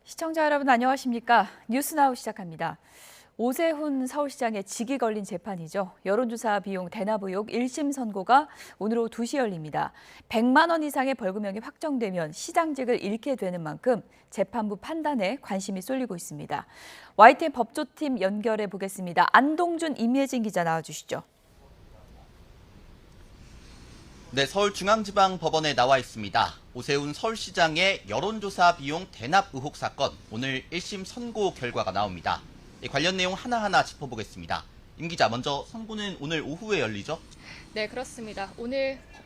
시청자 여러분 안녕하십니까? 뉴스나우 시작합니다. 오세훈 서울시장의 직이 걸린 재판이죠. 여론조사 비용 대납 의혹 1심 선고가 오늘 오후 2시 열립니다. 100만 원 이상의 벌금형이 확정되면 시장직을 잃게 되는 만큼 재판부 판단에 관심이 쏠리고 있습니다. YTN 법조팀 연결해 보겠습니다. 안동준, 임예진 기자 나와주시죠. 네, 서울중앙지방법원에 나와 있습니다. 오세훈 서울시장의 여론조사 비용 대납 의혹 사건, 오늘 1심 선고 결과가 나옵니다. 관련 내용 하나하나 짚어보겠습니다. 임 기자, 먼저 선고는 오늘 오후에 열리죠? 네, 그렇습니다.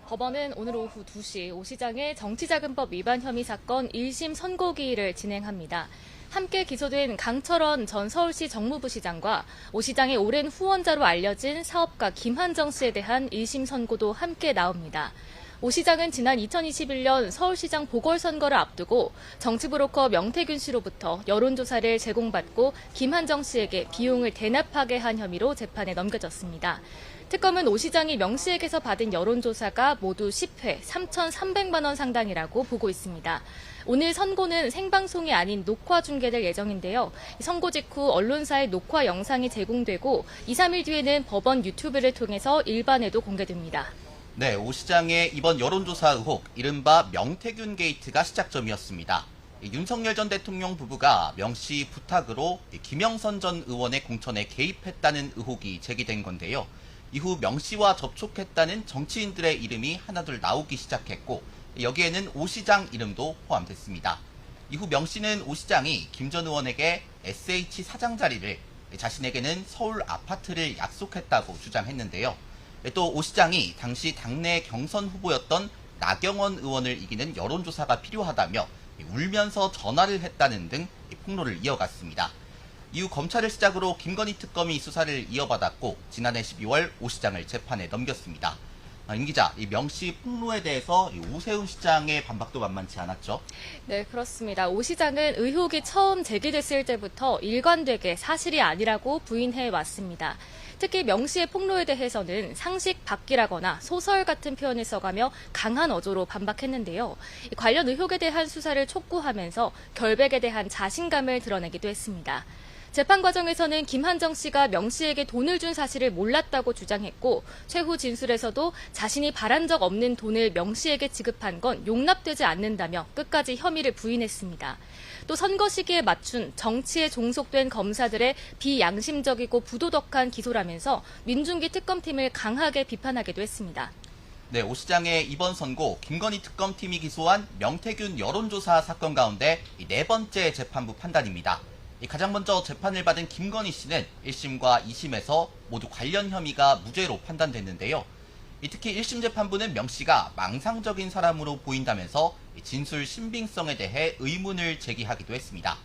법원은 오늘 오후 2시 오 시장의 정치자금법 위반 혐의 사건 1심 선고기일을 진행합니다. 함께 기소된 강철원 전 서울시 정무부 시장과 오 시장의 오랜 후원자로 알려진 사업가 김한정 씨에 대한 1심 선고도 함께 나옵니다. 오 시장은 지난 2021년 서울시장 보궐선거를 앞두고 정치브로커 명태균 씨로부터 여론조사를 제공받고 김한정 씨에게 비용을 대납하게 한 혐의로 재판에 넘겨졌습니다. 특검은 오 시장이 명 씨에게서 받은 여론조사가 모두 10회 3,300만 원 상당이라고 보고 있습니다. 오늘 선고는 생방송이 아닌 녹화 중계될 예정인데요. 선고 직후 언론사의 녹화 영상이 제공되고 2, 3일 뒤에는 법원 유튜브를 통해서 일반에도 공개됩니다. 네, 오 시장의 이번 여론조사 의혹, 이른바 명태균 게이트가 시작점이었습니다. 윤석열 전 대통령 부부가 명 씨 부탁으로 김영선 전 의원의 공천에 개입했다는 의혹이 제기된 건데요. 이후 명 씨와 접촉했다는 정치인들의 이름이 하나둘 나오기 시작했고, 여기에는 오 시장 이름도 포함됐습니다. 이후 명 씨는 오 시장이 김 전 의원에게 SH 사장 자리를, 자신에게는 서울 아파트를 약속했다고 주장했는데요. 또 오 시장이 당시 당내 경선 후보였던 나경원 의원을 이기는 여론조사가 필요하다며 울면서 전화를 했다는 등 폭로를 이어갔습니다. 이후 검찰을 시작으로 김건희 특검이 수사를 이어받았고 지난해 12월 오 시장을 재판에 넘겼습니다. 임 기자, 이 명 씨 폭로에 대해서 오세훈 시장의 반박도 만만치 않았죠? 네, 그렇습니다. 오 시장은 의혹이 처음 제기됐을 때부터 일관되게 사실이 아니라고 부인해 왔습니다. 특히 명 씨의 폭로에 대해서는 상식 밖이라거나 소설 같은 표현을 써가며 강한 어조로 반박했는데요. 관련 의혹에 대한 수사를 촉구하면서 결백에 대한 자신감을 드러내기도 했습니다. 재판 과정에서는 김한정 씨가 명 씨에게 돈을 준 사실을 몰랐다고 주장했고 최후 진술에서도 자신이 바란 적 없는 돈을 명 씨에게 지급한 건 용납되지 않는다며 끝까지 혐의를 부인했습니다. 또 선거 시기에 맞춘 정치에 종속된 검사들의 비양심적이고 부도덕한 기소라면서 민중기 특검팀을 강하게 비판하기도 했습니다. 네, 오 시장의 이번 선고, 김건희 특검팀이 기소한 명태균 여론조사 사건 가운데 네 번째 재판부 판단입니다. 가장 먼저 재판을 받은 김건희 씨는 1심과 2심에서 모두 관련 혐의가 무죄로 판단됐는데요. 특히 1심 재판부는 명 씨가 망상적인 사람으로 보인다면서 진술 신빙성에 대해 의문을 제기하기도 했습니다.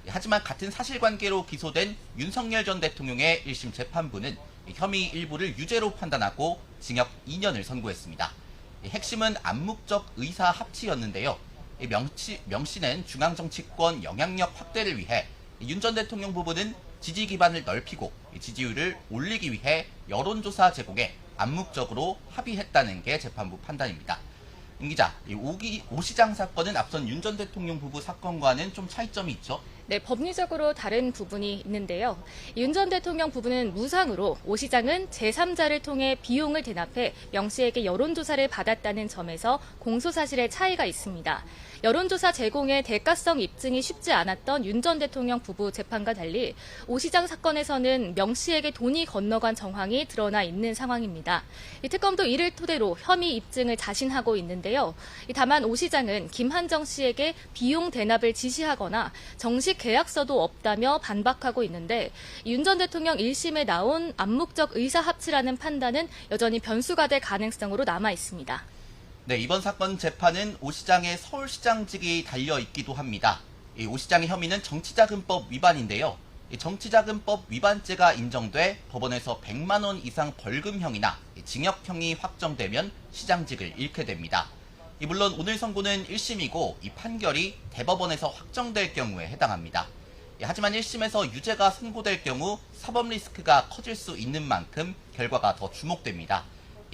하지만 같은 사실관계로 기소된 윤석열 전 대통령의 1심 재판부는 혐의 일부를 유죄로 판단하고 징역 2년을 선고했습니다. 핵심은 암묵적 의사 합치였는데요. 명 씨는 중앙정치권 영향력 확대를 위해 윤 전 대통령 부부는 지지 기반을 넓히고 지지율을 올리기 위해 여론조사 제공에 암묵적으로 합의했다는 게 재판부 판단입니다. 임 기자, 오 시장 사건은 앞선 윤 전 대통령 부부 사건과는 좀 차이점이 있죠? 네, 법리적으로 다른 부분이 있는데요. 윤 전 대통령 부부는 무상으로, 오 시장은 제3자를 통해 비용을 대납해 명 씨에게 여론조사를 받았다는 점에서 공소사실의 차이가 있습니다. 여론조사 제공의 대가성 입증이 쉽지 않았던 윤 전 대통령 부부 재판과 달리 오 시장 사건에서는 명 씨에게 돈이 건너간 정황이 드러나 있는 상황입니다. 이 특검도 이를 토대로 혐의 입증을 자신하고 있는데요. 다만 오 시장은 김한정 씨에게 비용 대납을 지시하거나 정식 계약서도 없다며 반박하고 있는데 윤 전 대통령 1심에 나온 암묵적 의사합치라는 판단은 여전히 변수가 될 가능성으로 남아 있습니다. 네, 이번 사건 재판은 오 시장의 서울시장직이 달려있기도 합니다. 오 시장의 혐의는 정치자금법 위반인데요. 정치자금법 위반죄가 인정돼 법원에서 100만 원 이상 벌금형이나 징역형이 확정되면 시장직을 잃게 됩니다. 물론 오늘 선고는 1심이고 이 판결이 대법원에서 확정될 경우에 해당합니다. 하지만 1심에서 유죄가 선고될 경우 사법 리스크가 커질 수 있는 만큼 결과가 더 주목됩니다.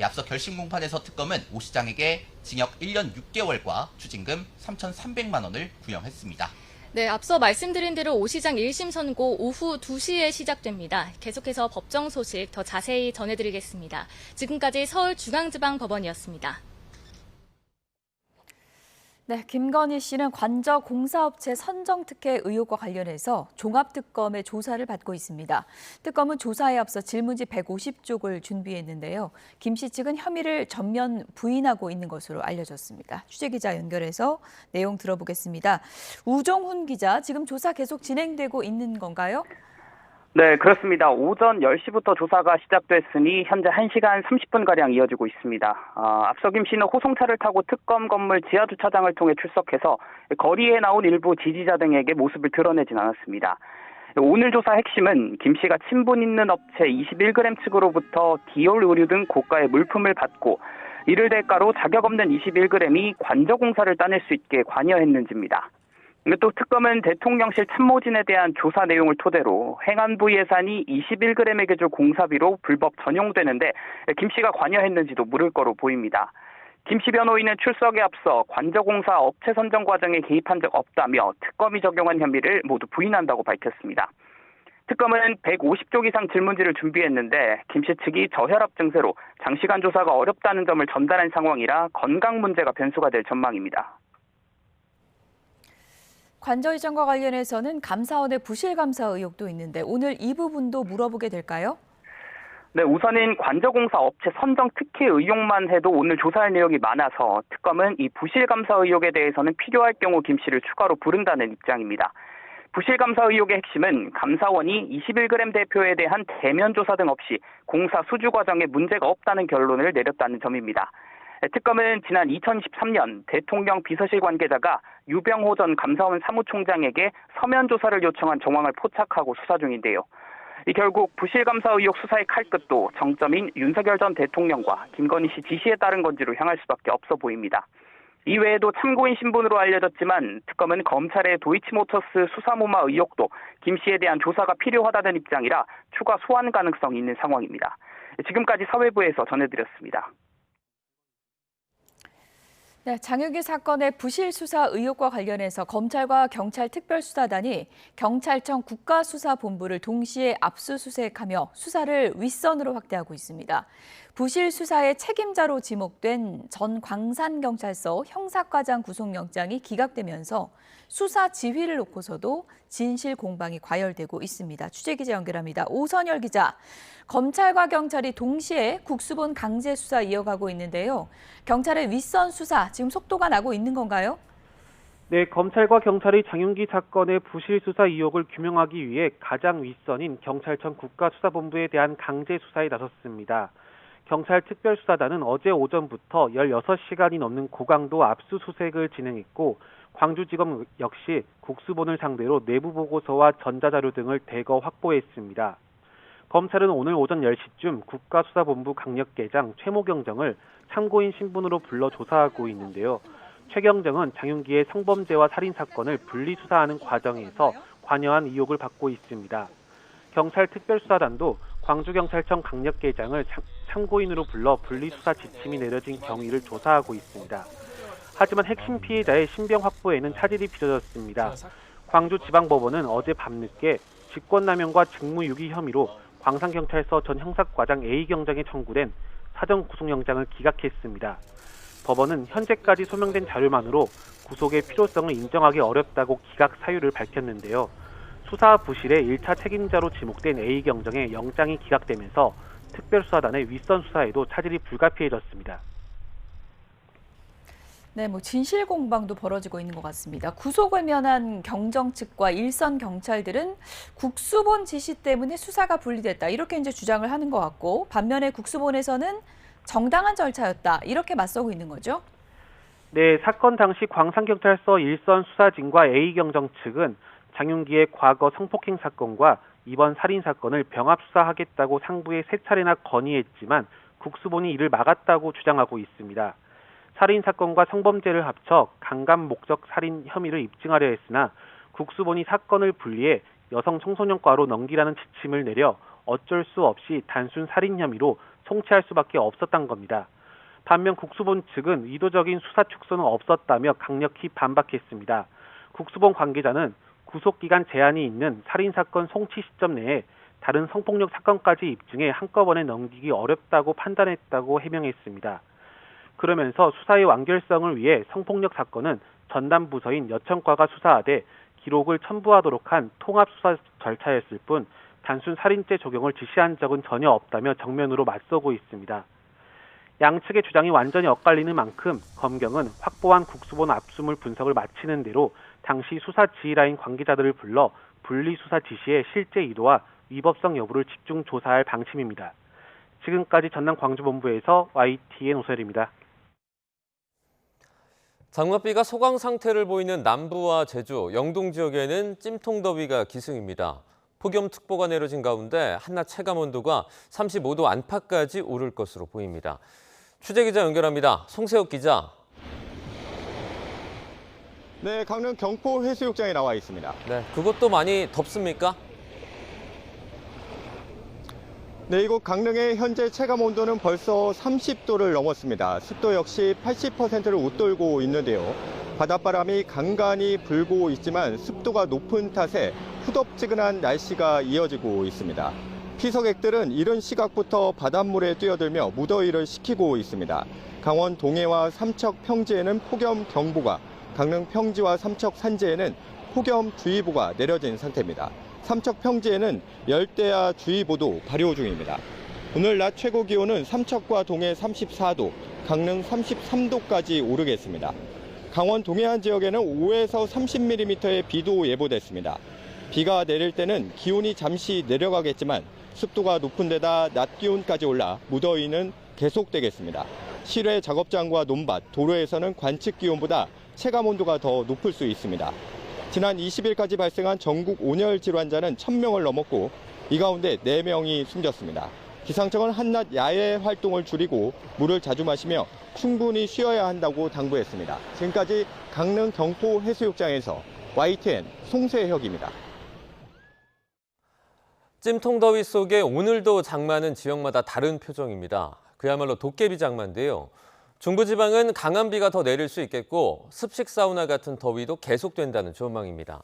앞서 결심 공판에서 특검은 오 시장에게 징역 1년 6개월과 추징금 3,300만 원을 구형했습니다. 네, 앞서 말씀드린 대로 오 시장 1심 선고 오후 2시에 시작됩니다. 계속해서 법정 소식 더 자세히 전해드리겠습니다. 지금까지 서울중앙지방법원이었습니다. 네, 김건희 씨는 관저 공사업체 선정특혜 의혹과 관련해서 종합특검의 조사를 받고 있습니다. 특검은 조사에 앞서 질문지 150쪽을 준비했는데요. 김 씨 측은 혐의를 전면 부인하고 있는 것으로 알려졌습니다. 취재기자 연결해서 내용 들어보겠습니다. 우종훈 기자, 지금 조사 계속 진행되고 있는 건가요? 네, 그렇습니다. 오전 10시부터 조사가 시작됐으니 현재 1시간 30분가량 이어지고 있습니다. 앞서 김 씨는 호송차를 타고 특검 건물 지하주차장을 통해 출석해서 거리에 나온 일부 지지자 등에게 모습을 드러내진 않았습니다. 오늘 조사 핵심은 김 씨가 친분 있는 업체 21g 측으로부터 디올 의류 등 고가의 물품을 받고 이를 대가로 자격 없는 21g이 관저공사를 따낼 수 있게 관여했는지입니다. 또 특검은 대통령실 참모진에 대한 조사 내용을 토대로 행안부 예산이 21g에게 줄 공사비로 불법 전용되는데 김 씨가 관여했는지도 물을 거로 보입니다. 김 씨 변호인은 출석에 앞서 관저공사 업체 선정 과정에 개입한 적 없다며 특검이 적용한 혐의를 모두 부인한다고 밝혔습니다. 특검은 150쪽 이상 질문지를 준비했는데 김 씨 측이 저혈압 증세로 장시간 조사가 어렵다는 점을 전달한 상황이라 건강 문제가 변수가 될 전망입니다. 관저 이전과 관련해서는 감사원의 부실 감사 의혹도 있는데 오늘 이 부분도 물어보게 될까요? 네, 우선은 관저공사 업체 선정 특혜 의혹만 해도 오늘 조사할 내용이 많아서 특검은 이 부실 감사 의혹에 대해서는 필요할 경우 김 씨를 추가로 부른다는 입장입니다. 부실 감사 의혹의 핵심은 감사원이 21g 대표에 대한 대면 조사 등 없이 공사 수주 과정에 문제가 없다는 결론을 내렸다는 점입니다. 특검은 지난 2013년 대통령 비서실 관계자가 유병호 전 감사원 사무총장에게 서면 조사를 요청한 정황을 포착하고 수사 중인데요. 결국 부실감사 의혹 수사의 칼끝도 정점인 윤석열 전 대통령과 김건희 씨 지시에 따른 건지로 향할 수밖에 없어 보입니다. 이외에도 참고인 신분으로 알려졌지만 특검은 검찰의 도이치모터스 수사무마 의혹도 김 씨에 대한 조사가 필요하다는 입장이라 추가 소환 가능성이 있는 상황입니다. 지금까지 사회부에서 전해드렸습니다. 네, 장유기 사건의 부실 수사 의혹과 관련해서 검찰과 경찰 특별수사단이 경찰청 국가수사본부를 동시에 압수수색하며 수사를 윗선으로 확대하고 있습니다. 부실 수사의 책임자로 지목된 전 광산경찰서 형사과장 구속영장이 기각되면서 수사 지휘를 놓고서도 진실 공방이 과열되고 있습니다. 취재기자 연결합니다. 오선열 기자. 검찰과 경찰이 동시에 국수본 강제 수사 이어가고 있는데요. 경찰의 윗선 수사 지금 속도가 나고 있는 건가요? 네, 검찰과 경찰이 장윤기 사건의 부실 수사 의혹을 규명하기 위해 가장 윗선인 경찰청 국가수사본부에 대한 강제 수사에 나섰습니다. 경찰 특별수사단은 어제 오전부터 16시간이 넘는 고강도 압수수색을 진행했고 광주지검 역시 국수본을 상대로 내부 보고서와 전자자료 등을 대거 확보했습니다. 검찰은 오늘 오전 10시쯤 국가수사본부 강력계장 최모 경정을 참고인 신분으로 불러 조사하고 있는데요. 최 경정은 장윤기의 성범죄와 살인사건을 분리수사하는 과정에서 관여한 의혹을 받고 있습니다. 경찰 특별수사단도 광주경찰청 강력계장을 참고인으로 불러 분리수사 지침이 내려진 경위를 조사하고 있습니다. 하지만 핵심 피해자의 신병 확보에는 차질이 빚어졌습니다. 광주지방법원은 어제 밤늦게 직권남용과 직무유기 혐의로 광산경찰서 전 형사과장 A경장에 청구된 사전 구속영장을 기각했습니다. 법원은 현재까지 소명된 자료만으로 구속의 필요성을 인정하기 어렵다고 기각 사유를 밝혔는데요. 수사 부실의 1차 책임자로 지목된 A경정의 영장이 기각되면서 특별수사단의 윗선 수사에도 차질이 불가피해졌습니다. 네, 진실 공방도 벌어지고 있는 것 같습니다. 구속을 면한 경정 측과 일선 경찰들은 국수본 지시 때문에 수사가 분리됐다 이렇게 이제 주장을 하는 것 같고 반면에 국수본에서는 정당한 절차였다 이렇게 맞서고 있는 거죠. 네, 사건 당시 광산경찰서 일선 수사진과 A경정 측은 장윤기의 과거 성폭행 사건과 이번 살인 사건을 병합 수사하겠다고 상부에 3차례나 건의했지만 국수본이 이를 막았다고 주장하고 있습니다. 살인 사건과 성범죄를 합쳐 강간 목적 살인 혐의를 입증하려 했으나 국수본이 사건을 분리해 여성 청소년과로 넘기라는 지침을 내려 어쩔 수 없이 단순 살인 혐의로 송치할 수밖에 없었던 겁니다. 반면 국수본 측은 의도적인 수사 축소는 없었다며 강력히 반박했습니다. 국수본 관계자는 구속기간 제한이 있는 살인사건 송치 시점 내에 다른 성폭력 사건까지 입증해 한꺼번에 넘기기 어렵다고 판단했다고 해명했습니다. 그러면서 수사의 완결성을 위해 성폭력 사건은 전담 부서인 여청과가 수사하되 기록을 첨부하도록 한 통합수사 절차였을 뿐 단순 살인죄 적용을 지시한 적은 전혀 없다며 정면으로 맞서고 있습니다. 양측의 주장이 완전히 엇갈리는 만큼 검경은 확보한 국수본 압수물 분석을 마치는 대로 당시 수사 지휘라인 관계자들을 불러 분리수사 지시의 실제 의도와 위법성 여부를 집중 조사할 방침입니다. 지금까지 전남 광주본부에서 YTN 오설입니다. 장맛비가 소강 상태를 보이는 남부와 제주, 영동 지역에는 찜통더위가 기승입니다. 폭염특보가 내려진 가운데 한낮 체감온도가 35도 안팎까지 오를 것으로 보입니다. 취재기자 연결합니다. 송세혁 기자. 네, 강릉 경포 해수욕장에 나와 있습니다. 네, 그것도 많이 덥습니까? 네, 이곳 강릉의 현재 체감 온도는 벌써 30도를 넘었습니다. 습도 역시 80%를 웃돌고 있는데요. 바닷바람이 간간히 불고 있지만 습도가 높은 탓에 후덥지근한 날씨가 이어지고 있습니다. 피서객들은 이른 시각부터 바닷물에 뛰어들며 무더위를 식히고 있습니다. 강원 동해와 삼척 평지에는 폭염 경보가, 강릉 평지와 삼척 산지에는 폭염주의보가 내려진 상태입니다. 삼척 평지에는 열대야 주의보도 발효 중입니다. 오늘 낮 최고 기온은 삼척과 동해 34도, 강릉 33도까지 오르겠습니다. 강원 동해안 지역에는 5에서 30mm의 비도 예보됐습니다. 비가 내릴 때는 기온이 잠시 내려가겠지만 습도가 높은 데다 낮 기온까지 올라 무더위는 계속되겠습니다. 실외 작업장과 논밭, 도로에서는 관측 기온보다 체감 온도가 더 높을 수 있습니다. 지난 20일까지 발생한 전국 온열 질환자는 1000명을 넘었고 이 가운데 4명이 숨졌습니다. 기상청은 한낮 야외 활동을 줄이고 물을 자주 마시며 충분히 쉬어야 한다고 당부했습니다. 지금까지 강릉 경포 해수욕장에서 YTN 송세혁입니다. 찜통더위 속에 오늘도 장마는 지역마다 다른 표정입니다. 그야말로 도깨비 장마인데요. 중부지방은 강한 비가 더 내릴 수 있겠고 습식 사우나 같은 더위도 계속된다는 전망입니다.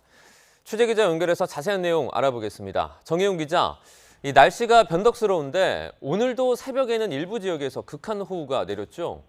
취재기자 연결해서 자세한 내용 알아보겠습니다. 정혜용 기자, 이 날씨가 변덕스러운데 오늘도 새벽에는 일부 지역에서 극한호우가 내렸죠?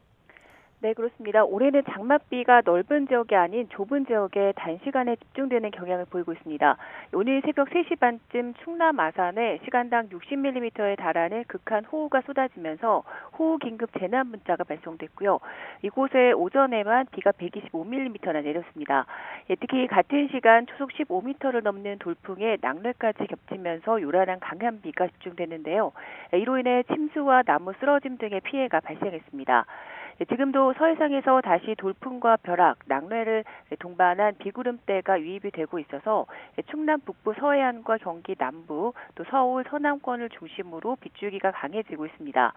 네, 그렇습니다. 올해는 장맛비가 넓은 지역이 아닌 좁은 지역에 단시간에 집중되는 경향을 보이고 있습니다. 오늘 새벽 3시 반쯤 충남 아산에 시간당 60mm에 달하는 극한 호우가 쏟아지면서 호우 긴급 재난 문자가 발송됐고요. 이곳에 오전에만 비가 125mm나 내렸습니다. 특히 같은 시간 초속 15m를 넘는 돌풍에 낙뢰까지 겹치면서 요란한 강한 비가 집중됐는데요. 이로 인해 침수와 나무 쓰러짐 등의 피해가 발생했습니다. 지금도 서해상에서 다시 돌풍과 벼락, 낙뢰를 동반한 비구름대가 유입이 되고 있어서 충남 북부 서해안과 경기 남부, 또 서울 서남권을 중심으로 빗줄기가 강해지고 있습니다.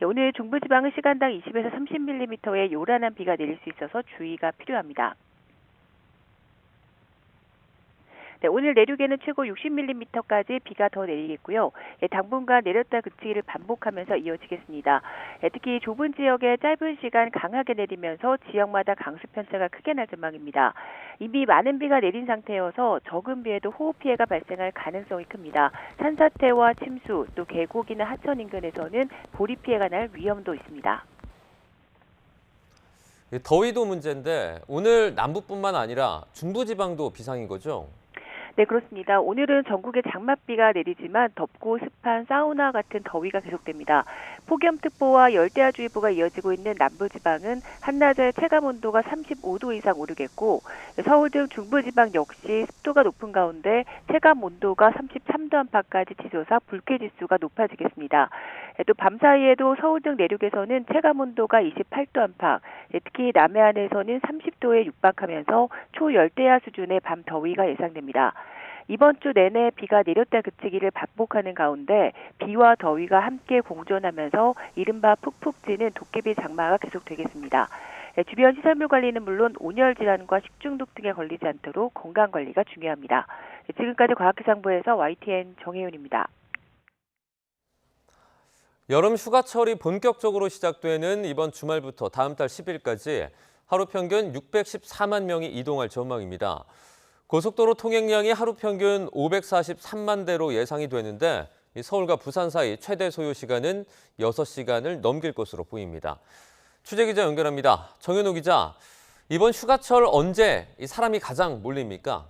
오늘 중부지방은 시간당 20에서 30mm의 요란한 비가 내릴 수 있어서 주의가 필요합니다. 네, 오늘 내륙에는 최고 60mm까지 비가 더 내리겠고요. 당분간 내렸다 그치기를 반복하면서 이어지겠습니다. 특히 좁은 지역에 짧은 시간 강하게 내리면서 지역마다 강수 편차가 크게 날 전망입니다. 이미 많은 비가 내린 상태여서 적은 비에도 호우 피해가 발생할 가능성이 큽니다. 산사태와 침수, 또 계곡이나 하천 인근에서는 보리 피해가 날 위험도 있습니다. 더위도 문제인데 오늘 남부뿐만 아니라 중부지방도 비상인 거죠? 네, 그렇습니다. 오늘은 전국에 장맛비가 내리지만 덥고 습한 사우나 같은 더위가 계속됩니다. 폭염특보와 열대야주의보가 이어지고 있는 남부지방은 한낮에 체감온도가 35도 이상 오르겠고 서울 등 중부지방 역시 습도가 높은 가운데 체감온도가 33도 안팎까지 치솟아 불쾌지수가 높아지겠습니다. 또 밤사이에도 서울 등 내륙에서는 체감온도가 28도 안팎, 특히 남해안에서는 30도에 육박하면서 초열대야 수준의 밤 더위가 예상됩니다. 이번 주 내내 비가 내렸다 그치기를 반복하는 가운데 비와 더위가 함께 공존하면서 이른바 푹푹 찌는 도깨비 장마가 계속되겠습니다. 주변 시설물 관리는 물론 온열 질환과 식중독 등에 걸리지 않도록 건강 관리가 중요합니다. 지금까지 과학기상부에서 YTN 정혜윤입니다. 여름 휴가철이 본격적으로 시작되는 이번 주말부터 다음 달 10일까지 하루 평균 614만 명이 이동할 전망입니다. 고속도로 통행량이 하루 평균 543만 대로 예상이 되는데 서울과 부산 사이 최대 소요 시간은 6시간을 넘길 것으로 보입니다. 취재기자 연결합니다. 정현호 기자, 이번 휴가철 언제 사람이 가장 몰립니까?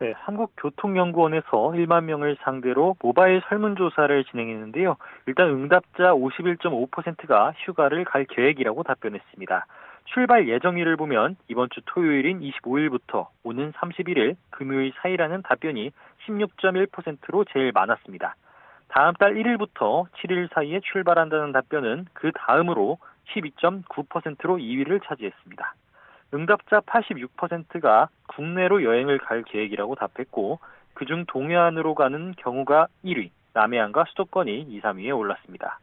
네, 한국교통연구원에서 1만 명을 상대로 모바일 설문조사를 진행했는데요. 일단 응답자 51.5%가 휴가를 갈 계획이라고 답변했습니다. 출발 예정일을 보면 이번 주 토요일인 25일부터 오는 31일 금요일 사이라는 답변이 16.1%로 제일 많았습니다. 다음 달 1일부터 7일 사이에 출발한다는 답변은 그 다음으로 12.9%로 2위를 차지했습니다. 응답자 86%가 국내로 여행을 갈 계획이라고 답했고 그중 동해안으로 가는 경우가 1위, 남해안과 수도권이 2, 3위에 올랐습니다.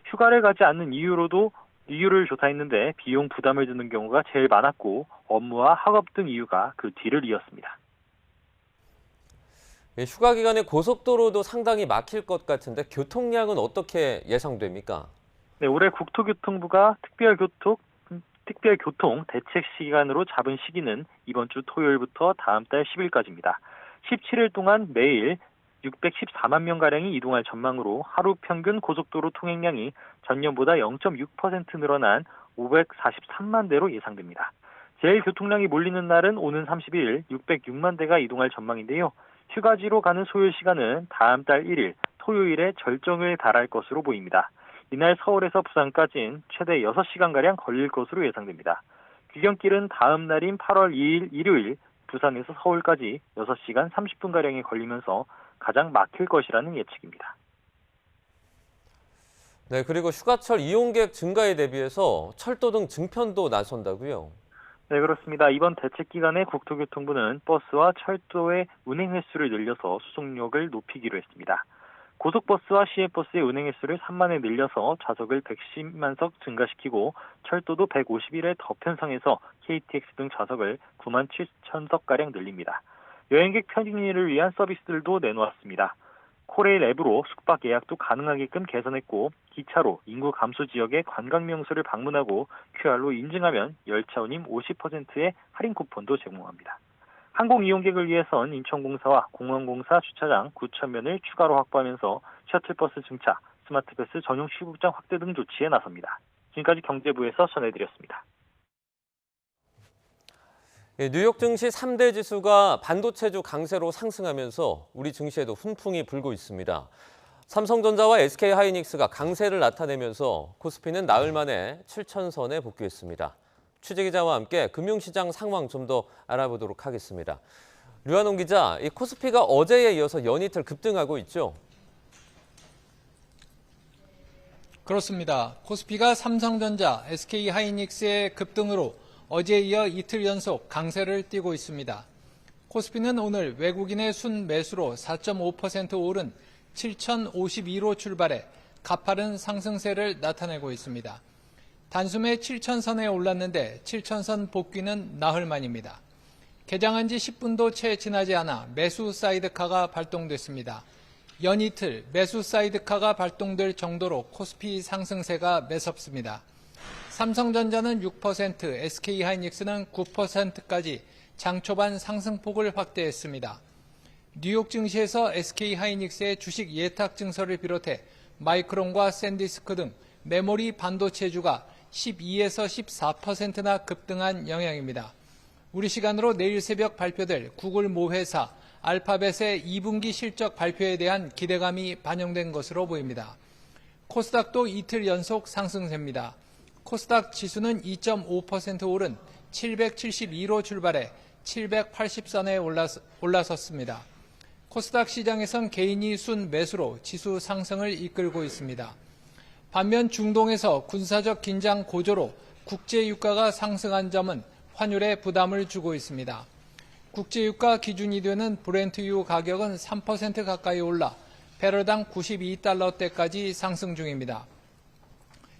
휴가를 가지 않는 이유를 조사했는데 비용 부담을 드는 경우가 제일 많았고 업무와 학업 등 이유가 그 뒤를 이었습니다. 휴가 기간에 고속도로도 상당히 막힐 것 같은데 교통량은 어떻게 예상됩니까? 네, 올해 국토교통부가 특별교통 대책 시간으로 잡은 시기는 이번 주 토요일부터 다음 달 10일까지입니다. 17일 동안 매일 614만 명가량이 이동할 전망으로 하루 평균 고속도로 통행량이 전년보다 0.6% 늘어난 543만 대로 예상됩니다. 제일 교통량이 몰리는 날은 오는 30일 606만 대가 이동할 전망인데요. 휴가지로 가는 소요 시간은 다음 달 1일 토요일에 절정을 달할 것으로 보입니다. 이날 서울에서 부산까지는 최대 6시간가량 걸릴 것으로 예상됩니다. 귀경길은 다음 날인 8월 2일 일요일 부산에서 서울까지 6시간 30분가량이 걸리면서 가장 막힐 것이라는 예측입니다. 네, 그리고 휴가철 이용객 증가에 대비해서 철도 등 증편도 나선다고요? 네, 그렇습니다. 이번 대책 기간에 국토교통부는 버스와 철도의 운행 횟수를 늘려서 수송력을 높이기로 했습니다. 고속버스와 시외버스의 운행 횟수를 3만에 늘려서 좌석을 110만석 증가시키고 철도도 151회 더 편성해서 KTX 등 좌석을 9만 7천석가량 늘립니다. 여행객 편의를 위한 서비스들도 내놓았습니다. 코레일 앱으로 숙박 예약도 가능하게끔 개선했고 기차로 인구 감소 지역의 관광명소를 방문하고 QR로 인증하면 열차 운임 50%의 할인 쿠폰도 제공합니다. 항공 이용객을 위해선 인천공사와 공항공사 주차장 9,000면을 추가로 확보하면서 셔틀버스 증차, 스마트패스 전용 출국장 확대 등 조치에 나섭니다. 지금까지 경제부에서 전해드렸습니다. 뉴욕 증시 3대 지수가 반도체주 강세로 상승하면서 우리 증시에도 훈풍이 불고 있습니다. 삼성전자와 SK하이닉스가 강세를 나타내면서 코스피는 나흘 만에 7,000선에 복귀했습니다. 취재기자와 함께 금융시장 상황 좀 더 알아보도록 하겠습니다. 류한홍 기자, 이 코스피가 어제에 이어서 연이틀 급등하고 있죠? 그렇습니다. 코스피가 삼성전자, SK하이닉스의 급등으로 어제에 이어 이틀 연속 강세를 띠고 있습니다. 코스피는 오늘 외국인의 순매수로 4.5% 오른 7,052로 출발해 가파른 상승세를 나타내고 있습니다. 단숨에 7,000선에 올랐는데 7,000선 복귀는 나흘 만입니다. 개장한 지 10분도 채 지나지 않아 매수 사이드카가 발동됐습니다. 연이틀 매수 사이드카가 발동될 정도로 코스피 상승세가 매섭습니다. 삼성전자는 6%, SK하이닉스는 9%까지 장 초반 상승폭을 확대했습니다. 뉴욕 증시에서 SK하이닉스의 주식 예탁 증서를 비롯해 마이크론과 샌디스크 등 메모리 반도체주가 12에서 14%나 급등한 영향입니다. 우리 시간으로 내일 새벽 발표될 구글 모회사 알파벳의 2분기 실적 발표에 대한 기대감이 반영된 것으로 보입니다. 코스닥도 이틀 연속 상승세입니다. 코스닥 지수는 2.5% 오른 772로 출발해 780선에 올라섰습니다. 코스닥 시장에선 개인이 순 매수로 지수 상승을 이끌고 있습니다. 반면 중동에서 군사적 긴장 고조로 국제유가가 상승한 점은 환율에 부담을 주고 있습니다. 국제유가 기준이 되는 브렌트유 가격은 3% 가까이 올라 배럴당 92달러대까지 상승 중입니다.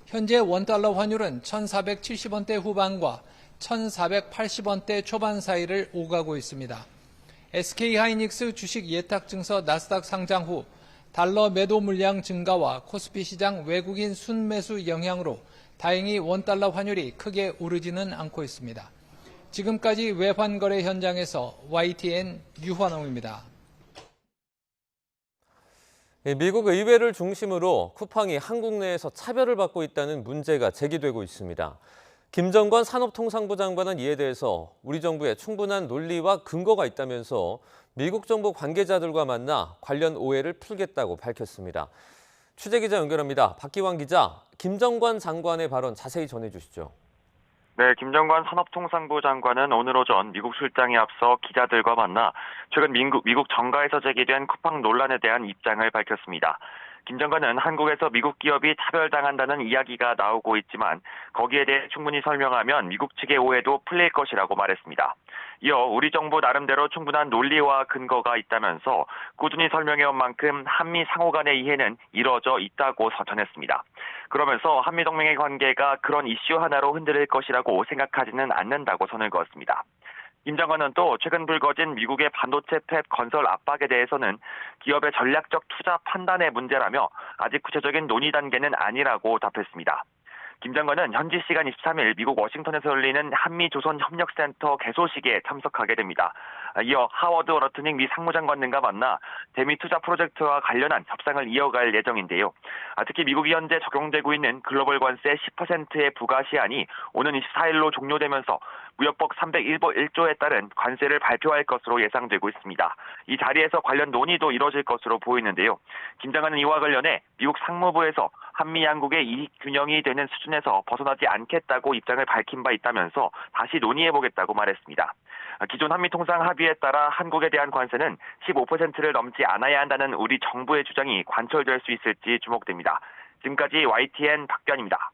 현재 원달러 환율은 1,470원대 후반과 1,480원대 초반 사이를 오가고 있습니다. SK하이닉스 주식 예탁 증서 나스닥 상장 후 달러 매도 물량 증가와 코스피 시장 외국인 순매수 영향으로 다행히 원달러 환율이 크게 오르지는 않고 있습니다. 지금까지 외환거래 현장에서 YTN 유환홍입니다. 미국 의회를 중심으로 쿠팡이 한국 내에서 차별을 받고 있다는 문제가 제기되고 있습니다. 김정관 산업통상부 장관은 이에 대해서 우리 정부에 충분한 논리와 근거가 있다면서 미국 정부 관계자들과 만나 관련 오해를 풀겠다고 밝혔습니다. 취재기자 연결합니다. 박기환 기자, 김정관 장관의 발언 자세히 전해주시죠. 네, 김정관 산업통상부 장관은 오늘 오전 미국 출장에 앞서 기자들과 만나 최근 미국 정가에서 제기된 쿠팡 논란에 대한 입장을 밝혔습니다. 김 장관은 한국에서 미국 기업이 차별당한다는 이야기가 나오고 있지만 거기에 대해 충분히 설명하면 미국 측의 오해도 풀릴 것이라고 말했습니다. 이어 우리 정부 나름대로 충분한 논리와 근거가 있다면서 꾸준히 설명해온 만큼 한미 상호 간의 이해는 이뤄져 있다고 전했습니다. 그러면서 한미동맹의 관계가 그런 이슈 하나로 흔들릴 것이라고 생각하지는 않는다고 선을 그었습니다. 김 장관은 또 최근 불거진 미국의 반도체 팹 건설 압박에 대해서는 기업의 전략적 투자 판단의 문제라며 아직 구체적인 논의 단계는 아니라고 답했습니다. 김 장관은 현지 시간 23일 미국 워싱턴에서 열리는 한미조선협력센터 개소식에 참석하게 됩니다. 이어 하워드 러트닉 미 상무장관 등과 만나 대미 투자 프로젝트와 관련한 협상을 이어갈 예정인데요. 특히 미국이 현재 적용되고 있는 글로벌 관세 10%의 부과 시한이 오는 24일로 종료되면서 무역법 301조에 따른 관세를 발표할 것으로 예상되고 있습니다. 이 자리에서 관련 논의도 이뤄질 것으로 보이는데요. 김 장관은 이와 관련해 미국 상무부에서 한미 양국의 이익 균형이 되는 수준에서 벗어나지 않겠다고 입장을 밝힌 바 있다면서 다시 논의해보겠다고 말했습니다. 기존 한미 통상 합의에 따라 한국에 대한 관세는 15%를 넘지 않아야 한다는 우리 정부의 주장이 관철될 수 있을지 주목됩니다. 지금까지 YTN 박변입니다.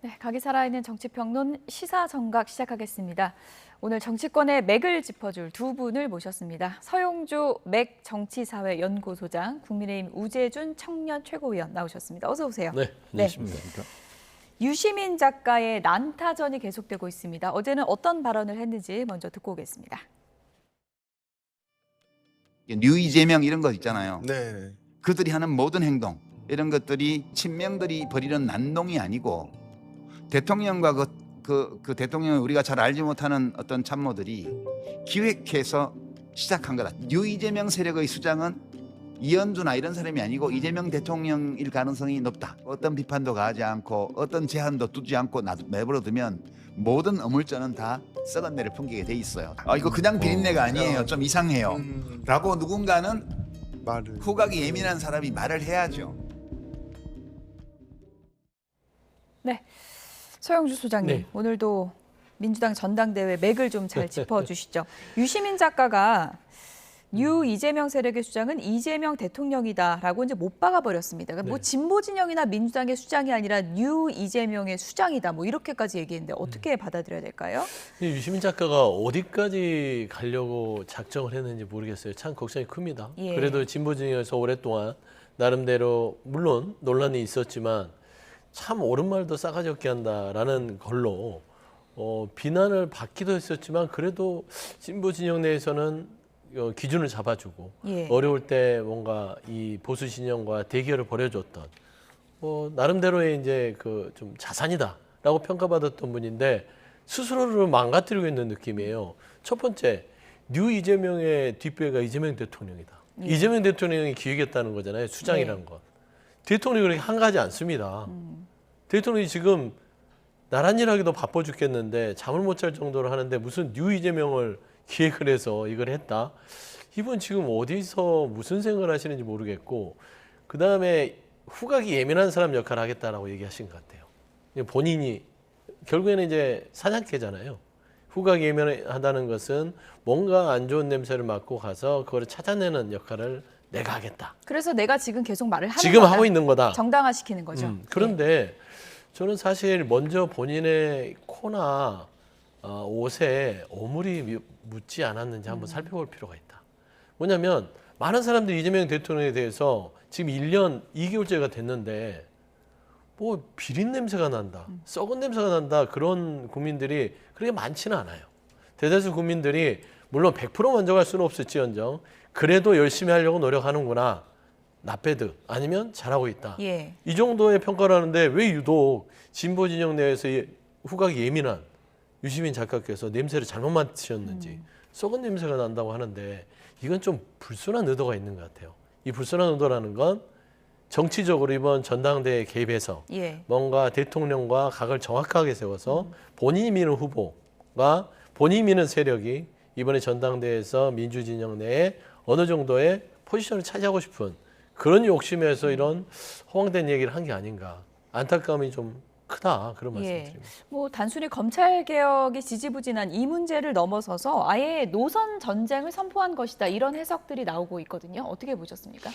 네, 각이 살아있는 정치평론 시사정각 시작하겠습니다. 오늘 정치권의 맥을 짚어줄 두 분을 모셨습니다. 서용주 맥 정치사회 연구소장, 국민의힘 우재준 청년 최고위원 나오셨습니다. 어서 오세요. 네, 안녕하십니까. 유시민 작가의 난타전이 계속되고 있습니다. 어제는 어떤 발언을 했는지 먼저 듣고 오겠습니다. 뉴 이재명 이런 거 있잖아요. 네. 그들이 하는 모든 행동, 이런 것들이 친명들이 벌이는 난동이 아니고 대통령과 그 대통령을 우리가 잘 알지 못하는 어떤 참모들이 기획해서 시작한 거다. 뉴 이재명 세력의 수장은 이현주나 이런 사람이 아니고 이재명 대통령일 가능성이 높다. 어떤 비판도 가하지 않고 어떤 제한도 두지 않고 내버려두면 모든 어물전은 다 썩은 내를 풍기게 돼 있어요. 이거 그냥 비린내가 아니에요. 좀 이상해요. 라고 누군가는 후각이 예민한 사람이 말을 해야죠. 네. 서영주 소장님, 네. 오늘도 민주당 전당대회 맥을 좀 잘 짚어주시죠. 유시민 작가가 뉴 이재명 세력의 수장은 이재명 대통령이다라고 이제 못 박아버렸습니다. 그러니까 뭐 진보 진영이나 민주당의 수장이 아니라 뉴 이재명의 수장이다. 뭐 이렇게까지 얘기했는데 어떻게 받아들여야 될까요? 유시민 작가가 어디까지 가려고 작정을 했는지 모르겠어요. 참 걱정이 큽니다. 예. 그래도 진보 진영에서 오랫동안 나름대로 물론 논란이 있었지만 참 옳은 말도 싸가지 없게 한다라는 걸로 비난을 받기도 했었지만 그래도 진보 진영 내에서는 기준을 잡아주고 어려울 때 뭔가 이 보수 진영과 대결을 벌여줬던 나름대로의 이제 그 좀 자산이다라고 평가받았던 분인데 스스로를 망가뜨리고 있는 느낌이에요. 첫 번째, 뉴 이재명의 뒷배가 이재명 대통령이다. 이재명 대통령이 기획했다는 거잖아요. 수장이라는 건. 대통령이 그렇게 한가하지 않습니다. 대통령이 지금 나란 일하기도 바빠 죽겠는데 잠을 못 잘 정도로 하는데 무슨 뉴 이재명을 기획을 해서 이걸 했다. 이분 지금 어디서 무슨 생각을 하시는지 모르겠고 그다음에 후각이 예민한 사람 역할을 하겠다라고 얘기하신 것 같아요. 본인이 결국에는 이제 사냥개잖아요. 후각이 예민하다는 것은 뭔가 안 좋은 냄새를 맡고 가서 그걸 찾아내는 역할을 내가 하겠다. 그래서 내가 지금 계속 말을 하는 지금 거다. 하고 있는 거다. 정당화시키는 거죠. 그런데 저는 사실 먼저 본인의 코나 옷에 오물이 묻지 않았는지 한번 살펴볼 필요가 있다. 뭐냐면 많은 사람들이 이재명 대통령에 대해서 지금 1년 2개월째가 됐는데 뭐 비린 냄새가 난다, 썩은 냄새가 난다 그런 국민들이 그렇게 많지는 않아요. 대다수 국민들이 물론 100% 만족할 수는 없을지언정 그래도 열심히 하려고 노력하는구나. 나빼드 아니면 잘하고 있다. 예. 이 정도의 평가를 하는데 왜 유독 진보 진영 내에서 이 후각이 예민한 유시민 작가께서 냄새를 잘못 맡으셨는지 썩은 냄새가 난다고 하는데 이건 좀 불순한 의도가 있는 것 같아요. 이 불순한 의도라는 건 정치적으로 이번 전당대회에 개입해서 예. 뭔가 대통령과 각을 정확하게 세워서 본인이 미는 후보가 본인이 미는 세력이 이번에 전당대회에서 민주진영 내에 어느 정도의 포지션을 차지하고 싶은 그런 욕심에서 이런 허황된 얘기를 한 게 아닌가. 안타까움이 좀 크다. 그런 말씀드립니다. 뭐 단순히 검찰 개혁이 지지부진한 이 문제를 넘어서서 아예 노선 전쟁을 선포한 것이다. 이런 해석들이 나오고 있거든요. 어떻게 보셨습니까?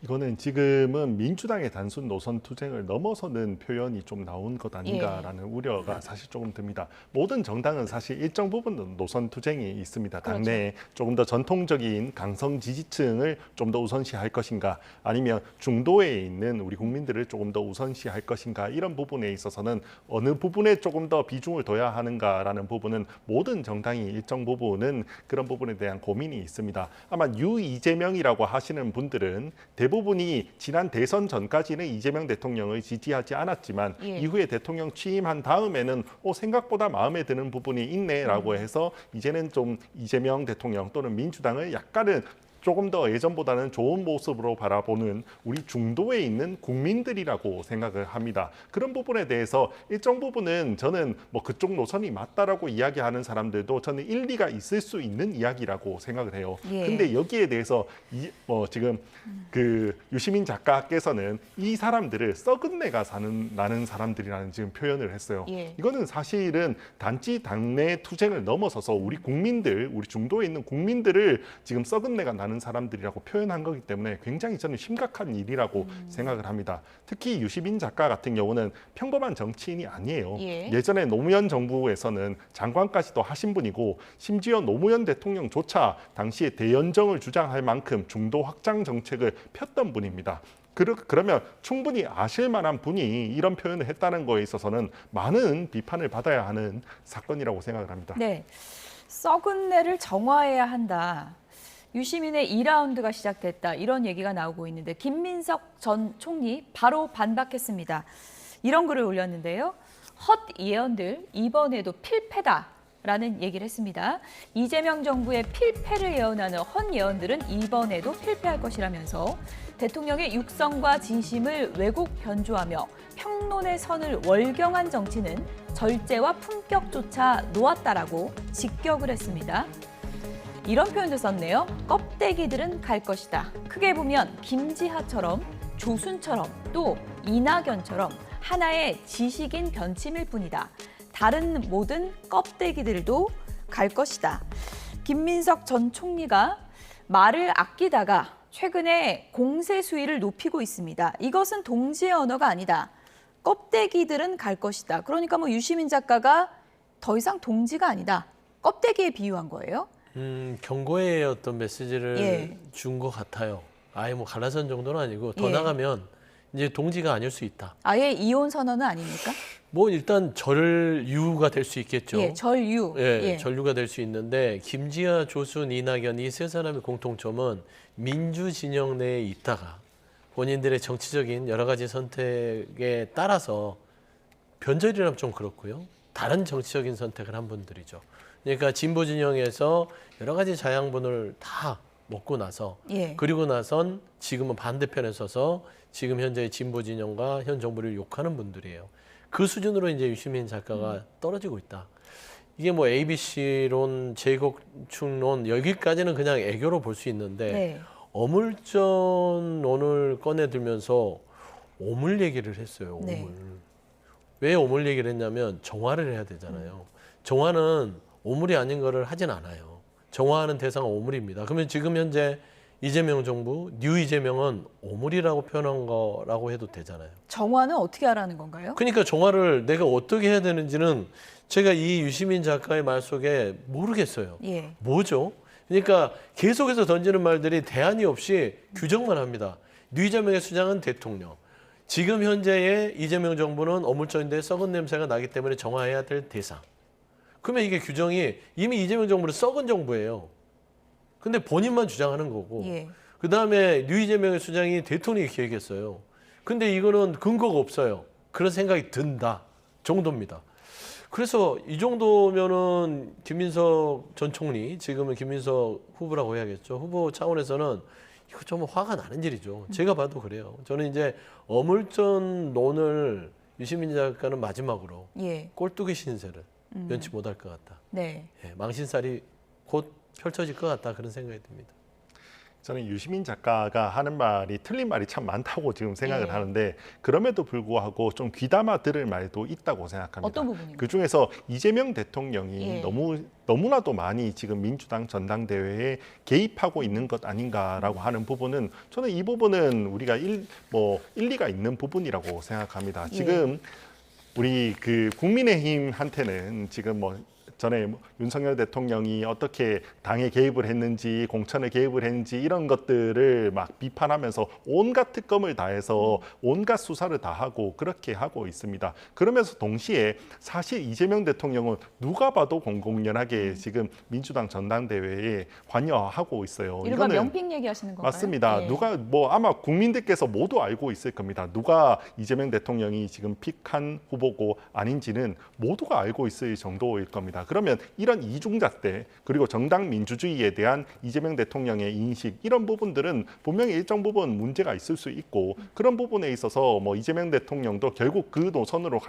이거는 지금은 민주당의 단순 노선 투쟁을 넘어서는 표현이 좀 나온 것 아닌가라는 우려가 사실 조금 듭니다. 모든 정당은 사실 일정 부분 노선 투쟁이 있습니다. 당내에 조금 더 전통적인 강성 지지층을 좀 더 우선시할 것인가 아니면 중도에 있는 우리 국민들을 조금 더 우선시할 것인가 이런 부분에 있어서는 어느 부분에 조금 더 비중을 둬야 하는가라는 부분은 모든 정당이 일정 부분은 그런 부분에 대한 고민이 있습니다. 아마 유이재명이라고 하시는 분들은 대부분이 지난 대선 전까지는 이재명 대통령을 지지하지 않았지만 이후에 대통령 취임한 다음에는 생각보다 마음에 드는 부분이 있네라고 해서 이제는 좀 이재명 대통령 또는 민주당을 약간은 조금 더 예전보다는 좋은 모습으로 바라보는 우리 중도에 있는 국민들이라고 생각을 합니다. 그런 부분에 대해서 일정 부분은 저는 뭐 그쪽 노선이 맞다라고 이야기하는 사람들도 저는 일리가 있을 수 있는 이야기라고 생각을 해요. 근데 여기에 대해서 지금 그 유시민 작가께서는 이 사람들을 썩은 내가 나는 사람들이라는 지금 표현을 했어요. 이거는 사실은 단지 당내 투쟁을 넘어서서 우리 국민들, 우리 중도에 있는 국민들을 지금 썩은 내가 나는 사람들이라고 표현한 거기 때문에 굉장히 저는 심각한 일이라고 생각을 합니다. 특히 유시민 작가 같은 경우는 평범한 정치인이 아니에요. 예전에 노무현 정부에서는 장관까지도 하신 분이고 심지어 노무현 대통령조차 당시에 대연정을 주장할 만큼 중도 확장 정책을 폈던 분입니다. 그러면 충분히 아실 만한 분이 이런 표현을 했다는 거에 있어서는 많은 비판을 받아야 하는 사건이라고 생각을 합니다. 네, 썩은 내를 정화해야 한다. 유시민의 2라운드가 시작됐다. 이런 얘기가 나오고 있는데 김민석 전 총리 바로 반박했습니다. 이런 글을 올렸는데요. 헛 예언들 이번에도 필패다라는 얘기를 했습니다. 이재명 정부의 필패를 예언하는 헛 예언들은 이번에도 필패할 것이라면서 대통령의 육성과 진심을 왜곡 변조하며 평론의 선을 월경한 정치는 절제와 품격조차 놓았다라고 직격을 했습니다. 이런 표현도 썼네요. 껍데기들은 갈 것이다. 크게 보면 김지하처럼 조순처럼 또 이낙연처럼 하나의 지식인 변침일 뿐이다. 다른 모든 껍데기들도 갈 것이다. 김민석 전 총리가 말을 아끼다가 최근에 공세 수위를 높이고 있습니다. 이것은 동지의 언어가 아니다. kop데기들은 갈 것이다. 그러니까 뭐 유시민 작가가 더 이상 동지가 아니다. 껍데기에 비유한 거예요. 경고의 어떤 메시지를 준 것 같아요. 아예 뭐 갈라선 정도는 아니고 더 나가면 이제 동지가 아닐 수 있다. 아예 이혼 선언은 아닙니까? 뭐 일단 전류가 될 수 있겠죠. 전류. 전류가 될 수 있는데 김지하, 조순, 이낙연 이 세 사람의 공통점은 민주 진영 내에 있다가 본인들의 정치적인 여러 가지 선택에 따라서 변절이라면 좀 그렇고요. 다른 정치적인 선택을 한 분들이죠. 그러니까 진보 진영에서 여러 가지 자양분을 다 먹고 나서 그리고 나선 지금은 반대편에 서서 지금 현재 진보 진영과 현 정부를 욕하는 분들이에요. 그 수준으로 이제 유시민 작가가 떨어지고 있다. 이게 뭐 ABC론, 제국축론 여기까지는 그냥 애교로 볼 수 있는데 어물전론을 꺼내들면서 오물 얘기를 했어요. 오물. 왜 오물 얘기를 했냐면 정화를 해야 되잖아요. 정화는 오물이 아닌 거를 하진 않아요. 정화하는 대상은 오물입니다. 그러면 지금 현재 이재명 정부, 뉴 이재명은 오물이라고 표현한 거라고 해도 되잖아요. 정화는 어떻게 하라는 건가요? 그러니까 정화를 내가 어떻게 해야 되는지는 제가 이 유시민 작가의 말 속에 모르겠어요. 뭐죠? 그러니까 계속해서 던지는 말들이 대안이 없이 규정만 합니다. 뉴 이재명의 수장은 대통령. 지금 현재의 이재명 정부는 어물전인데 썩은 냄새가 나기 때문에 정화해야 될 대상. 그러면 이게 규정이 이미 이재명 정부는 썩은 정부예요. 근데 본인만 주장하는 거고 예. 그다음에 류이재명의 수장이 대통령이 기획했어요. 근데 이거는 근거가 없어요. 그런 생각이 든다 정도입니다. 그래서 이 정도면은 김민석 전 총리, 지금은 김민석 후보라고 해야겠죠. 후보 차원에서는 이거 좀 화가 나는 일이죠. 제가 봐도 그래요. 저는 이제 어물전론을 유시민 작가는 마지막으로 예. 꼴뚜기 신세를 면치 못할 것 같다. 네. 예, 망신살이 곧 펼쳐질 것 같다 그런 생각이 듭니다. 저는 유시민 작가가 하는 말이 틀린 말이 참 많다고 지금 생각을 예. 하는데 그럼에도 불구하고 좀 귀담아 들을 말도 있다고 생각합니다. 어떤 부분입니까? 그중에서 이재명 대통령이 예. 너무나도 많이 지금 민주당 전당대회에 개입하고 있는 것 아닌가라고 하는 부분은 저는 이 부분은 우리가 일리가 있는 부분이라고 생각합니다. 지금 우리 그 국민의힘한테는 지금 전에 윤석열 대통령이 어떻게 당에 개입을 했는지 공천에 개입을 했는지 이런 것들을 막 비판하면서 온갖 특검을 다해서 온갖 수사를 다 하고 그렇게 하고 있습니다. 그러면서 동시에 사실 이재명 대통령은 누가 봐도 공공연하게 지금 민주당 전당대회에 관여하고 있어요. 이른바 이거는 명픽 얘기하시는 건가요? 맞습니다. 예. 누가 아마 국민들께서 모두 알고 있을 겁니다. 누가 이재명 대통령이 지금 픽한 후보고 아닌지는 모두가 알고 있을 정도일 겁니다. 그러면 이런 이중잣대 그리고 정당 민주주의에 대한 이재명 대통령의 인식 이런 부분들은 분명히 일정 부분 문제가 있을 수 있고 그런 부분에 있어서 이재명 대통령도 결국 그 노선으로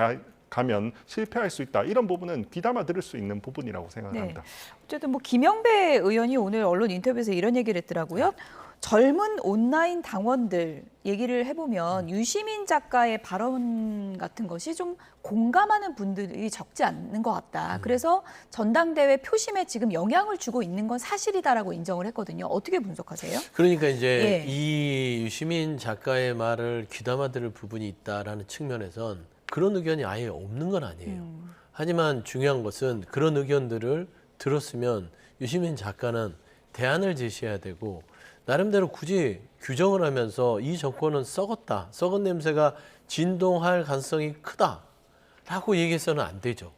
가면 실패할 수 있다. 이런 부분은 귀담아 들을 수 있는 부분이라고 생각합니다. 어쨌든 김영배 의원이 오늘 언론 인터뷰에서 이런 얘기를 했더라고요. 젊은 온라인 당원들 얘기를 해보면 유시민 작가의 발언 같은 것이 좀 공감하는 분들이 적지 않는 것 같다. 그래서 전당대회 표심에 지금 영향을 주고 있는 건 사실이다라고 인정을 했거든요. 어떻게 분석하세요? 그러니까 이제 이 유시민 작가의 말을 귀담아 들을 부분이 있다라는 측면에선 그런 의견이 아예 없는 건 아니에요. 하지만 중요한 것은 그런 의견들을 들었으면 유시민 작가는 대안을 제시해야 되고 나름대로 굳이 규정을 하면서 이 정권은 썩었다. 썩은 냄새가 진동할 가능성이 크다라고 얘기해서는 안 되죠.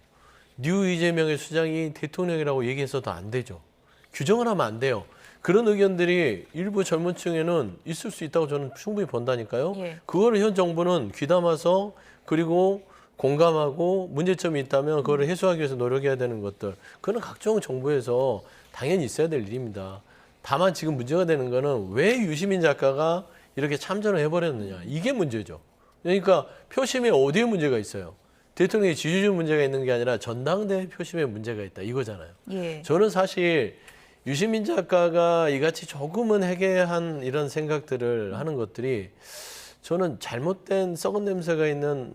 류이재명의 수장이 대통령이라고 얘기해서도 안 되죠. 규정을 하면 안 돼요. 그런 의견들이 일부 젊은 층에는 있을 수 있다고 저는 충분히 본다니까요. 그거를 현 정부는 귀담아서 그리고 공감하고 문제점이 있다면 그거를 해소하기 위해서 노력해야 되는 것들. 그건 각종 정부에서 당연히 있어야 될 일입니다. 다만 지금 문제가 되는 거는 왜 유시민 작가가 이렇게 참전을 해버렸느냐. 이게 문제죠. 그러니까 표심에 어디에 문제가 있어요. 대통령의 지지율 문제가 있는 게 아니라 전당대회 표심에 문제가 있다. 이거잖아요. 저는 사실 유시민 작가가 이같이 조금은 해괴한 이런 생각들을 하는 것들이 저는 잘못된 썩은 냄새가 있는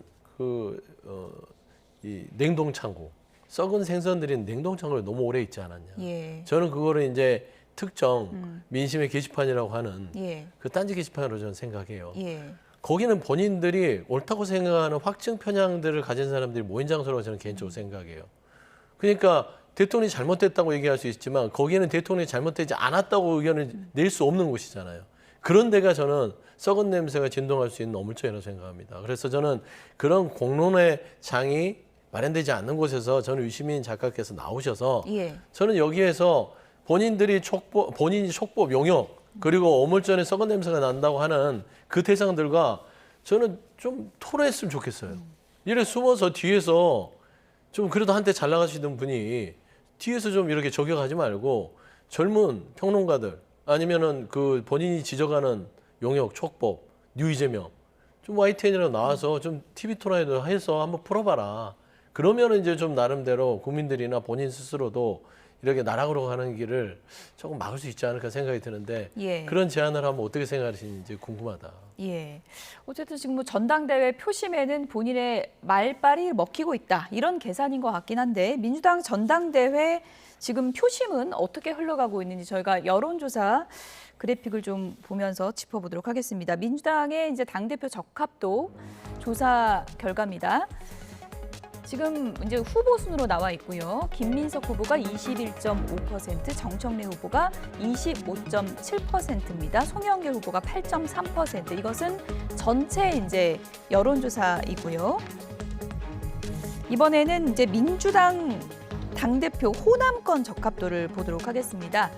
이 냉동창고, 썩은 생선들이 냉동창고에 너무 오래 있지 않았냐. 저는 그거를 이제 특정 민심의 게시판이라고 하는 그 딴지 게시판으로 저는 생각해요. 거기는 본인들이 옳다고 생각하는 확증 편향들을 가진 사람들이 모인 장소라고 저는 개인적으로 생각해요. 그러니까 대통령이 잘못됐다고 얘기할 수 있지만 거기는 대통령이 잘못되지 않았다고 의견을 낼 수 없는 곳이잖아요. 그런 데가 저는 썩은 냄새가 진동할 수 있는 어물전이라고 생각합니다. 그래서 저는 그런 공론의 장이 마련되지 않는 곳에서 저는 유시민 작가께서 나오셔서 저는 여기에서 본인이 촉법, 용역 그리고 어물전에 썩은 냄새가 난다고 하는 그 대상들과 저는 좀 토론했으면 좋겠어요. 이래 숨어서 뒤에서 좀 그래도 한때 잘 나가시던 분이 뒤에서 좀 이렇게 저격하지 말고 젊은 평론가들 아니면은 그 본인이 지적하는 용역, 촉법, 류이재명 좀 YTN이라고 나와서 좀 TV 토론회도 해서 한번 풀어봐라. 그러면은 이제 좀 나름대로 국민들이나 본인 스스로도 이렇게 나락으로 가는 길을 조금 막을 수 있지 않을까 생각이 드는데 그런 제안을 하면 어떻게 생각하시는지 궁금하다. 어쨌든 지금 전당대회 표심에는 본인의 말빨이 먹히고 있다. 이런 계산인 것 같긴 한데 민주당 전당대회 지금 표심은 어떻게 흘러가고 있는지 저희가 여론조사 그래픽을 좀 보면서 짚어보도록 하겠습니다. 민주당의 이제 당대표 적합도 조사 결과입니다. 지금 이제 후보 순으로 나와 있고요. 김민석 후보가 21.5%, 정청래 후보가 25.7%입니다. 송영길 후보가 8.3%. 이것은 전체 이제 여론조사이고요. 이번에는 이제 민주당 당대표 호남권 적합도를 보도록 하겠습니다.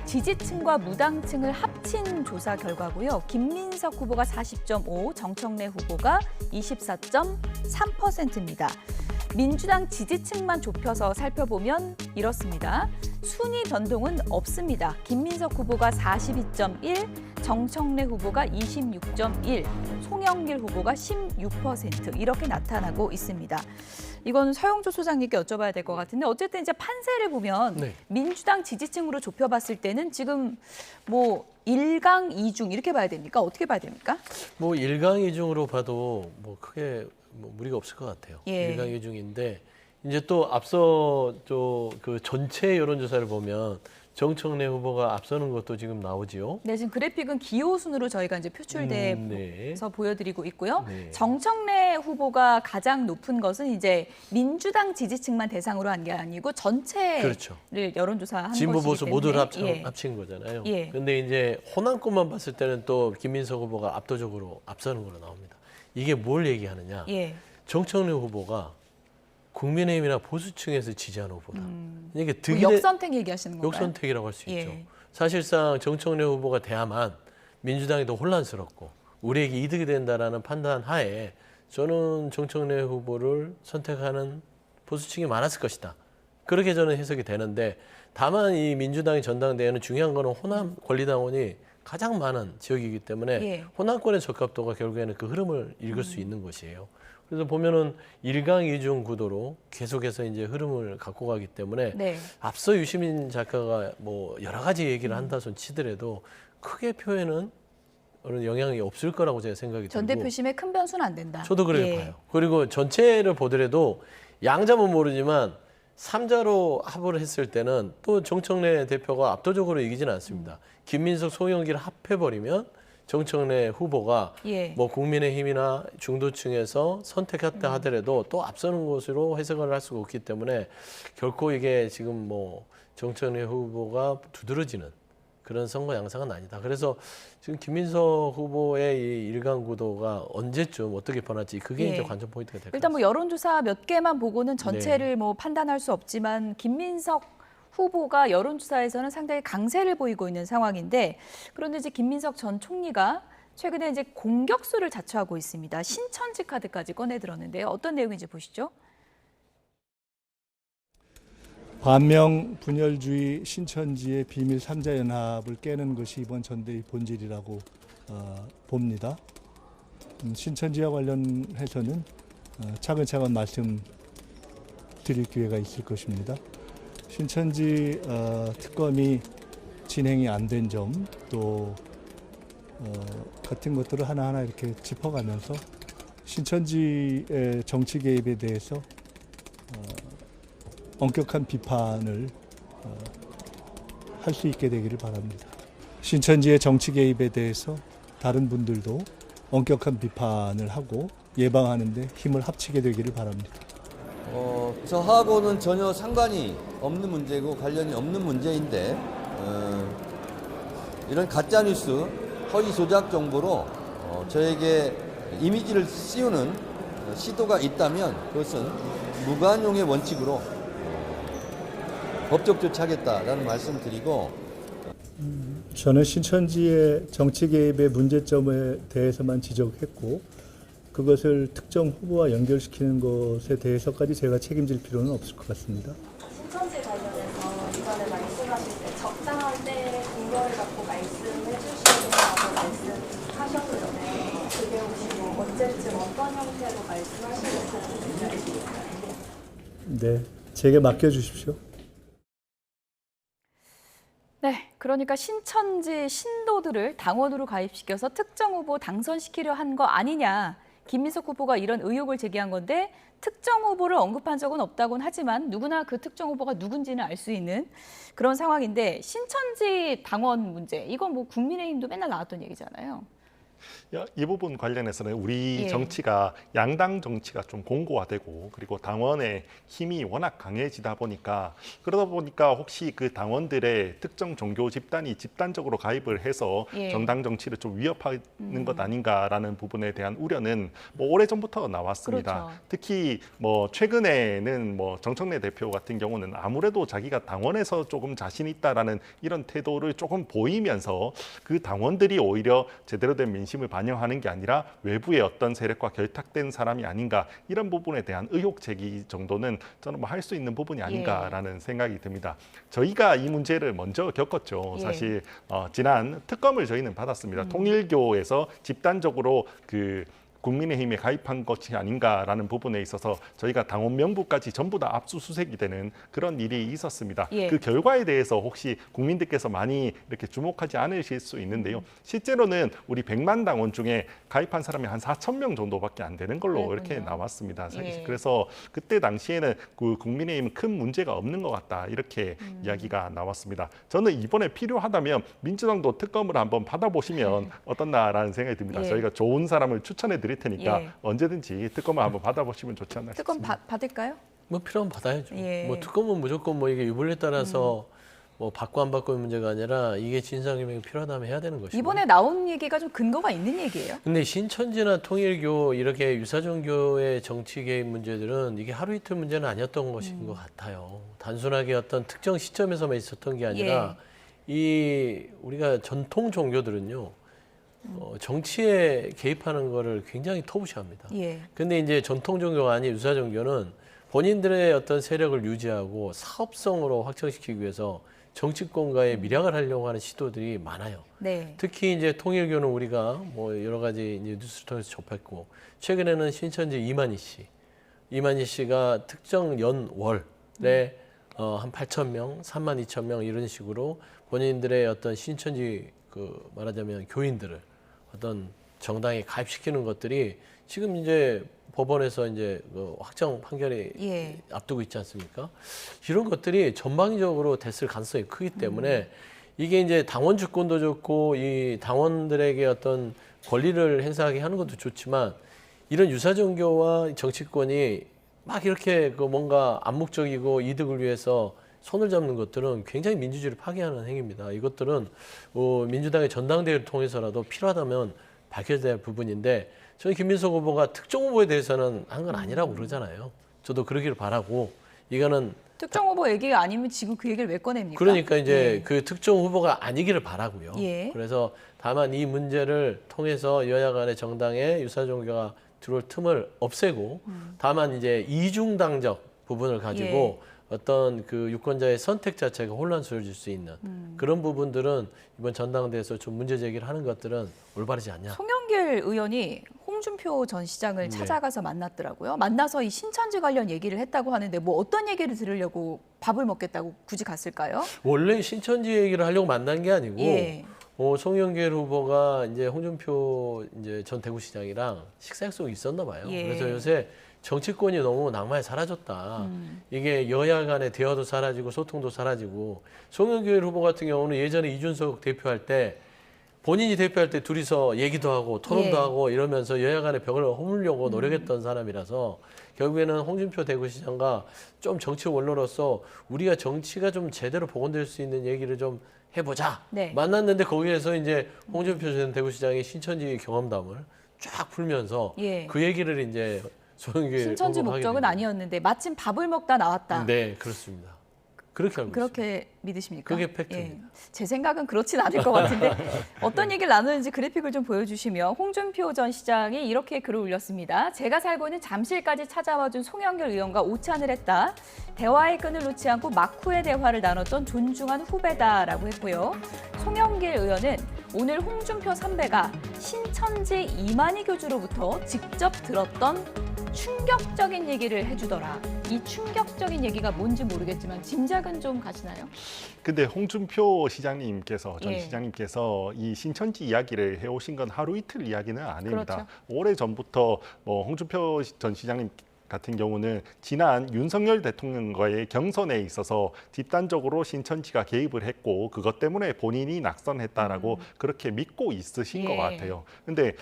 지지층과 무당층을 합친 조사 결과고요. 김민석 후보가 40.5, 정청래 후보가 24.3%입니다. 민주당 지지층만 좁혀서 살펴보면 이렇습니다. 순위 변동은 없습니다. 김민석 후보가 42.1, 정청래 후보가 26.1, 송영길 후보가 16% 이렇게 나타나고 있습니다. 이건 서영조 소장님께 여쭤봐야 될 것 같은데 어쨌든 이제 판세를 보면 네. 민주당 지지층으로 좁혀봤을 때는 지금 뭐 1강 2중 이렇게 봐야 됩니까? 어떻게 봐야 됩니까? 뭐 1강 2중으로 봐도 뭐 크게 뭐 무리가 없을 것 같아요. 예. 1강 2중인데 이제 또 앞서 그 전체 여론조사를 보면 정청래 후보가 앞서는 것도 지금 나오지요. 네, 지금 그래픽은 기호 순으로 저희가 이제 표출돼서 네. 보여드리고 있고요. 네. 정청래 후보가 가장 높은 것은 이제 민주당 지지층만 대상으로 한 게 아니고 전체를 그렇죠. 여론조사한 진보 것이기 보수 때문에. 모두를 예. 합친 거잖아요. 예. 근데 이제 호남권만 봤을 때는 또 김민석 후보가 압도적으로 앞서는 걸로 나옵니다. 이게 뭘 얘기하느냐? 예. 정청래 후보가 국민의힘이나 보수층에서 지지하는 후보다. 이게 뭐 득이 역선택 얘기하시는 건가요? 역선택이라고 할 수 예. 있죠. 사실상 정청래 후보가 돼야만 민주당이 더 혼란스럽고 우리에게 이득이 된다라는 판단 하에 저는 정청래 후보를 선택하는 보수층이 많았을 것이다. 그렇게 저는 해석이 되는데 다만 이 민주당의 전당대회는 중요한 거는 호남 권리당원이 가장 많은 지역이기 때문에 예. 호남권의 적합도가 결국에는 그 흐름을 읽을 수 있는 것이에요. 그래서 보면은 1강 2중 구도로 계속해서 이제 흐름을 갖고 가기 때문에 네. 앞서 유시민 작가가 뭐 여러 가지 얘기를 한다 손 치더라도 크게 표에는 어느 영향이 없을 거라고 제가 생각이 전 들고 대표심에 큰 변수는 안 된다. 저도 그렇게 예. 봐요. 그리고 전체를 보더라도 양자는 모르지만 3자로 합을 했을 때는 또 정청래 대표가 압도적으로 이기지는 않습니다. 김민석, 송영길 합해버리면 정청래 후보가 예. 뭐 국민의힘이나 중도층에서 선택했다 하더라도 또 앞서는 것으로 해석을 할 수가 없기 때문에 결코 이게 지금 뭐 정청래 후보가 두드러지는 그런 선거 양상은 아니다. 그래서 지금 김민석 후보의 이 일강 구도가 언제쯤 어떻게 변할지 그게 예. 이제 관전 포인트가 될 것 같습니다. 일단 뭐 여론조사 몇 개만 보고는 전체를 뭐 판단할 수 없지만 김민석 후보가 여론조사에서는 상당히 강세를 보이고 있는 상황인데 그런데 이제 김민석 전 총리가 최근에 이제 공격수를 자처하고 있습니다. 신천지 카드까지 꺼내 들었는데요. 어떤 내용인지 보시죠. 반명 분열주의 신천지의 비밀 3자 연합을 깨는 것이 이번 전대의 본질이라고 봅니다. 신천지와 관련해서는 차근차근 말씀드릴 기회가 있을 것입니다. 신천지 특검이 진행이 안 된 점 또 같은 것들을 하나하나 이렇게 짚어가면서 신천지의 정치 개입에 대해서 엄격한 비판을 할 수 있게 되기를 바랍니다. 신천지의 정치 개입에 대해서 다른 분들도 엄격한 비판을 하고 예방하는 데 힘을 합치게 되기를 바랍니다. 저하고는 전혀 상관이 없는 문제고 관련이 없는 문제인데 이런 가짜뉴스, 허위 조작 정보로 저에게 이미지를 씌우는 시도가 있다면 그것은 무관용의 원칙으로 법적 조치하겠다라는 말씀을 드리고 저는 신천지의 정치 개입의 문제점에 대해서만 지적했고 그것을 특정 후보와 연결시키는 것에 대해서까지 제가 책임질 필요는 없을 것 같습니다. 신천지 관련해서 이전에 말씀하실 때 적당한 때에 근거를 갖고 말씀해 주시겠다고 말씀하셨는데 그게 혹시 뭐 언제쯤 어떤 형태로 말씀하시는지 알겠습니다. 네, 제게 맡겨주십시오. 네, 그러니까 신천지 신도들을 당원으로 가입시켜서 특정 후보 당선시키려 한 거 아니냐. 김민석 후보가 이런 의혹을 제기한 건데 특정 후보를 언급한 적은 없다고는 하지만 누구나 그 특정 후보가 누군지는 알 수 있는 그런 상황인데 신천지 당원 문제, 이건 뭐 국민의힘도 맨날 나왔던 얘기잖아요. 이 부분 관련해서는 우리 예. 정치가 양당 정치가 좀 공고화되고 그리고 당원의 힘이 워낙 강해지다 보니까 그러다 보니까 혹시 그 당원들의 특정 종교 집단이 집단적으로 가입을 해서 예. 정당 정치를 좀 위협하는 것 아닌가라는 부분에 대한 우려는 뭐 오래전부터 나왔습니다. 그렇죠. 특히 뭐 최근에는 뭐 정청래 대표 같은 경우는 아무래도 자기가 당원에서 조금 자신 있다라는 이런 태도를 조금 보이면서 그 당원들이 오히려 제대로 된 민심을 반영하는 게 아니라 외부의 어떤 세력과 결탁된 사람이 아닌가 이런 부분에 대한 의혹 제기 정도는 저는 뭐 할 수 있는 부분이 아닌가라는 생각이 듭니다. 저희가 이 문제를 먼저 겪었죠. 예. 사실 지난 특검을 저희는 받았습니다. 통일교에서 집단적으로 그 국민의힘에 가입한 것이 아닌가라는 부분에 있어서 저희가 당원 명부까지 전부 다 압수수색이 되는 그런 일이 있었습니다. 예. 그 결과에 대해서 혹시 국민들께서 많이 이렇게 주목하지 않으실 수 있는데요. 실제로는 우리 100만 당원 중에 가입한 사람이 한 4,000명 정도밖에 안 되는 걸로 그랬군요. 이렇게 나왔습니다. 예. 그래서 그때 당시에는 그 국민의힘은 큰 문제가 없는 것 같다 이렇게 이야기가 나왔습니다. 저는 이번에 필요하다면 민주당도 특검을 한번 받아보시면 어떻나라는 생각이 듭니다. 예. 저희가 좋은 사람을 추천해 드릴 테니까 예. 언제든지 특검을 한번 받아보시면 좋지 않나 특검 싶습니다. 받을까요? 뭐 필요하면 받아야죠. 예. 뭐 특검은 무조건 뭐 이게 유불리에 따라서 뭐 받고 안 받고의 문제가 아니라 이게 진상규명이 필요하다면 해야 되는 것이고. 이번에 나온 얘기가 좀 근거가 있는 얘기예요? 근데 신천지나 통일교 이렇게 유사종교의 정치 개입 문제들은 이게 하루 이틀 문제는 아니었던 것인 것 같아요. 단순하게 어떤 특정 시점에서만 있었던 게 아니라 이 우리가 전통 종교들은요. 정치에 개입하는 거를 굉장히 터부시합니다. 예. 근데 이제 전통 종교가 아닌 유사 종교는 본인들의 어떤 세력을 유지하고 사업성으로 확장시키기 위해서 정치권과의 밀약을 하려고 하는 시도들이 많아요. 네. 특히 이제 통일교는 우리가 뭐 여러 가지 이제 뉴스를 통해서 접했고 최근에는 신천지 이만희 씨가 특정 연월에 한 8,000명, 32,000명 이런 식으로 본인들의 어떤 신천지 그 말하자면 교인들을 어떤 정당에 가입시키는 것들이 지금 이제 법원에서 이제 그 확정 판결이 예. 앞두고 있지 않습니까? 이런 것들이 전방위적으로 됐을 가능성이 크기 때문에 이게 이제 당원 주권도 좋고 이 당원들에게 어떤 권리를 행사하게 하는 것도 좋지만 이런 유사종교와 정치권이 막 이렇게 그 뭔가 암묵적이고 이득을 위해서 손을 잡는 것들은 굉장히 민주주의를 파괴하는 행위입니다. 이것들은 민주당의 전당대회를 통해서라도 필요하다면 밝혀야 될 부분인데 저는 김민석 후보가 특정 후보에 대해서는 한 건 아니라고 그러잖아요. 저도 그러기를 바라고 이거는 특정 후보 얘기가 아니면 지금 그 얘기를 왜 꺼냅니까? 그러니까 이제 그 특정 후보가 아니기를 바라고요. 예. 그래서 다만 이 문제를 통해서 여야 간의 정당에 유사종교가 들어올 틈을 없애고 다만 이제 이중당적 부분을 가지고 어떤 그 유권자의 선택 자체가 혼란스러워질 수 있는 그런 부분들은 이번 전당대회에서 좀 문제 제기를 하는 것들은 올바르지 않냐. 송영길 의원이 홍준표 전 시장을 찾아가서 만났더라고요. 만나서 이 신천지 관련 얘기를 했다고 하는데 뭐 어떤 얘기를 들으려고 밥을 먹겠다고 굳이 갔을까요? 원래 신천지 얘기를 하려고 만난 게 아니고 예. 송영길 후보가 이제 홍준표 이제 전 대구시장이랑 식사 약속이 있었나 봐요. 예. 그래서 요새 정치권이 너무 낭만이 사라졌다. 이게 여야 간의 대화도 사라지고 소통도 사라지고 송영길 후보 같은 경우는 예전에 이준석 대표할 때 본인이 대표할 때 둘이서 얘기도 하고 토론도 하고 이러면서 여야 간의 벽을 허물려고 노력했던 사람이라서 결국에는 홍준표 대구시장과 좀 정치 원로로서 우리가 정치가 좀 제대로 복원될 수 있는 얘기를 좀 해보자. 만났는데 거기에서 이제 홍준표 전 대구시장이 신천지 경험담을 쫙 풀면서 그 얘기를 이제 송영길 신천지 후보가 하게 목적은 된 아니었는데 마침 밥을 먹다 나왔다. 네, 그렇습니다. 그렇게 알고 있습니다. 그렇게 믿으십니까? 그게 팩트입니다. 제 생각은 그렇진 않을 것 같은데 어떤 얘기를 나누는지 그래픽을 좀 보여주시면 홍준표 전 시장이 이렇게 글을 올렸습니다. 제가 살고 있는 잠실까지 찾아와준 송영길 의원과 오찬을 했다. 대화의 끈을 놓지 않고 막후의 대화를 나눴던 존중한 후배다라고 했고요. 송영길 의원은 오늘 홍준표 선배가 신천지 이만희 교주로부터 직접 들었던 충격적인 얘기를 해주더라. 이 충격적인 얘기가 뭔지 모르겠지만 짐작은 좀 가시나요? 근데 홍준표 시장님께서 전 예. 시장님께서 이 신천지 이야기를 해오신 건 하루 이틀 이야기는 아닙니다. 그렇죠. 오래 전부터 뭐 홍준표 전 시장님 같은 경우는 지난 윤석열 대통령과의 경선에 있어서 집단적으로 신천지가 개입을 했고 그것 때문에 본인이 낙선했다라고 그렇게 믿고 있으신 것 같아요. 근데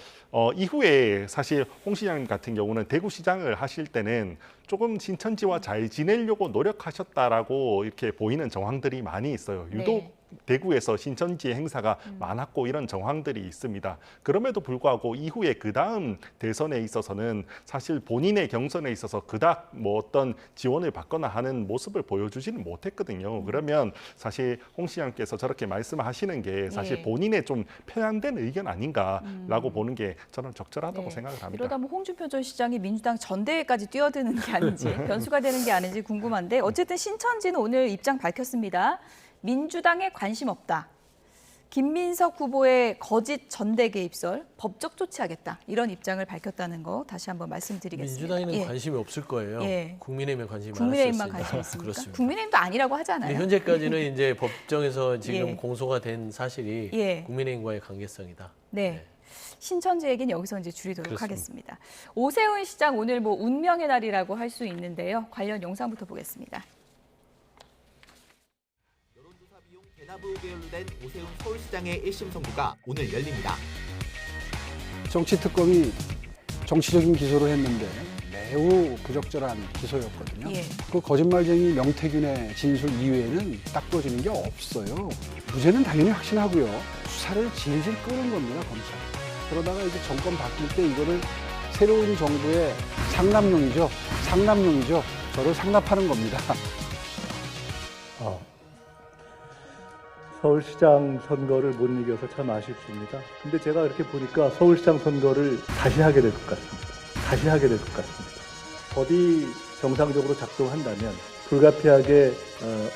이후에 사실 홍 시장님 같은 경우는 대구시장을 하실 때는 조금 신천지와 잘 지내려고 노력하셨다라고 이렇게 보이는 정황들이 많이 있어요. 유독 대구에서 신천지 행사가 많았고 이런 정황들이 있습니다. 그럼에도 불구하고 이후에 그 다음 대선에 있어서는 사실 본인의 경선에 있어서 그닥 뭐 어떤 지원을 받거나 하는 모습을 보여주지는 못했거든요. 그러면 사실 홍 시장께서 저렇게 말씀하시는 게 사실 본인의 좀 편향된 의견 아닌가라고 보는 게 저는 적절하다고 생각을 합니다. 이러다 뭐 홍준표 전 시장이 민주당 전대회까지 뛰어드는 게 아닌지 변수가 되는 게 아닌지 궁금한데 어쨌든 신천지는 오늘 입장 밝혔습니다. 민주당에 관심 없다. 김민석 후보의 거짓 전대 개입설 법적 조치하겠다. 이런 입장을 밝혔다는 거 다시 한번 말씀드리겠습니다. 민주당에는 관심이 없을 거예요. 국민의힘에 관심이 많았을 국민의힘만 관심 있습니까? 그렇습니다. 국민의힘도 아니라고 하잖아요. 현재까지는 이제 법정에서 지금 공소가 된 사실이 국민의힘과의 관계성이다. 네. 신천지 얘기는 여기서 이제 줄이도록 그렇습니다. 하겠습니다. 오세훈 시장 오늘 뭐 운명의 날이라고 할 수 있는데요. 관련 영상부터 보겠습니다. 대나부 의혹에 연루된 오세훈 서울시장의 1심 선고가 오늘 열립니다. 정치특검이 정치적인 기소를 했는데 매우 부적절한 기소였거든요. 그 거짓말쟁이 명태균의 진술 이외에는 딱 부러지는 게 없어요. 무죄는 당연히 확신하고요. 수사를 질질 끄는 겁니다, 검찰. 그러다가 이제 정권 바뀔 때 이거를 새로운 정부의 상납용이죠. 저를 상납하는 겁니다. 서울시장 선거를 못 이겨서 참 아쉽습니다. 근데 제가 이렇게 보니까 서울시장 선거를 다시 하게 될 것 같습니다. 법이 정상적으로 작동한다면 불가피하게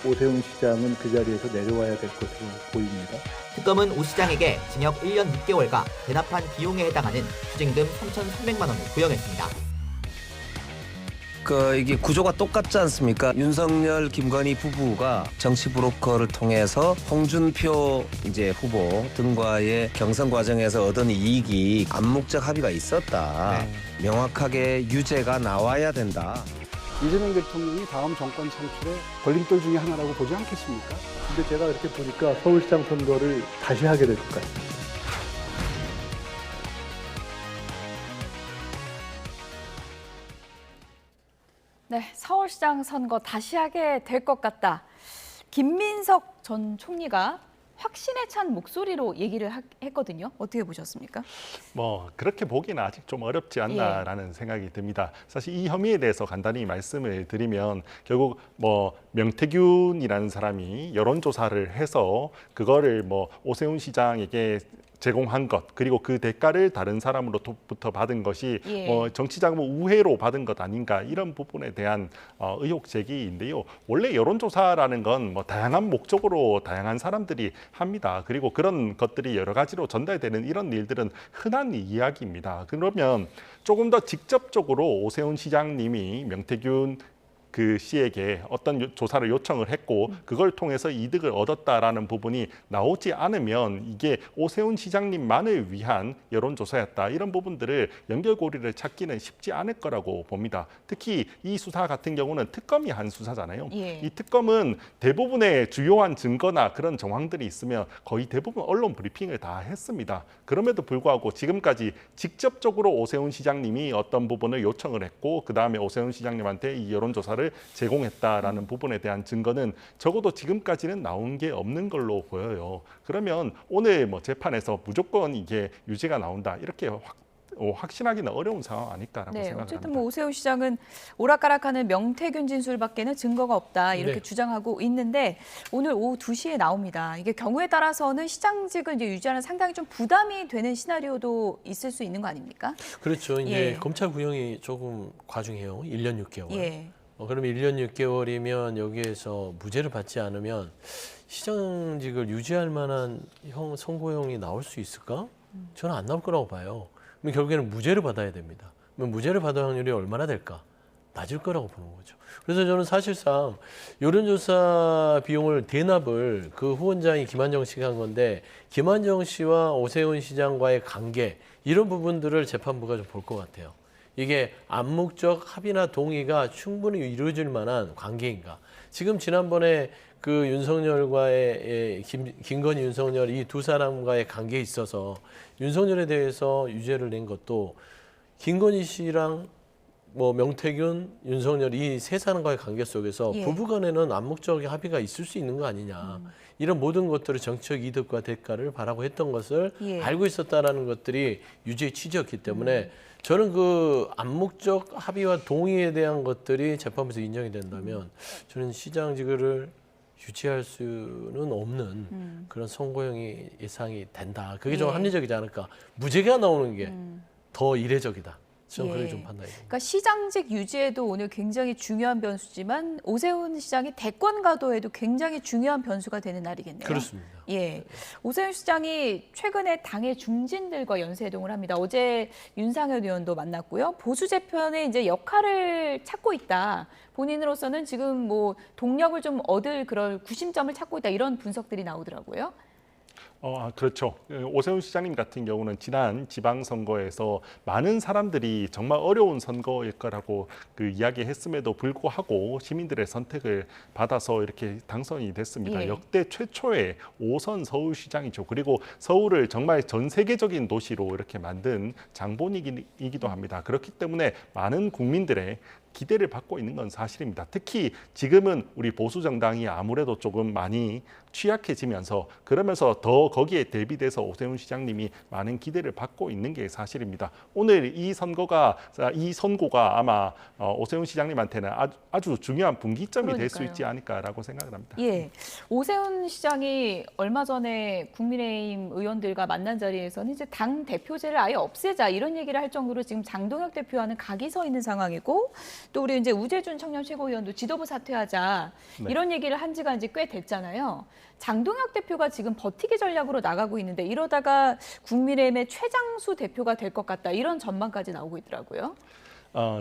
오세훈 시장은 그 자리에서 내려와야 될 것으로 보입니다. 특검은 오 시장에게 징역 1년 6개월과 대납한 비용에 해당하는 추징금 3,300만 원을 구형했습니다. 이게 구조가 똑같지 않습니까? 윤석열, 김건희 부부가 정치 브로커를 통해서 홍준표 이제 후보 등과의 경선 과정에서 얻은 이익이 암묵적 합의가 있었다. 명확하게 유죄가 나와야 된다. 이재명 대통령이 다음 정권 창출의 걸림돌 중에 하나라고 보지 않겠습니까? 근데 제가 이렇게 보니까 서울시장 선거를 다시 하게 될 것 같습니다. 네, 서울시장 선거 다시 하게 될 것 같다. 김민석 전 총리가 확신에 찬 목소리로 얘기를 했거든요. 어떻게 보셨습니까? 뭐 그렇게 보기는 아직 좀 어렵지 않나라는 생각이 듭니다. 사실 이 혐의에 대해서 간단히 말씀을 드리면 결국 뭐 명태균이라는 사람이 여론조사를 해서 그거를 뭐 오세훈 시장에게 제공한 것 그리고 그 대가를 다른 사람으로부터 받은 것이 정치자금 우회로 받은 것 아닌가 이런 부분에 대한 의혹 제기인데요. 원래 여론조사라는 건 뭐 다양한 목적으로 다양한 사람들이 합니다. 그리고 그런 것들이 여러 가지로 전달되는 이런 일들은 흔한 이야기입니다. 그러면 조금 더 직접적으로 오세훈 시장님이 명태균 그 씨에게 어떤 조사를 요청을 했고 그걸 통해서 이득을 얻었다라는 부분이 나오지 않으면 이게 오세훈 시장님만을 위한 여론조사였다. 이런 부분들을 연결고리를 찾기는 쉽지 않을 거라고 봅니다. 특히 이 수사 같은 경우는 특검이 한 수사잖아요. 이 특검은 대부분의 주요한 증거나 그런 정황들이 있으면 거의 대부분 언론 브리핑을 다 했습니다. 그럼에도 불구하고 지금까지 직접적으로 오세훈 시장님이 어떤 부분을 요청을 했고 그다음에 오세훈 시장님한테 이 여론조사를 제공했다라는 부분에 대한 증거는 적어도 지금까지는 나온 게 없는 걸로 보여요. 그러면 오늘 뭐 재판에서 무조건 이게 유죄가 나온다 이렇게 확신하기는 어려운 상황 아닐까라고 생각합니다. 어쨌든 뭐 오세훈 시장은 오락가락하는 명태균 진술밖에는 증거가 없다 이렇게 주장하고 있는데 오늘 오후 2시에 나옵니다. 이게 경우에 따라서는 시장직을 이제 유지하는 상당히 좀 부담이 되는 시나리오도 있을 수 있는 거 아닙니까? 그렇죠. 이제 검찰 구형이 조금 과중해요. 1년 6개월. 그러면 1년 6개월이면 여기에서 무죄를 받지 않으면 시장직을 유지할 만한 선고형이 나올 수 있을까? 저는 안 나올 거라고 봐요. 그럼 결국에는 무죄를 받아야 됩니다. 그럼 무죄를 받을 확률이 얼마나 될까? 낮을 거라고 보는 거죠. 그래서 저는 사실상 여론조사 비용을 대납을 그 후원장이 김한정 씨가 한 건데 김한정 씨와 오세훈 시장과의 관계 이런 부분들을 재판부가 좀 볼 것 같아요. 이게 암묵적 합의나 동의가 충분히 이루어질 만한 관계인가. 지금 지난번에 그 윤석열과의 김건희, 윤석열 이 두 사람과의 관계에 있어서 윤석열에 대해서 유죄를 낸 것도 김건희 씨랑 뭐 명태균, 윤석열 이 세 사람과의 관계 속에서 예. 부부간에는 암묵적 합의가 있을 수 있는 거 아니냐. 이런 모든 것들을 정치적 이득과 대가를 바라고 했던 것을 예. 알고 있었다라는 것들이 유죄의 취지였기 때문에 저는 그 암묵적 합의와 동의에 대한 것들이 재판부에서 인정이 된다면 저는 시장직을 유지할 수는 없는 그런 선고형이 예상이 된다. 그게 좀 예. 합리적이지 않을까. 무죄가 나오는 게 더 이례적이다. 저는 예. 그렇게 좀 판단이 됩니다. 그러니까 시장직 유지에도 오늘 굉장히 중요한 변수지만 오세훈 시장이 대권 가도에도 굉장히 중요한 변수가 되는 날이겠네요. 그렇습니다. 예, 오세훈 시장이 최근에 당의 중진들과 연쇄이동을 합니다. 어제 윤상현 의원도 만났고요. 보수 재편의 이제 역할을 찾고 있다. 본인으로서는 지금 뭐 동력을 좀 얻을 그런 구심점을 찾고 있다. 이런 분석들이 나오더라고요. 그렇죠. 오세훈 시장님 같은 경우는 지난 지방선거에서 많은 사람들이 정말 어려운 선거일 거라고 그 이야기했음에도 불구하고 시민들의 선택을 받아서 이렇게 당선이 됐습니다. 예. 역대 최초의 5선 서울시장이죠. 그리고 서울을 정말 전 세계적인 도시로 이렇게 만든 장본이기도 합니다. 그렇기 때문에 많은 국민들의 기대를 받고 있는 건 사실입니다. 특히 지금은 우리 보수 정당이 아무래도 조금 많이 취약해지면서 그러면서 더 거기에 대비돼서 오세훈 시장님이 많은 기대를 받고 있는 게 사실입니다. 오늘 이 선고가 아마 오세훈 시장님한테는 아주 중요한 분기점이 될 수 그러니까요. 있지 않을까라고 생각을 합니다. 예, 오세훈 시장이 얼마 전에 국민의힘 의원들과 만난 자리에서는 이제 당 대표제를 아예 없애자 이런 얘기를 할 정도로 지금 장동혁 대표와는 각이 서 있는 상황이고 또 우리 이제 우재준 청년 최고위원도 지도부 사퇴하자 네. 이런 얘기를 한 지가 이제 꽤 됐잖아요. 장동혁 대표가 지금 버티기 전략으로 나가고 있는데 이러다가 국민의힘의 최장수 대표가 될 것 같다 이런 전망까지 나오고 있더라고요.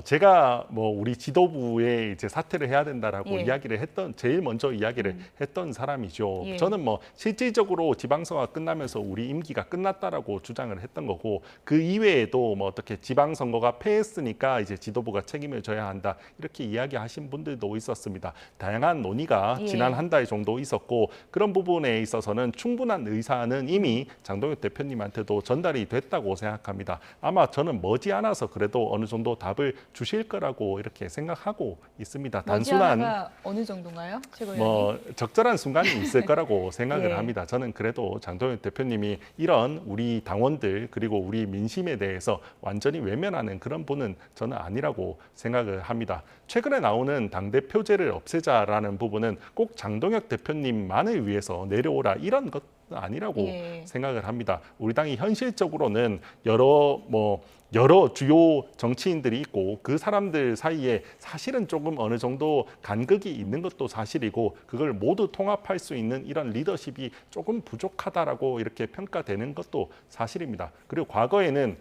제가 뭐 우리 지도부에 이제 사퇴를 해야 된다라고 예. 이야기를 제일 먼저 이야기를 했던 사람이죠. 예. 저는 뭐 실질적으로 지방선거가 끝나면서 우리 임기가 끝났다라고 주장을 했던 거고 그 이외에도 뭐 어떻게 지방선거가 패했으니까 이제 지도부가 책임을 져야 한다 이렇게 이야기하신 분들도 있었습니다. 다양한 논의가 예. 지난 한 달 정도 있었고 그런 부분에 있어서는 충분한 의사는 이미 장동혁 대표님한테도 전달이 됐다고 생각합니다. 아마 저는 머지않아서 그래도 어느 정도 답을 주실 거라고 이렇게 생각하고 있습니다. 단순한 머지않아가 어느 정도인가요, 최고위원님? 뭐 적절한 순간이 있을 거라고 생각을 예. 합니다. 저는 그래도 장동혁 대표님이 이런 우리 당원들 그리고 우리 민심에 대해서 완전히 외면하는 그런 분은 저는 아니라고 생각을 합니다. 최근에 나오는 당대표제를 없애자라는 부분은 꼭 장동혁 대표님만을 위해서 내려오라 이런 것 아니라고 예. 생각을 합니다. 우리 당이 현실적으로는 여러 주요 정치인들이 있고 그 사람들 사이에 사실은 조금 어느 정도 간극이 있는 것도 사실이고 그걸 모두 통합할 수 있는 이런 리더십이 조금 부족하다라고 이렇게 평가되는 것도 사실입니다. 그리고 과거에는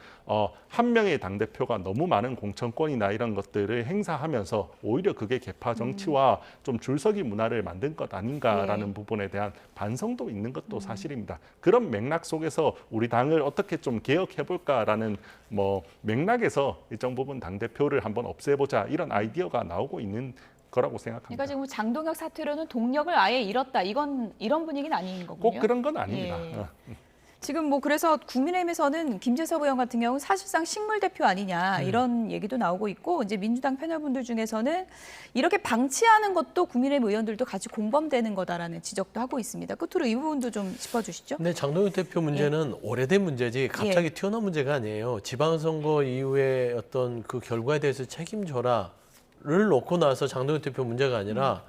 한 명의 당대표가 너무 많은 공천권이나 이런 것들을 행사하면서 오히려 그게 계파 정치와 좀 줄서기 문화를 만든 것 아닌가라는 예. 부분에 대한 반성도 있는 것도 사실입니다. 그런 맥락 속에서 우리 당을 어떻게 좀 개혁해볼까라는 맥락에서 일정 부분 당대표를 한번 없애보자 이런 아이디어가 나오고 있는 거라고 생각합니다. 그러니까 지금 장동혁 사퇴로는 동력을 아예 잃었다. 이런 분위기는 아닌 거군요. 꼭 그런 건 아닙니다. 예. 지금 뭐 그래서 국민의힘에서는 김재섭 의원 같은 경우 사실상 식물 대표 아니냐 이런 얘기도 나오고 있고 이제 민주당 패널분들 중에서는 이렇게 방치하는 것도 국민의힘 의원들도 같이 공범되는 거다라는 지적도 하고 있습니다. 끝으로 이 부분도 좀 짚어주시죠. 네, 장동혁 대표 문제는 오래된 문제지 갑자기 튀어나온 문제가 아니에요. 지방선거 이후에 어떤 그 결과에 대해서 책임져라를 놓고 나서 장동혁 대표 문제가 아니라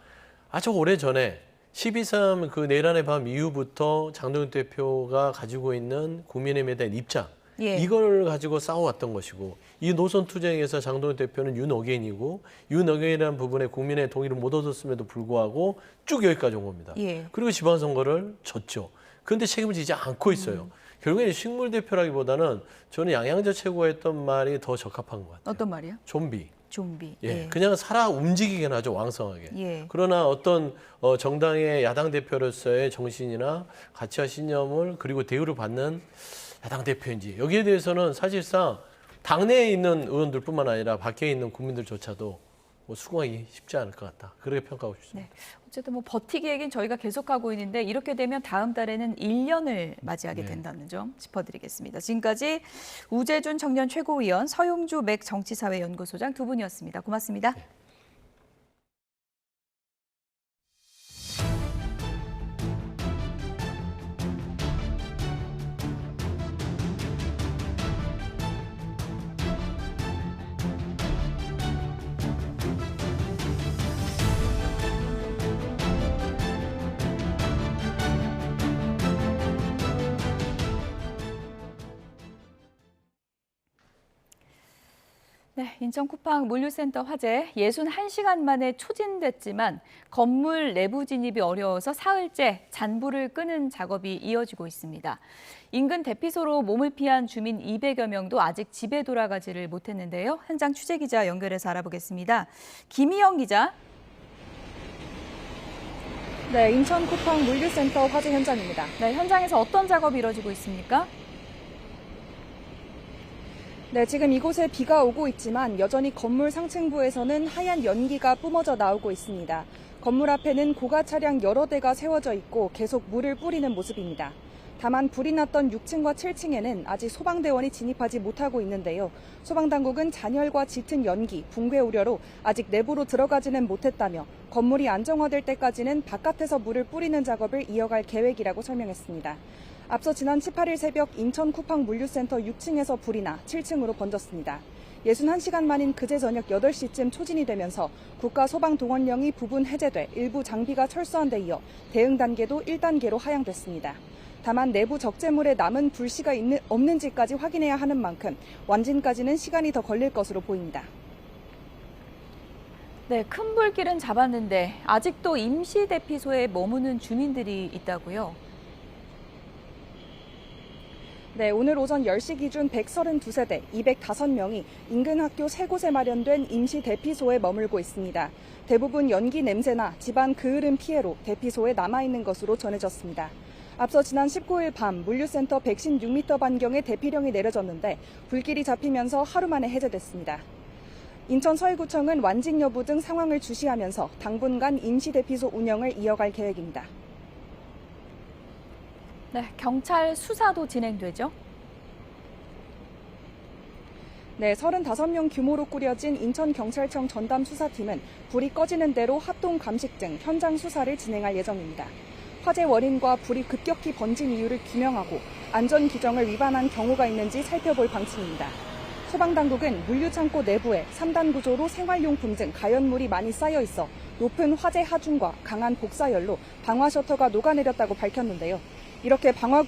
아주 오래전에 12.3 그 내란의 밤 이후부터 장동혁 대표가 가지고 있는 국민의힘에 대한 입장 이걸 가지고 싸워왔던 것이고 이 노선 투쟁에서 장동혁 대표는 윤어게인이고 윤어게인이라는 부분에 국민의 동의를 못 얻었음에도 불구하고 쭉 여기까지 온 겁니다. 그리고 지방선거를 졌죠. 그런데 책임을 지지 않고 있어요. 결국에는 식물 대표라기보다는 저는 양양저 최고가 했던 말이 더 적합한 것 같아요. 어떤 말이요? 좀비. 예. 그냥 살아 움직이긴 하죠, 왕성하게. 예. 그러나 어떤 정당의 야당 대표로서의 정신이나 가치와 신념을 그리고 대우를 받는 야당 대표인지 여기에 대해서는 사실상 당내에 있는 의원들뿐만 아니라 밖에 있는 국민들조차도 뭐 수긍하기 쉽지 않을 것 같다. 그렇게 평가하고 싶습니다. 네. 어쨌든 뭐 버티기 얘기는 저희가 계속하고 있는데 이렇게 되면 다음 달에는 1년을 맞이하게 네. 된다는 점 짚어드리겠습니다. 지금까지 우재준 청년 최고위원, 서용주 맥 정치사회연구소장 두 분이었습니다. 고맙습니다. 네. 네, 인천 쿠팡 물류센터 화재 61시간 만에 초진됐지만 건물 내부 진입이 어려워서 사흘째 잔불을 끄는 작업이 이어지고 있습니다. 인근 대피소로 몸을 피한 주민 200여 명도 아직 집에 돌아가지를 못했는데요. 현장 취재기자 연결해서 알아보겠습니다. 김희영 기자. 네, 인천 쿠팡 물류센터 화재 현장입니다. 네, 현장에서 어떤 작업이 이뤄지고 있습니까? 네, 지금 이곳에 비가 오고 있지만 여전히 건물 상층부에서는 하얀 연기가 뿜어져 나오고 있습니다. 건물 앞에는 고가 차량 여러 대가 세워져 있고 계속 물을 뿌리는 모습입니다. 다만 불이 났던 6층과 7층에는 아직 소방대원이 진입하지 못하고 있는데요. 소방당국은 잔열과 짙은 연기, 붕괴 우려로 아직 내부로 들어가지는 못했다며 건물이 안정화될 때까지는 바깥에서 물을 뿌리는 작업을 이어갈 계획이라고 설명했습니다. 앞서 지난 18일 새벽 인천 쿠팡 물류센터 6층에서 불이 나 7층으로 번졌습니다. 61시간 만인 그제 저녁 8시쯤 초진이 되면서 국가소방동원령이 부분 해제돼 일부 장비가 철수한 데 이어 대응 단계도 1단계로 하향됐습니다. 다만 내부 적재물에 남은 불씨가 없는지까지 확인해야 하는 만큼 완진까지는 시간이 더 걸릴 것으로 보입니다. 네, 큰 불길은 잡았는데 아직도 임시 대피소에 머무는 주민들이 있다고요? 네, 오늘 오전 10시 기준 132세대 205명이 인근 학교 3곳에 마련된 임시 대피소에 머물고 있습니다. 대부분 연기 냄새나 집안 그을음 피해로 대피소에 남아있는 것으로 전해졌습니다. 앞서 지난 19일 밤 물류센터 116m 반경에 대피령이 내려졌는데 불길이 잡히면서 하루 만에 해제됐습니다. 인천 서해구청은 완진 여부 등 상황을 주시하면서 당분간 임시 대피소 운영을 이어갈 계획입니다. 네, 경찰 수사도 진행되죠? 네, 35명 규모로 꾸려진 인천경찰청 전담수사팀은 불이 꺼지는 대로 합동 감식 등 현장 수사를 진행할 예정입니다. 화재 원인과 불이 급격히 번진 이유를 규명하고 안전 규정을 위반한 경우가 있는지 살펴볼 방침입니다. 소방당국은 물류창고 내부에 3단 구조로 생활용품 등 가연물이 많이 쌓여 있어 높은 화재 하중과 강한 복사열로 방화 셔터가 녹아내렸다고 밝혔는데요. 이렇게 방화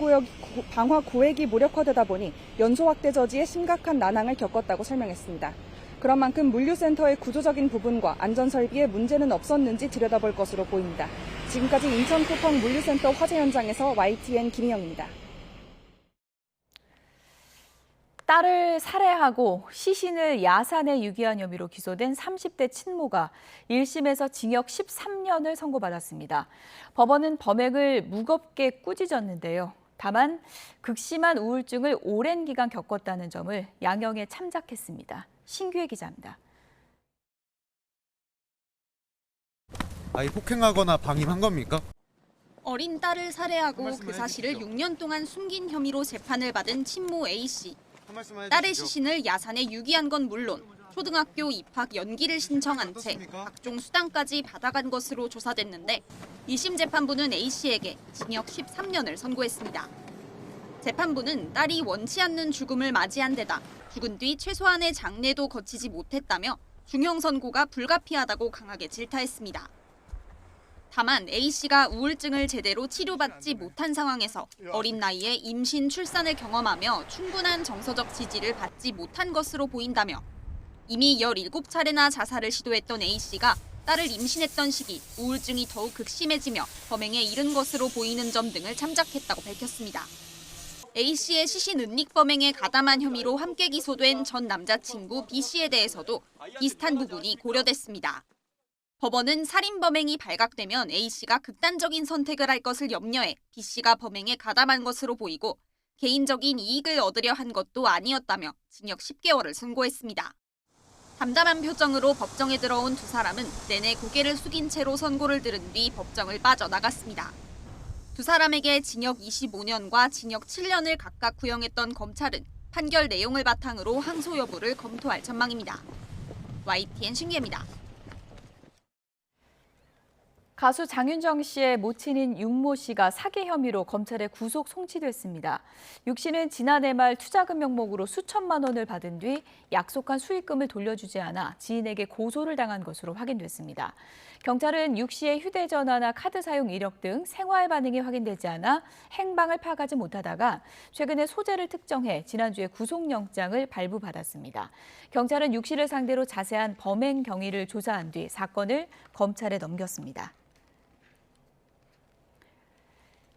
구획이 무력화되다 보니 연소 확대 저지에 심각한 난항을 겪었다고 설명했습니다. 그런 만큼 물류센터의 구조적인 부분과 안전 설비에 문제는 없었는지 들여다볼 것으로 보입니다. 지금까지 인천 쿠팡 물류센터 화재 현장에서 YTN 김희영입니다. 딸을 살해하고 시신을 야산에 유기한 혐의로 기소된 30대 친모가 1심에서 징역 13년을 선고받았습니다. 법원은 범행을 무겁게 꾸짖었는데요. 다만 극심한 우울증을 오랜 기간 겪었다는 점을 양형에 참작했습니다. 신규혜 기자입니다. 아이 폭행하거나 방임한 겁니까? 어린 딸을 살해하고 그 사실을 6년 동안 숨긴 혐의로 재판을 받은 친모 A씨. 딸의 시신을 야산에 유기한 건 물론 초등학교 입학 연기를 신청한 채 각종 수당까지 받아간 것으로 조사됐는데 1심 재판부는 A씨에게 징역 13년을 선고했습니다. 재판부는 딸이 원치 않는 죽음을 맞이한 데다 죽은 뒤 최소한의 장례도 거치지 못했다며 중형 선고가 불가피하다고 강하게 질타했습니다. 다만 A씨가 우울증을 제대로 치료받지 못한 상황에서 어린 나이에 임신, 출산을 경험하며 충분한 정서적 지지를 받지 못한 것으로 보인다며 이미 17차례나 자살을 시도했던 A씨가 딸을 임신했던 시기 우울증이 더욱 극심해지며 범행에 이른 것으로 보이는 점 등을 참작했다고 밝혔습니다. A씨의 시신 은닉 범행에 가담한 혐의로 함께 기소된 전 남자친구 B씨에 대해서도 비슷한 부분이 고려됐습니다. 법원은 살인 범행이 발각되면 A씨가 극단적인 선택을 할 것을 염려해 B씨가 범행에 가담한 것으로 보이고 개인적인 이익을 얻으려 한 것도 아니었다며 징역 10개월을 선고했습니다. 담담한 표정으로 법정에 들어온 두 사람은 내내 고개를 숙인 채로 선고를 들은 뒤 법정을 빠져나갔습니다. 두 사람에게 징역 25년과 징역 7년을 각각 구형했던 검찰은 판결 내용을 바탕으로 항소 여부를 검토할 전망입니다. YTN 신기입니다. 가수 장윤정 씨의 모친인 윤모 씨가 사기 혐의로 검찰에 구속 송치됐습니다. 윤 씨는 지난해 말 투자금 명목으로 수천만 원을 받은 뒤 약속한 수익금을 돌려주지 않아 지인에게 고소를 당한 것으로 확인됐습니다. 경찰은 윤 씨의 휴대전화나 카드 사용 이력 등 생활 반응이 확인되지 않아 행방을 파악하지 못하다가 최근에 소재를 특정해 지난주에 구속영장을 발부받았습니다. 경찰은 윤 씨를 상대로 자세한 범행 경위를 조사한 뒤 사건을 검찰에 넘겼습니다.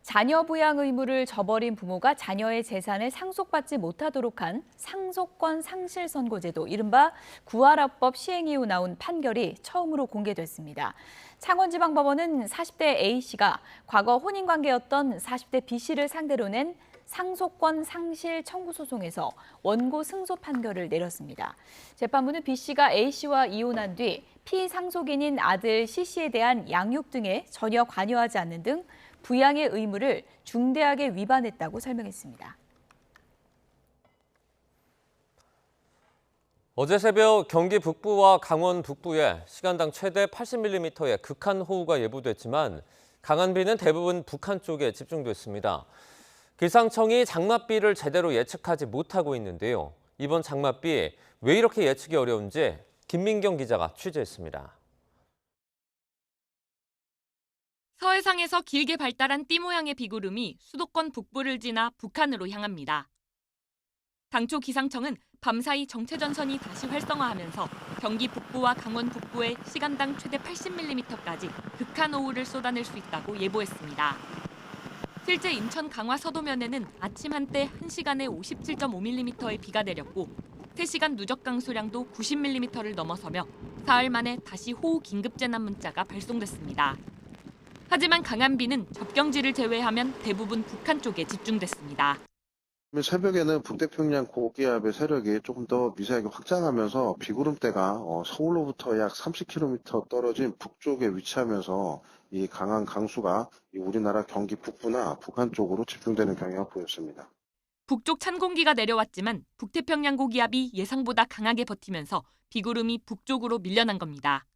자녀 부양 의무를 저버린 부모가 자녀의 재산을 상속받지 못하도록 한 상속권 상실 선고제도, 이른바 구하라법 시행 이후 나온 판결이 처음으로 공개됐습니다. 창원지방법원은 40대 A씨가 과거 혼인관계였던 40대 B씨를 상대로 낸 상속권 상실 청구 소송에서 원고 승소 판결을 내렸습니다. 재판부는 B씨가 A씨와 이혼한 뒤 피상속인인 아들 C씨에 대한 양육 등에 전혀 관여하지 않는 등 부양의 의무를 중대하게 위반했다고 설명했습니다. 어제 새벽 경기 북부와 강원 북부에 시간당 최대 80mm의 극한호우가 예보됐지만 강한 비는 대부분 북한 쪽에 집중됐습니다. 기상청이 장맛비를 제대로 예측하지 못하고 있는데요. 이번 장맛비 왜 이렇게 예측이 어려운지 김민경 기자가 취재했습니다. 서해상에서 길게 발달한 띠 모양의 비구름이 수도권 북부를 지나 북한으로 향합니다. 당초 기상청은 밤사이 정체전선이 다시 활성화하면서 경기 북부와 강원 북부에 시간당 최대 80mm까지 극한호우를 쏟아낼 수 있다고 예보했습니다. 실제 인천 강화 서도면에는 아침 한때 1시간에 57.5mm의 비가 내렸고 3시간 누적 강수량도 90mm를 넘어서며 사흘 만에 다시 호우 긴급재난 문자가 발송됐습니다. 하지만 강한 비는 접경지를 제외하면 대부분 북한 쪽에 집중됐습니다. 새벽에는 북태평양 고기압의 세력이 조금 더 미세하게 확장하면서 비구름대가 서울로부터 약 30km 떨어진 북쪽에 위치하면서 이 강한 강수가 우리나라 경기 북부나 북한 쪽으로 집중되는 경향을 보였습니다. 북쪽 찬 공기가 내려왔지만 북태평양 고기압이 예상보다 강하게 버티면서 비구름이 북쪽으로 밀려난 겁니다.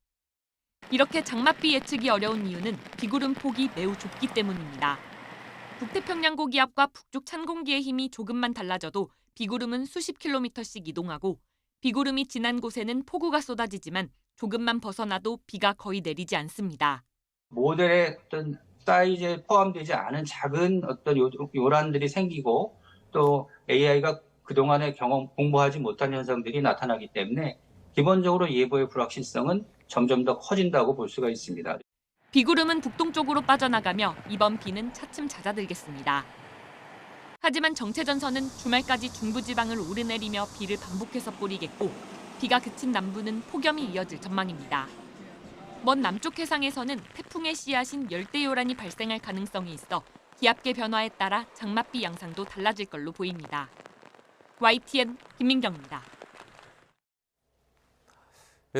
이렇게 장맛비 예측이 어려운 이유는 비구름 폭이 매우 좁기 때문입니다. 북태평양 고기압과 북쪽 찬 공기의 힘이 조금만 달라져도 비구름은 수십 킬로미터씩 이동하고 비구름이 지난 곳에는 폭우가 쏟아지지만 조금만 벗어나도 비가 거의 내리지 않습니다. 모델의 어떤 사이즈에 포함되지 않은 작은 어떤 요란들이 생기고 또 AI가 그동안의 공부하지 못한 현상들이 나타나기 때문에 기본적으로 예보의 불확실성은 점점 더 커진다고 볼 수가 있습니다. 비구름은 북동쪽으로 빠져나가며 이번 비는 차츰 잦아들겠습니다. 하지만 정체전선은 주말까지 중부지방을 오르내리며 비를 반복해서 뿌리겠고 비가 그친 남부는 폭염이 이어질 전망입니다. 먼 남쪽 해상에서는 태풍의 씨앗인 열대요란이 발생할 가능성이 있어 기압계 변화에 따라 장맛비 양상도 달라질 걸로 보입니다. YTN 김민경입니다.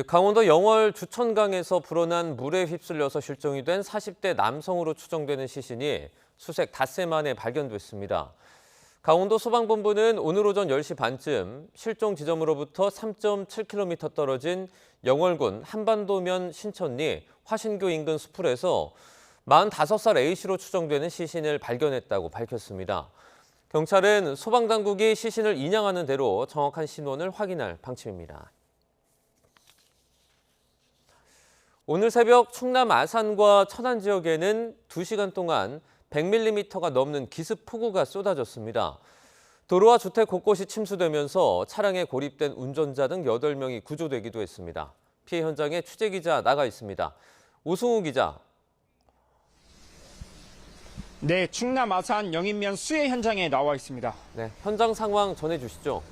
강원도 영월 주천강에서 불어난 물에 휩쓸려서 실종이 된 40대 남성으로 추정되는 시신이 수색 닷새 만에 발견됐습니다. 강원도 소방본부는 오늘 오전 10시 반쯤 실종 지점으로부터 3.7km 떨어진 영월군 한반도면 신천리 화신교 인근 수풀에서 45살 A씨로 추정되는 시신을 발견했다고 밝혔습니다. 경찰은 소방당국이 시신을 인양하는 대로 정확한 신원을 확인할 방침입니다. 오늘 새벽 충남 아산과 천안 지역에는 2시간 동안 100mm가 넘는 기습 폭우가 쏟아졌습니다. 도로와 주택 곳곳이 침수되면서 차량에 고립된 운전자 등 8명이 구조되기도 했습니다. 피해 현장에 취재기자 나가 있습니다. 오승우 기자. 네, 충남 아산 영인면 수해 현장에 나와 있습니다. 네, 현장 상황 전해주시죠.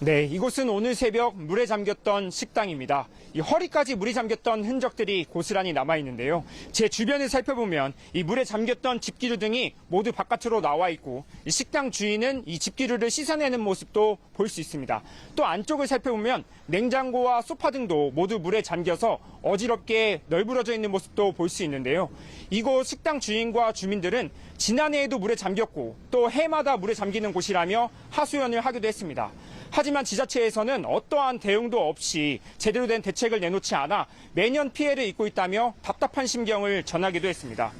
네, 이곳은 오늘 새벽 물에 잠겼던 식당입니다. 이 허리까지 물이 잠겼던 흔적들이 고스란히 남아 있는데요. 제 주변을 살펴보면 이 물에 잠겼던 집기류 등이 모두 바깥으로 나와 있고 이 식당 주인은 이 집기류를 씻어내는 모습도 볼 수 있습니다. 또 안쪽을 살펴보면 냉장고와 소파 등도 모두 물에 잠겨서 어지럽게 널브러져 있는 모습도 볼 수 있는데요. 이곳 식당 주인과 주민들은 지난해에도 물에 잠겼고 또 해마다 물에 잠기는 곳이라며 하소연을 하기도 했습니다. 하지만 지자체에서는 어떠한 대응도 없이 제대로 된 대책을 내놓지 않아 매년 피해를 입고 있다며 답답한 심경을 전하기도 했습니다.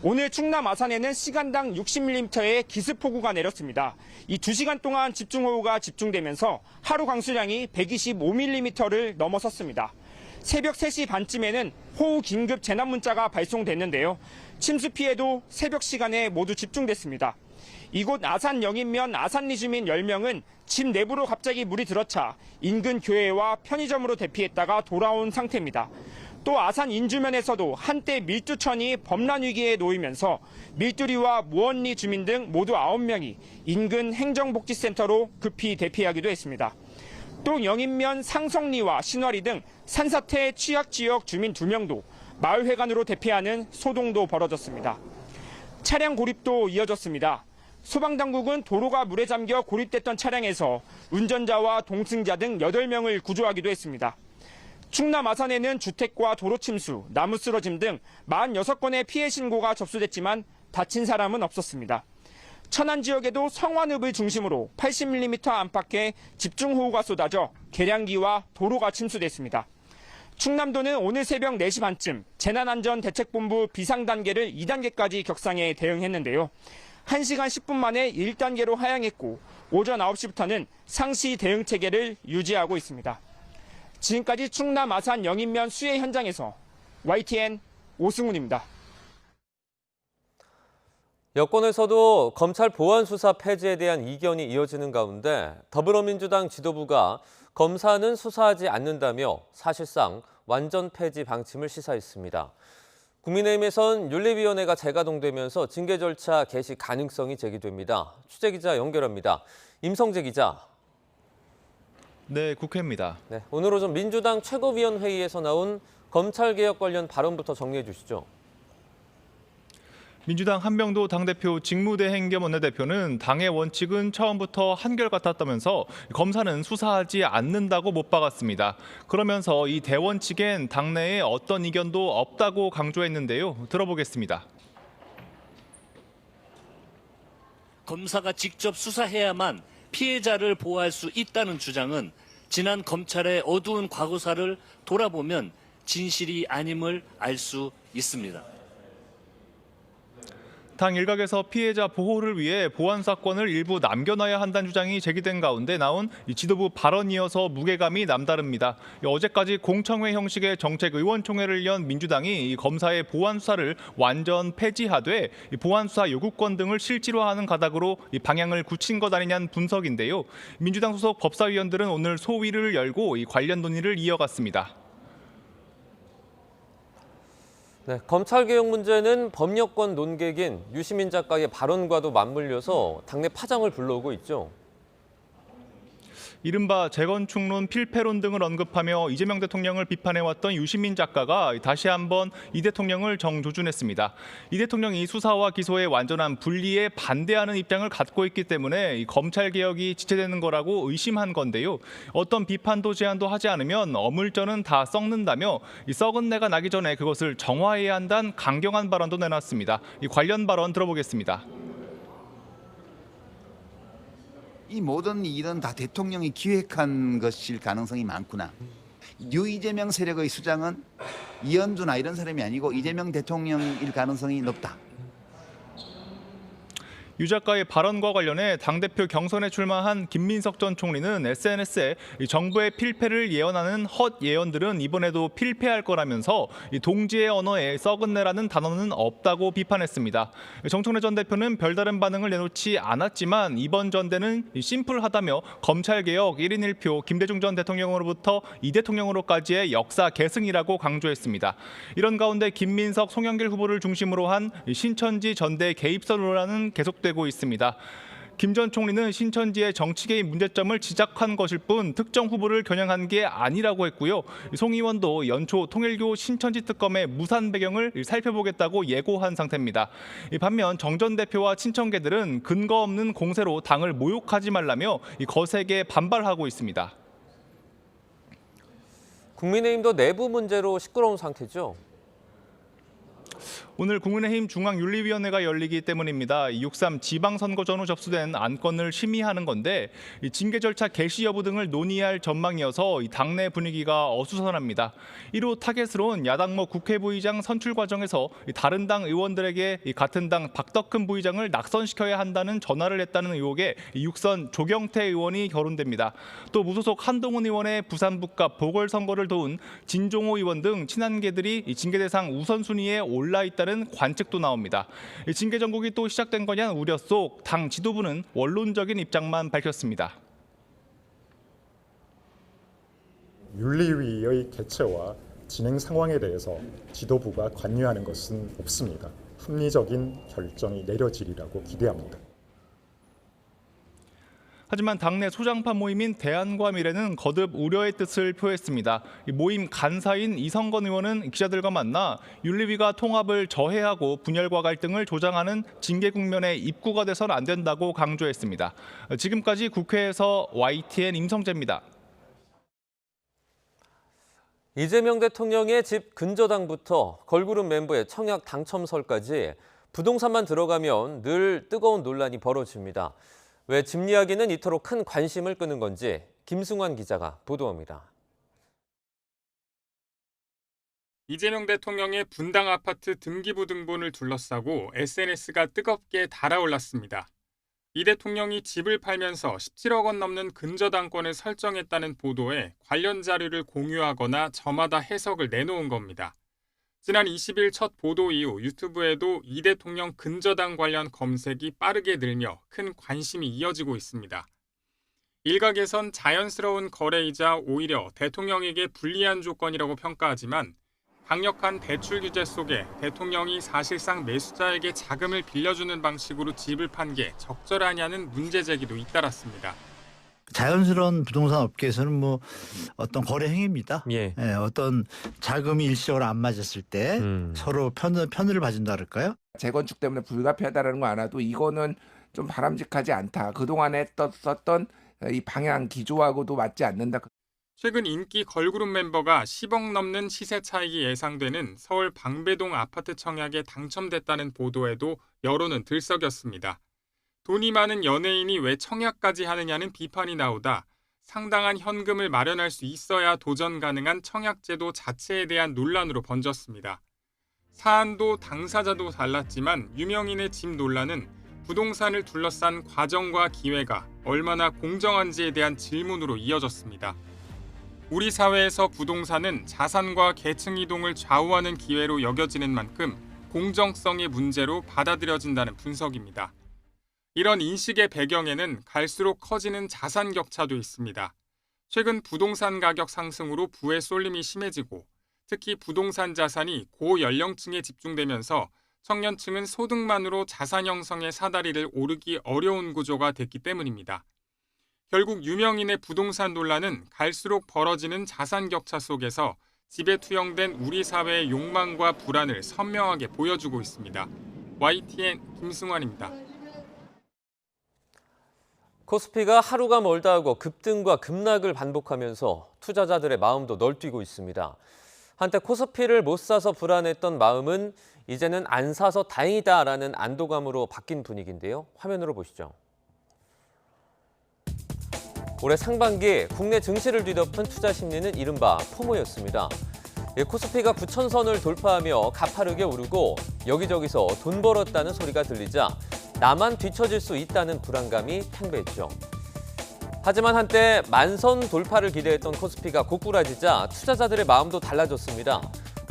오늘 충남 아산에는 시간당 60mm의 기습폭우가 내렸습니다. 이 2시간 동안 집중호우가 집중되면서 하루 강수량이 125mm를 넘어섰습니다. 새벽 3시 반쯤에는 호우 긴급 재난 문자가 발송됐는데요. 침수 피해도 새벽 시간에 모두 집중됐습니다. 이곳 아산 영인면 아산리 주민 10명은 집 내부로 갑자기 물이 들어차 인근 교회와 편의점으로 대피했다가 돌아온 상태입니다. 또 아산 인주면에서도 한때 밀두천이 범람 위기에 놓이면서 밀두리와 무원리 주민 등 모두 9명이 인근 행정복지센터로 급히 대피하기도 했습니다. 또 영인면 상성리와 신화리 등 산사태 취약지역 주민 2명도 마을회관으로 대피하는 소동도 벌어졌습니다. 차량 고립도 이어졌습니다. 소방당국은 도로가 물에 잠겨 고립됐던 차량에서 운전자와 동승자 등 8명을 구조하기도 했습니다. 충남 아산에는 주택과 도로 침수, 나무 쓰러짐 등 46건의 피해 신고가 접수됐지만 다친 사람은 없었습니다. 천안 지역에도 성완읍을 중심으로 80mm 안팎의 집중호우가 쏟아져 계량기와 도로가 침수됐습니다. 충남도는 오늘 새벽 4시 반쯤 재난안전대책본부 비상단계를 2단계까지 격상해 대응했는데요. 1시간 10분 만에 1단계로 하향했고 오전 9시부터는 상시 대응 체계를 유지하고 있습니다. 지금까지 충남 아산 영인면 수해 현장에서 YTN 오승훈입니다. 여권에서도 검찰 보안 수사 폐지에 대한 이견이 이어지는 가운데 더불어민주당 지도부가 검사는 수사하지 않는다며 사실상 완전 폐지 방침을 시사했습니다. 국민의힘에선 윤리위원회가 재가동되면서 징계 절차 개시 가능성이 제기됩니다. 취재기자 연결합니다. 임성재 기자. 네, 국회입니다. 네, 오늘 오전 민주당 최고위원회의에서 나온 검찰개혁 관련 발언부터 정리해 주시죠. 민주당 한명도 당대표 직무대행 겸 원내대표는 당의 원칙은 처음부터 한결같았다면서 검사는 수사하지 않는다고 못 박았습니다. 그러면서 이 대원칙엔 당내에 어떤 이견도 없다고 강조했는데요. 들어보겠습니다. 검사가 직접 수사해야만 피해자를 보호할 수 있다는 주장은 지난 검찰의 어두운 과거사를 돌아보면 진실이 아님을 알 수 있습니다. 당 일각에서 피해자 보호를 위해 보안 사건을 일부 남겨놔야 한다는 주장이 제기된 가운데 나온 이 지도부 발언이어서 무게감이 남다릅니다. 어제까지 공청회 형식의 정책의원총회를 연 민주당이 이 검사의 보안 수사를 완전 폐지하되 이 보안 수사 요구권 등을 실질화하는 가닥으로 이 방향을 굳힌 것 아니냐는 분석인데요. 민주당 소속 법사위원들은 오늘 소위를 열고 이 관련 논의를 이어갔습니다. 네, 검찰개혁 문제는 법여권 논객인 유시민 작가의 발언과도 맞물려서 당내 파장을 불러오고 있죠. 이른바 재건축론, 필패론 등을 언급하며 이재명 대통령을 비판해왔던 유시민 작가가 다시 한번 이 대통령을 정조준했습니다. 이 대통령이 수사와 기소의 완전한 분리에 반대하는 입장을 갖고 있기 때문에 검찰개혁이 지체되는 거라고 의심한 건데요. 어떤 비판도 제안도 하지 않으면 어물전은 다 썩는다며 이 썩은 내가 나기 전에 그것을 정화해야 한다는 강경한 발언도 내놨습니다. 이 관련 발언 들어보겠습니다. 이 모든 일은 다 대통령이 기획한 것일 가능성이 많구나. 유이재명 세력의 수장은 이현주나 이런 사람이 아니고 이재명 대통령일 가능성이 높다. 유 작가의 발언과 관련해 당대표 경선에 출마한 김민석 전 총리는 SNS에 정부의 필패를 예언하는 헛 예언들은 이번에도 필패할 거라면서 동지의 언어에 썩은 내라는 단어는 없다고 비판했습니다. 정청래 전 대표는 별다른 반응을 내놓지 않았지만 이번 전대는 심플하다며 검찰개혁 1인 1표 김대중 전 대통령으로부터 이 대통령으로까지의 역사 계승이라고 강조했습니다. 이런 가운데 김민석, 송영길 후보를 중심으로 한 신천지 전대 개입설 논란은 계속되고 있습니다. 김 전 총리는 신천지의 정치 개입 문제점을 지적한 것일 뿐 특정 후보를 겨냥한 게 아니라고 했고요. 송 의원도 연초 통일교 신천지 특검의 무산 배경을 살펴보겠다고 예고한 상태입니다. 반면 정 전 대표와 친청계들은 근거 없는 공세로 당을 모욕하지 말라며 거세게 반발하고 있습니다. 국민의힘도 내부 문제로 시끄러운 상태죠. 오늘 국민의힘 중앙윤리위원회가 열리기 때문입니다. 6.3 지방선거 전후 접수된 안건을 심의하는 건데 징계 절차 개시 여부 등을 논의할 전망이어서 당내 분위기가 어수선합니다. 이로 타겟으로는 야당모 국회부의장 선출 과정에서 다른 당 의원들에게 같은 당 박덕흠 부의장을 낙선시켜야 한다는 전화를 했다는 의혹에 육선 조경태 의원이 거론됩니다. 또 무소속 한동훈 의원의 부산북갑 보궐선거를 도운 진종호 의원 등 친한계들이 징계 대상 우선순위에 올라 있다는 관측도 나옵니다. 징계 전국이 또 시작된 거냐는 우려 속 당 지도부는 원론적인 입장만 밝혔습니다. 윤리위의 개최와 진행 상황에 대해서 지도부가 관여하는 것은 없습니다. 합리적인 결정이 내려지리라고 기대합니다. 하지만 당내 소장파 모임인 대안과 미래는 거듭 우려의 뜻을 표했습니다. 모임 간사인 이성건 의원은 기자들과 만나 윤리위가 통합을 저해하고 분열과 갈등을 조장하는 징계 국면에 입구가 돼서는 안 된다고 강조했습니다. 지금까지 국회에서 YTN 임성재입니다. 이재명 대통령의 집 근저당부터 걸그룹 멤버의 청약 당첨설까지 부동산만 들어가면 늘 뜨거운 논란이 벌어집니다. 왜 집 이야기는 이토록 큰 관심을 끄는 건지 김승환 기자가 보도합니다. 이재명 대통령의 분당 아파트 등기부 등본을 둘러싸고 SNS가 뜨겁게 달아올랐습니다. 이 대통령이 집을 팔면서 17억 원 넘는 근저당권을 설정했다는 보도에 관련 자료를 공유하거나 저마다 해석을 내놓은 겁니다. 지난 20일 첫 보도 이후 유튜브에도 이 대통령 근저당 관련 검색이 빠르게 늘며 큰 관심이 이어지고 있습니다. 일각에선 자연스러운 거래이자 오히려 대통령에게 불리한 조건이라고 평가하지만 강력한 대출 규제 속에 대통령이 사실상 매수자에게 자금을 빌려주는 방식으로 집을 판 게 적절하냐는 문제 제기도 잇따랐습니다. 자연스러운 부동산 업계에서는 뭐 어떤 거래 행위입니다. 예. 예, 어떤 자금이 일시적으로 안 맞았을 때 서로 편을 봐준다 그럴까요? 재건축 때문에 불가피하다는 거 알아도 이거는 좀 바람직하지 않다. 그동안에 썼던 이 방향 기조하고도 맞지 않는다. 최근 인기 걸그룹 멤버가 10억 넘는 시세 차익이 예상되는 서울 방배동 아파트 청약에 당첨됐다는 보도에도 여론은 들썩였습니다. 돈이 많은 연예인이 왜 청약까지 하느냐는 비판이 나오다 상당한 현금을 마련할 수 있어야 도전 가능한 청약제도 자체에 대한 논란으로 번졌습니다. 사안도 당사자도 달랐지만 유명인의 집 논란은 부동산을 둘러싼 과정과 기회가 얼마나 공정한지에 대한 질문으로 이어졌습니다. 우리 사회에서 부동산은 자산과 계층 이동을 좌우하는 기회로 여겨지는 만큼 공정성의 문제로 받아들여진다는 분석입니다. 이런 인식의 배경에는 갈수록 커지는 자산 격차도 있습니다. 최근 부동산 가격 상승으로 부의 쏠림이 심해지고 특히 부동산 자산이 고연령층에 집중되면서 청년층은 소득만으로 자산 형성의 사다리를 오르기 어려운 구조가 됐기 때문입니다. 결국 유명인의 부동산 논란은 갈수록 벌어지는 자산 격차 속에서 집에 투영된 우리 사회의 욕망과 불안을 선명하게 보여주고 있습니다. YTN 김승환입니다. 코스피가 하루가 멀다 하고 급등과 급락을 반복하면서 투자자들의 마음도 널뛰고 있습니다. 한때 코스피를 못 사서 불안했던 마음은 이제는 안 사서 다행이다라는 안도감으로 바뀐 분위기인데요. 화면으로 보시죠. 올해 상반기 국내 증시를 뒤덮은 투자 심리는 이른바 포모였습니다. 코스피가 9,000선을 돌파하며 가파르게 오르고 여기저기서 돈 벌었다는 소리가 들리자 나만 뒤처질 수 있다는 불안감이 팽배했죠. 하지만 한때 만선 돌파를 기대했던 코스피가 고꾸라지자 투자자들의 마음도 달라졌습니다.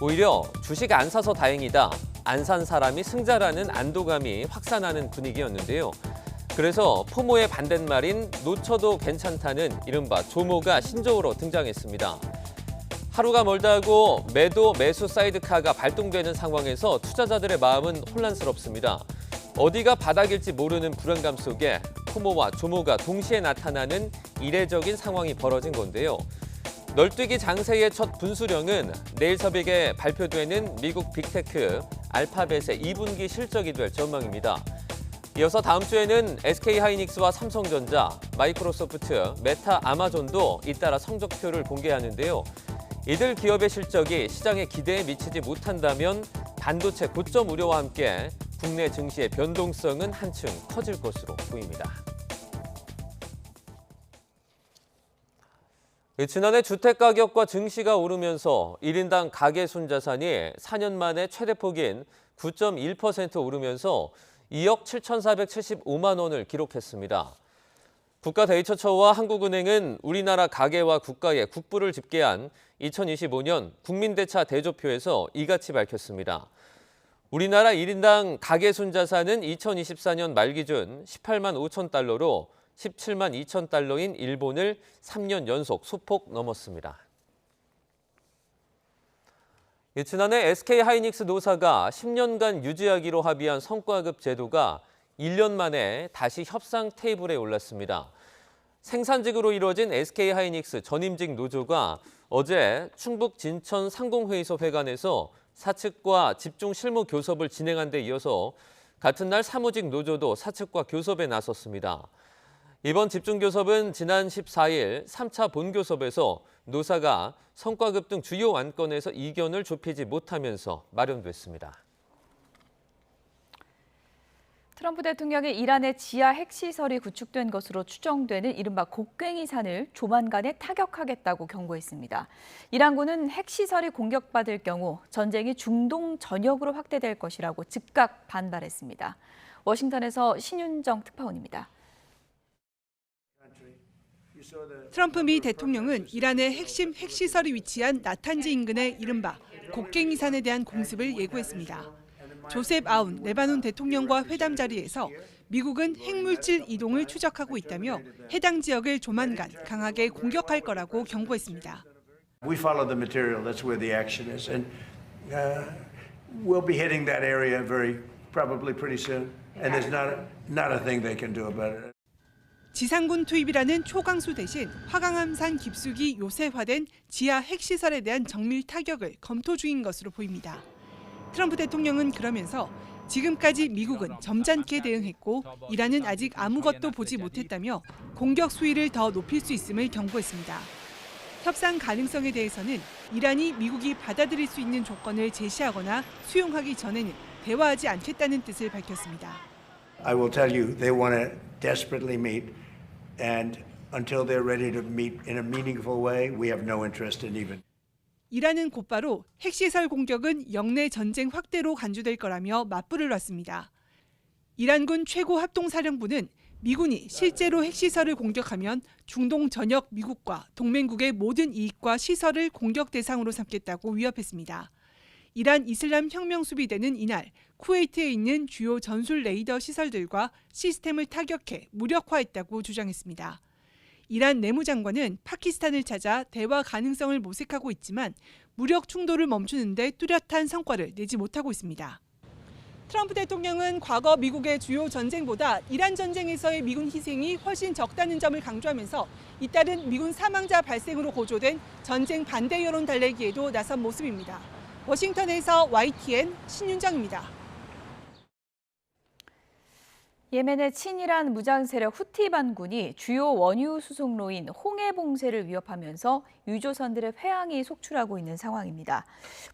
오히려 주식 안 사서 다행이다, 안 산 사람이 승자라는 안도감이 확산하는 분위기였는데요. 그래서 포모의 반대말인 놓쳐도 괜찮다는 이른바 조모가 신조어로 등장했습니다. 하루가 멀다 하고 매도 매수 사이드카가 발동되는 상황에서 투자자들의 마음은 혼란스럽습니다. 어디가 바닥일지 모르는 불안감 속에 포모와 조모가 동시에 나타나는 이례적인 상황이 벌어진 건데요. 널뛰기 장세의 첫 분수령은 내일 새벽에 발표되는 미국 빅테크 알파벳의 2분기 실적이 될 전망입니다. 이어서 다음 주에는 SK하이닉스와 삼성전자, 마이크로소프트, 메타, 아마존도 잇따라 성적표를 공개하는데요. 이들 기업의 실적이 시장의 기대에 미치지 못한다면 반도체 고점 우려와 함께 국내 증시의 변동성은 한층 커질 것으로 보입니다. 지난해 주택가격과 증시가 오르면서 1인당 가계 순자산이 4년 만에 최대폭인 9.1% 오르면서 2억 7,475만 원을 기록했습니다. 국가데이터처와 한국은행은 우리나라 가계와 국가의 국부를 집계한 2025년 국민대차 대조표에서 이같이 밝혔습니다. 우리나라 1인당 가계 순자산은 2024년 말 기준 18만 5천 달러로 17만 2천 달러인 일본을 3년 연속 소폭 넘었습니다. 지난해 SK하이닉스 노사가 10년간 유지하기로 합의한 성과급 제도가 1년 만에 다시 협상 테이블에 올랐습니다. 생산직으로 이루어진 SK하이닉스 전임직 노조가 어제 충북 진천 상공회의소 회관에서 사측과 집중 실무 교섭을 진행한 데 이어서 같은 날 사무직 노조도 사측과 교섭에 나섰습니다. 이번 집중교섭은 지난 14일 3차 본교섭에서 노사가 성과급 등 주요 안건에서 이견을 좁히지 못하면서 마련됐습니다. 트럼프 대통령의 이란의 지하 핵시설이 구축된 것으로 추정되는 이른바 곡괭이산을 조만간에 타격하겠다고 경고했습니다. 이란군은 핵시설이 공격받을 경우 전쟁이 중동 전역으로 확대될 것이라고 즉각 반발했습니다. 워싱턴에서 신윤정 특파원입니다. 트럼프 미 대통령은 이란의 핵심 핵시설이 위치한 나탄지 인근의 이른바 곡괭이산에 대한 공습을 예고했습니다. 조셉 아운 레바논 대통령과 회담 자리에서 미국은 핵물질 이동을 추적하고 있다며 해당 지역을 조만간 강하게 공격할 거라고 경고했습니다. We follow the material. That's where the action is, and we'll be hitting that area very probably pretty soon. And there's not a thing they can do about it. 지상군 투입이라는 초강수 대신 화강암산 깊숙이 요새화된 지하 핵시설에 대한 정밀 타격을 검토 중인 것으로 보입니다. 트럼프 대통령은 그러면서 지금까지 미국은 점잖게 대응했고 이란은 아직 아무것도 보지 못했다며 공격 수위를 더 높일 수 있음을 경고했습니다. 협상 가능성에 대해서는 이란이 미국이 받아들일 수 있는 조건을 제시하거나 수용하기 전에는 대화하지 않겠다는 뜻을 밝혔습니다. I will tell you, they want to desperately meet, and until they're ready to meet in a meaningful way, we have no interest in even. 이란은 곧바로 핵시설 공격은 영내 전쟁 확대로 간주될 거라며 맞불을 놨습니다. 이란군 최고 합동사령부는 미군이 실제로 핵시설을 공격하면 중동 전역 미국과 동맹국의 모든 이익과 시설을 공격 대상으로 삼겠다고 위협했습니다. 이란 이슬람 혁명 수비대는 이날 쿠웨이트에 있는 주요 전술 레이더 시설들과 시스템을 타격해 무력화했다고 주장했습니다. 이란 내무장관은 파키스탄을 찾아 대화 가능성을 모색하고 있지만 무력 충돌을 멈추는 데 뚜렷한 성과를 내지 못하고 있습니다. 트럼프 대통령은 과거 미국의 주요 전쟁보다 이란 전쟁에서의 미군 희생이 훨씬 적다는 점을 강조하면서 잇따른 미군 사망자 발생으로 고조된 전쟁 반대 여론 달래기에도 나선 모습입니다. 워싱턴에서 YTN 신윤정입니다. 예멘의 친이란 무장 세력 후티 반군이 주요 원유 수송로인 홍해 봉쇄를 위협하면서 유조선들의 회항이 속출하고 있는 상황입니다.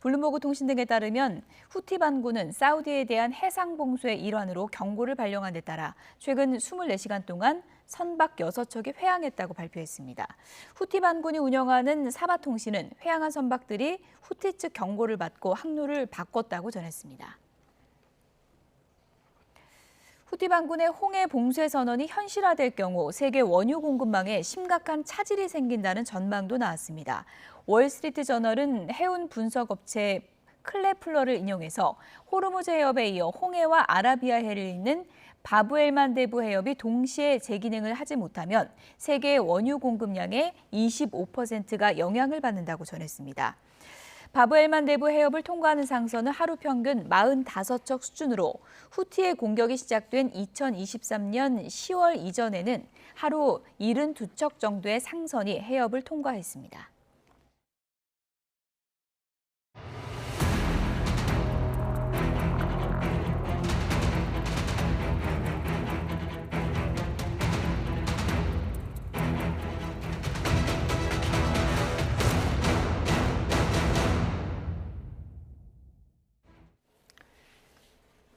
블룸버그 통신 등에 따르면 후티 반군은 사우디에 대한 해상 봉쇄의 일환으로 경고를 발령한 데 따라 최근 24시간 동안 선박 6척이 회항했다고 발표했습니다. 후티 반군이 운영하는 사바 통신은 회항한 선박들이 후티 측 경고를 받고 항로를 바꿨다고 전했습니다. 후티 반군의 홍해 봉쇄 선언이 현실화될 경우 세계 원유 공급망에 심각한 차질이 생긴다는 전망도 나왔습니다. 월스트리트 저널은 해운 분석 업체 클레플러를 인용해서 호르무즈 해협에 이어 홍해와 아라비아해를 잇는 바브엘만데브 해협이 동시에 재기능을 하지 못하면 세계 원유 공급량의 25%가 영향을 받는다고 전했습니다. 바브엘만 내부 해협을 통과하는 상선은 하루 평균 45척 수준으로 후티의 공격이 시작된 2023년 10월 이전에는 하루 72척 정도의 상선이 해협을 통과했습니다.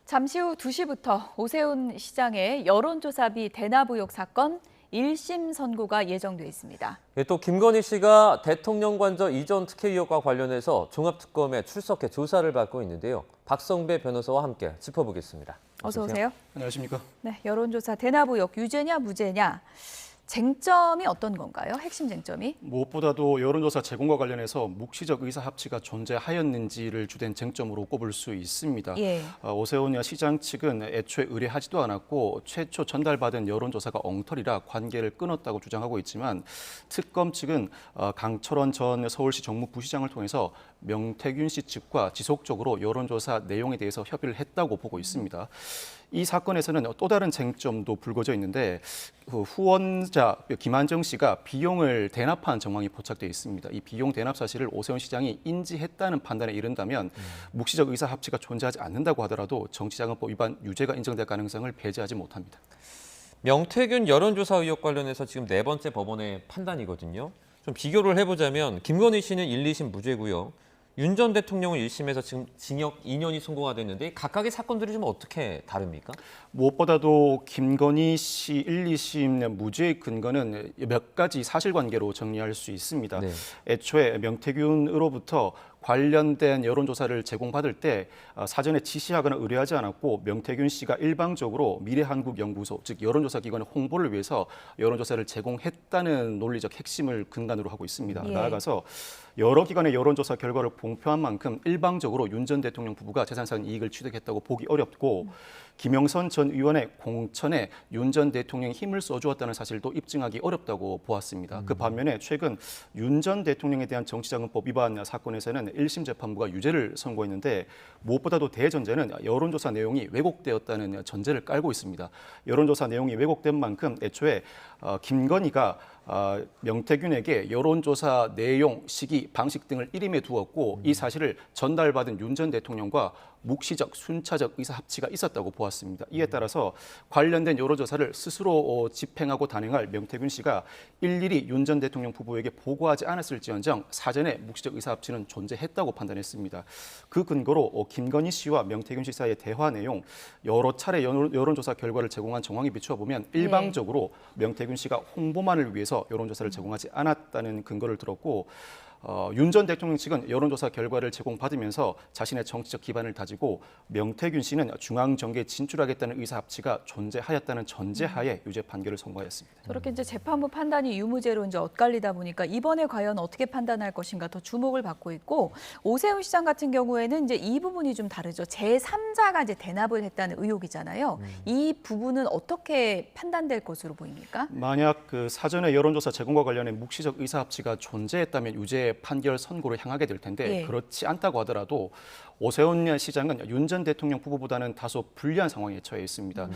잠시 후 2시부터 오세훈 시장의 여론조사비 대납 의혹 사건 1심 선고가 예정돼 있습니다. 또 김건희 씨가 대통령 관저 이전 특혜 의혹과 관련해서 종합특검에 출석해 조사를 받고 있는데요. 박성배 변호사와 함께 짚어보겠습니다. 어서 오세요. 안녕하십니까. 네, 여론조사 대납 의혹 유죄냐 무죄냐. 쟁점이 어떤 건가요? 핵심 쟁점이? 무엇보다도 여론조사 제공과 관련해서 묵시적 의사 합치가 존재하였는지를 주된 쟁점으로 꼽을 수 있습니다. 예. 오세훈 시장 측은 애초에 의뢰하지도 않았고 최초 전달받은 여론조사가 엉터리라 관계를 끊었다고 주장하고 있지만 특검 측은 강철원 전 서울시 정무부시장을 통해서 명태균 씨 측과 지속적으로 여론조사 내용에 대해서 협의를 했다고 보고 있습니다. 이 사건에서는 또 다른 쟁점도 불거져 있는데 후원자 김한정 씨가 비용을 대납한 정황이 포착돼 있습니다. 이 비용 대납 사실을 오세훈 시장이 인지했다는 판단에 이른다면 묵시적 의사 합치가 존재하지 않는다고 하더라도 정치자금법 위반 유죄가 인정될 가능성을 배제하지 못합니다. 명태균 여론조사 의혹 관련해서 지금 4번째 법원의 판단이거든요. 좀 비교를 해보자면 김건희 씨는 1, 2심 무죄고요. 윤 전 대통령은 1심에서 지금 징역 2년이 선고가 됐는데 각각의 사건들이 좀 어떻게 다릅니까? 무엇보다도 김건희 씨 1, 2심 무죄의 근거는 몇 가지 사실관계로 정리할 수 있습니다. 네. 애초에 명태균으로부터 관련된 여론조사를 제공받을 때 사전에 지시하거나 의뢰하지 않았고 명태균 씨가 일방적으로 미래한국연구소, 즉 여론조사 기관의 홍보를 위해서 여론조사를 제공했다는 논리적 핵심을 근간으로 하고 있습니다. 예. 나아가서 여러 기관의 여론조사 결과를 공표한 만큼 일방적으로 윤 전 대통령 부부가 재산상 이익을 취득했다고 보기 어렵고 김영선 전 의원의 공천에 윤 전 대통령이 힘을 써주었다는 사실도 입증하기 어렵다고 보았습니다. 그 반면에 최근 윤 전 대통령에 대한 정치자금법 위반 사건에서는 1심 재판부가 유죄를 선고했는데 무엇보다도 대전제는 여론조사 내용이 왜곡되었다는 전제를 깔고 있습니다. 여론조사 내용이 왜곡된 만큼 애초에 김건희가 명태균에게 여론조사 내용, 시기, 방식 등을 일임해 두었고 이 사실을 전달받은 윤 전 대통령과 묵시적, 순차적 의사 합치가 있었다고 보았습니다. 이에 따라서 관련된 여론조사를 스스로 집행하고 단행할 명태균 씨가 일일이 윤 전 대통령 부부에게 보고하지 않았을지언정 사전에 묵시적 의사 합치는 존재했다고 판단했습니다. 그 근거로 김건희 씨와 명태균 씨 사이의 대화 내용, 여러 차례 여론조사 결과를 제공한 정황에 비추어 보면 일방적으로 명태균 씨가 홍보만을 위해서 여론조사를 제공하지 않았다는 근거를 들었고 윤 전 대통령 측은 여론조사 결과를 제공받으면서 자신의 정치적 기반을 다지고 명태균 씨는 중앙정계에 진출하겠다는 의사 합치가 존재하였다는 전제하에 유죄 판결을 선고하였습니다. 저렇게 이제 재판부 판단이 유무죄로 이제 엇갈리다 보니까 이번에 과연 어떻게 판단할 것인가 더 주목을 받고 있고 오세훈 시장 같은 경우에는 이제 이 부분이 좀 다르죠. 제3자가 이제 대납을 했다는 의혹이잖아요. 이 부분은 어떻게 판단될 것으로 보입니까? 만약 그 사전에 여론조사 제공과 관련해 묵시적 의사 합치가 존재했다면 유죄 판결 선고를 향하게 될 텐데 예. 그렇지 않다고 하더라도 오세훈 시장은 윤 전 대통령 부부보다는 다소 불리한 상황에 처해 있습니다.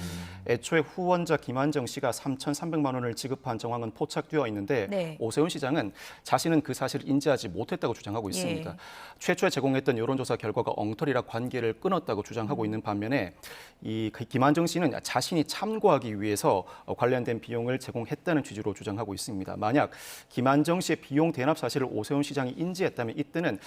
애초에 후원자 김한정 씨가 3,300만 원을 지급한 정황은 포착되어 있는데 네. 오세훈 시장은 자신은 그 사실을 인지하지 못했다고 주장하고 있습니다. 예. 최초에 제공했던 여론조사 결과가 엉터리라 관계를 끊었다고 주장하고 있는 반면에 이 김한정 씨는 자신이 참고하기 위해서 관련된 비용을 제공했다는 취지로 주장하고 있습니다. 만약 김한정 씨의 비용 대납 사실을 오세훈 시장이 인지했다면 이때는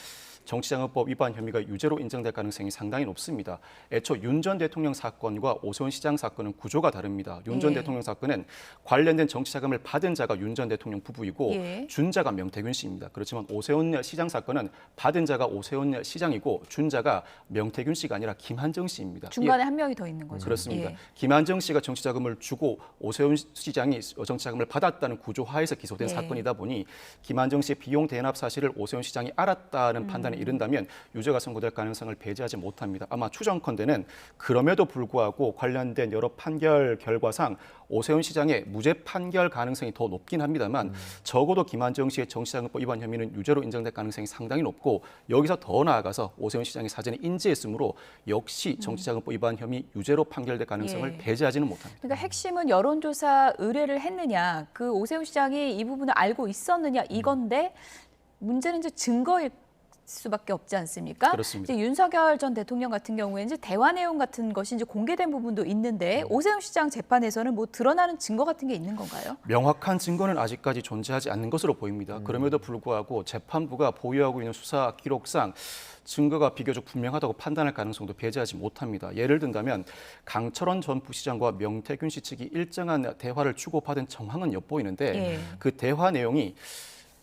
정치자금법 위반 혐의가 유죄로 인정될 가능성이 상당히 높습니다. 애초 윤 전 대통령 사건과 오세훈 시장 사건은 구조가 다릅니다. 윤 전 예. 대통령 사건은 관련된 정치자금을 받은 자가 윤 전 대통령 부부이고 예. 준 자가 명태균 씨입니다. 그렇지만 오세훈 시장 사건은 받은 자가 오세훈 시장이고 준 자가 명태균 씨가 아니라 김한정 씨입니다. 중간에 한 명이 더 있는 거죠. 그렇습니다. 예. 김한정 씨가 정치자금을 주고 오세훈 시장이 정치자금을 받았다는 구조 하에서 기소된 예. 사건이다 보니 김한정 씨의 비용 대납 사실을 오세훈 시장이 알았다는 판단에 기한에 이른다면 유죄가 선고될 가능성을 배제하지 못합니다. 아마 추정컨대는 그럼에도 불구하고 관련된 여러 판결 결과상 오세훈 시장의 무죄 판결 가능성이 더 높긴 합니다만 적어도 김한정 씨의 정치자금법 위반 혐의는 유죄로 인정될 가능성이 상당히 높고 여기서 더 나아가서 오세훈 시장이 사전에 인지했으므로 역시 정치자금법 위반 혐의 유죄로 판결될 가능성을 배제하지는 못합니다. 그러니까 핵심은 여론조사 의뢰를 했느냐, 그 오세훈 시장이 이 부분을 알고 있었느냐 이건데 문제는 이제 증거일 수밖에 없지 않습니까? 그렇습니다. 이제 윤석열 전 대통령 같은 경우에는 이제 대화 내용 같은 것이 이제 공개된 부분도 있는데 오세훈 시장 재판에서는 뭐 드러나는 증거 같은 게 있는 건가요? 명확한 증거는 아직까지 존재하지 않는 것으로 보입니다. 그럼에도 불구하고 재판부가 보유하고 있는 수사 기록상 증거가 비교적 분명하다고 판단할 가능성도 배제하지 못합니다. 예를 든다면 강철원 전 부시장과 명태균 씨 측이 일정한 대화를 주고받은 정황은 엿보이는데 그 대화 내용이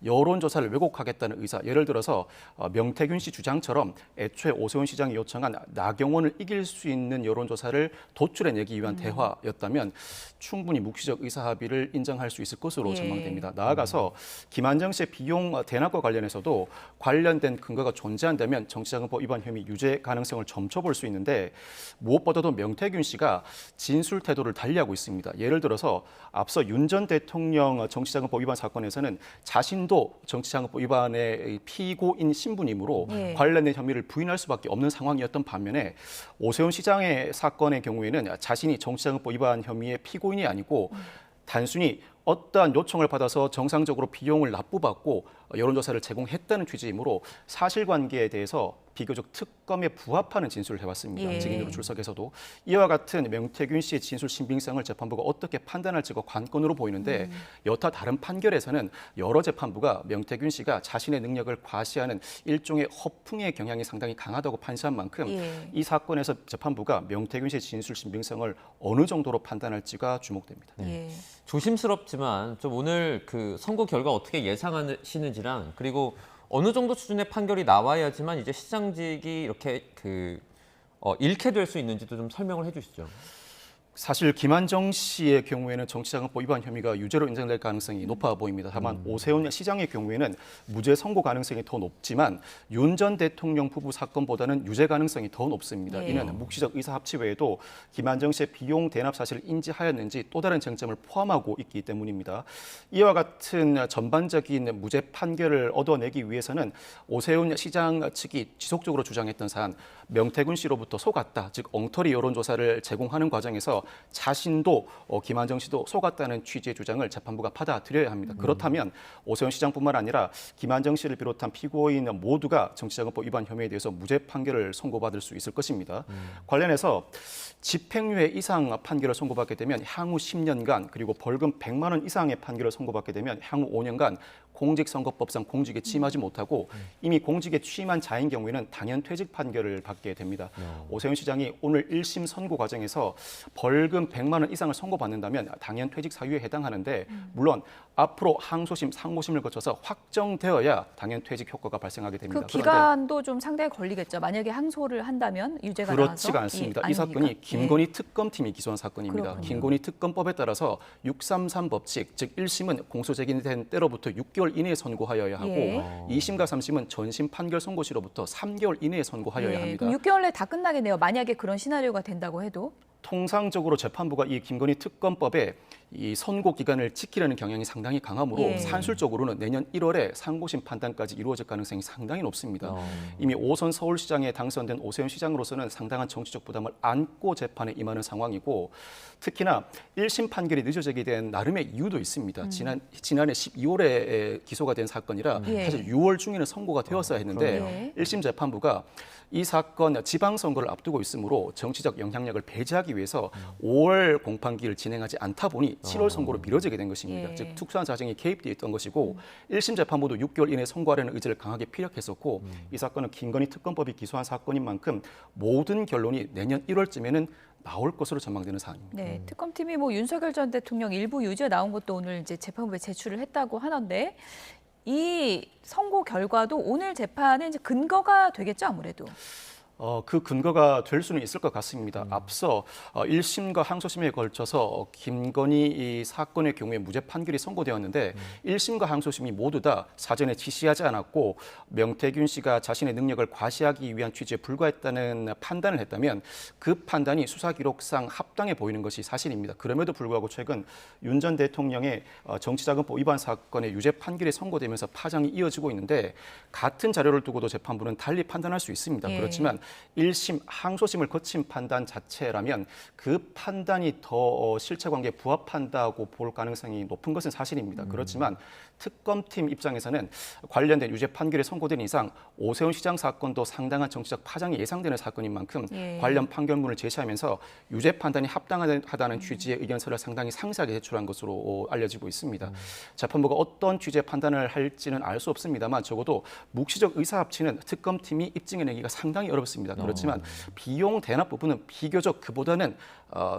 여론조사를 왜곡하겠다는 의사, 예를 들어서 명태균 씨 주장처럼 애초에 오세훈 시장이 요청한 나경원을 이길 수 있는 여론조사를 도출해내기 위한 대화였다면 충분히 묵시적 의사합의를 인정할 수 있을 것으로 전망됩니다. 나아가서 김한정 씨의 비용 대납과 관련해서도 관련된 근거가 존재한다면 정치자금법 위반 혐의 유죄 가능성을 점쳐볼 수 있는데 무엇보다도 명태균 씨가 진술 태도를 달리하고 있습니다. 예를 들어서 앞서 윤 전 대통령 정치자금법 위반 사건에서는 자신도 정치자금법 위반의 피고인 신분이므로 관련된 혐의를 부인할 수밖에 없는 상황이었던 반면에 오세훈 시장의 사건의 경우에는 자신이 정치자금법 위반 혐의의 피고인이 아니고 단순히 어떠한 요청을 받아서 정상적으로 비용을 납부받고 여론조사를 제공했다는 취지이므로 사실관계에 대해서 비교적 특검에 부합하는 진술을 해왔습니다. 증인으로 출석해서도 이와 같은 명태균 씨의 진술 신빙성을 재판부가 어떻게 판단할지가 관건으로 보이는데 여타 다른 판결에서는 여러 재판부가 명태균 씨가 자신의 능력을 과시하는 일종의 허풍의 경향이 상당히 강하다고 판시한 만큼 이 사건에서 재판부가 명태균 씨의 진술 신빙성을 어느 정도로 판단할지가 주목됩니다. 조심스럽지만 좀 오늘 그 선고 결과 어떻게 예상하시는지랑 그리고 어느 정도 수준의 판결이 나와야지만 이제 시장직이 이렇게 잃게 될 수 있는지도 좀 설명을 해주시죠. 사실 김한정 씨의 경우에는 정치자금법 위반 혐의가 유죄로 인정될 가능성이 높아 보입니다. 다만 오세훈 시장의 경우에는 무죄 선고 가능성이 더 높지만 윤 전 대통령 부부 사건보다는 유죄 가능성이 더 높습니다. 이는 묵시적 의사합치 외에도 김한정 씨의 비용 대납 사실을 인지하였는지 또 다른 쟁점을 포함하고 있기 때문입니다. 이와 같은 전반적인 무죄 판결을 얻어내기 위해서는 오세훈 시장 측이 지속적으로 주장했던 사안, 명태균 씨로부터 속았다, 즉 엉터리 여론조사를 제공하는 과정에서 자신도 김한정 씨도 속았다는 취지의 주장을 재판부가 받아들여야 합니다. 그렇다면 오세훈 시장뿐만 아니라 김한정 씨를 비롯한 피고인 모두가 정치자금법 위반 혐의에 대해서 무죄 판결을 선고받을 수 있을 것입니다. 관련해서 집행유예 이상 판결을 선고받게 되면 향후 10년간 그리고 벌금 100만 원 이상의 판결을 선고받게 되면 향후 5년간 공직선거법상 공직에 취임하지 못하고 이미 공직에 취임한 자인 경우에는 당연퇴직 판결을 받게 됩니다. 오세훈 시장이 오늘 1심 선고 과정에서 벌금 100만 원 이상을 선고받는다면 당연퇴직 사유에 해당하는데 물론 앞으로 항소심, 상고심을 거쳐서 확정되어야 당연퇴직 효과가 발생하게 됩니다. 그 기간도 좀 상당히 걸리겠죠. 만약에 항소를 한다면 유죄가 나와서. 그렇지가 않습니다. 이 사건이 김건희 특검팀이 기소한 사건입니다. 김건희 특검법에 따라서 633 법칙, 즉 1심은 공소 제기된 때로부터 6개월 이내에 선고하여야 하고 2심과 3심은 전심 판결 선고 시로부터 3개월 이내에 선고하여야 합니다. 그럼 6개월 내에 다 끝나겠네요. 만약에 그런 시나리오가 된다고 해도. 통상적으로 재판부가 이 김건희 특검법에 이 선고 기간을 지키려는 경향이 상당히 강하므로 산술적으로는 내년 1월에 상고심 판단까지 이루어질 가능성이 상당히 높습니다. 이미 5선 서울시장에 당선된 오세훈 시장으로서는 상당한 정치적 부담을 안고 재판에 임하는 상황이고 특히나 1심 판결이 늦어지게 된 나름의 이유도 있습니다. 지난해 12월에 기소가 된 사건이라 사실 6월 중에는 선고가 되었어야 했는데 1심 재판부가 이 사건 지방선거를 앞두고 있으므로 정치적 영향력을 배제하기 위해서 5월 공판기를 진행하지 않다 보니 7월 선고로 미뤄지게 된 것입니다. 즉 특수한 사정이 개입되어 있던 것이고 1심 재판부도 6개월 이내에 선고하려는 의지를 강하게 피력했었고 이 사건은 김건희 특검법이 기소한 사건인 만큼 모든 결론이 내년 1월쯤에는 나올 것으로 전망되는 사안입니다. 네, 특검팀이 뭐 윤석열 전 대통령 일부 유죄 나온 것도 오늘 이제 재판부에 제출을 했다고 하는데 이 선고 결과도 오늘 재판의 이제 근거가 되겠죠, 아무래도. 그 근거가 될 수는 있을 것 같습니다. 앞서 1심과 항소심에 걸쳐서 김건희 이 사건의 경우에 무죄 판결이 선고되었는데 1심과 항소심이 모두 다 사전에 지시하지 않았고 명태균 씨가 자신의 능력을 과시하기 위한 취지에 불과했다는 판단을 했다면 그 판단이 수사 기록상 합당해 보이는 것이 사실입니다. 그럼에도 불구하고 최근 윤 전 대통령의 정치자금법 위반 사건의 유죄 판결이 선고되면서 파장이 이어지고 있는데 같은 자료를 두고도 재판부는 달리 판단할 수 있습니다. 예. 그렇지만 1심, 항소심을 거친 판단 자체라면 그 판단이 더 실체 관계에 부합한다고 볼 가능성이 높은 것은 사실입니다. 그렇지만 특검팀 입장에서는 관련된 유죄 판결이 선고된 이상 오세훈 시장 사건도 상당한 정치적 파장이 예상되는 사건인 만큼 예. 관련 판결문을 제시하면서 유죄 판단이 합당하다는 취지의 의견서를 상당히 상세하게 제출한 것으로 알려지고 있습니다. 재판부가 어떤 취지의 판단을 할지는 알 수 없습니다만 적어도 묵시적 의사 합치는 특검팀이 입증해내기가 상당히 어렵습니다. 그렇지만 비용 대납 부분은 비교적 그보다는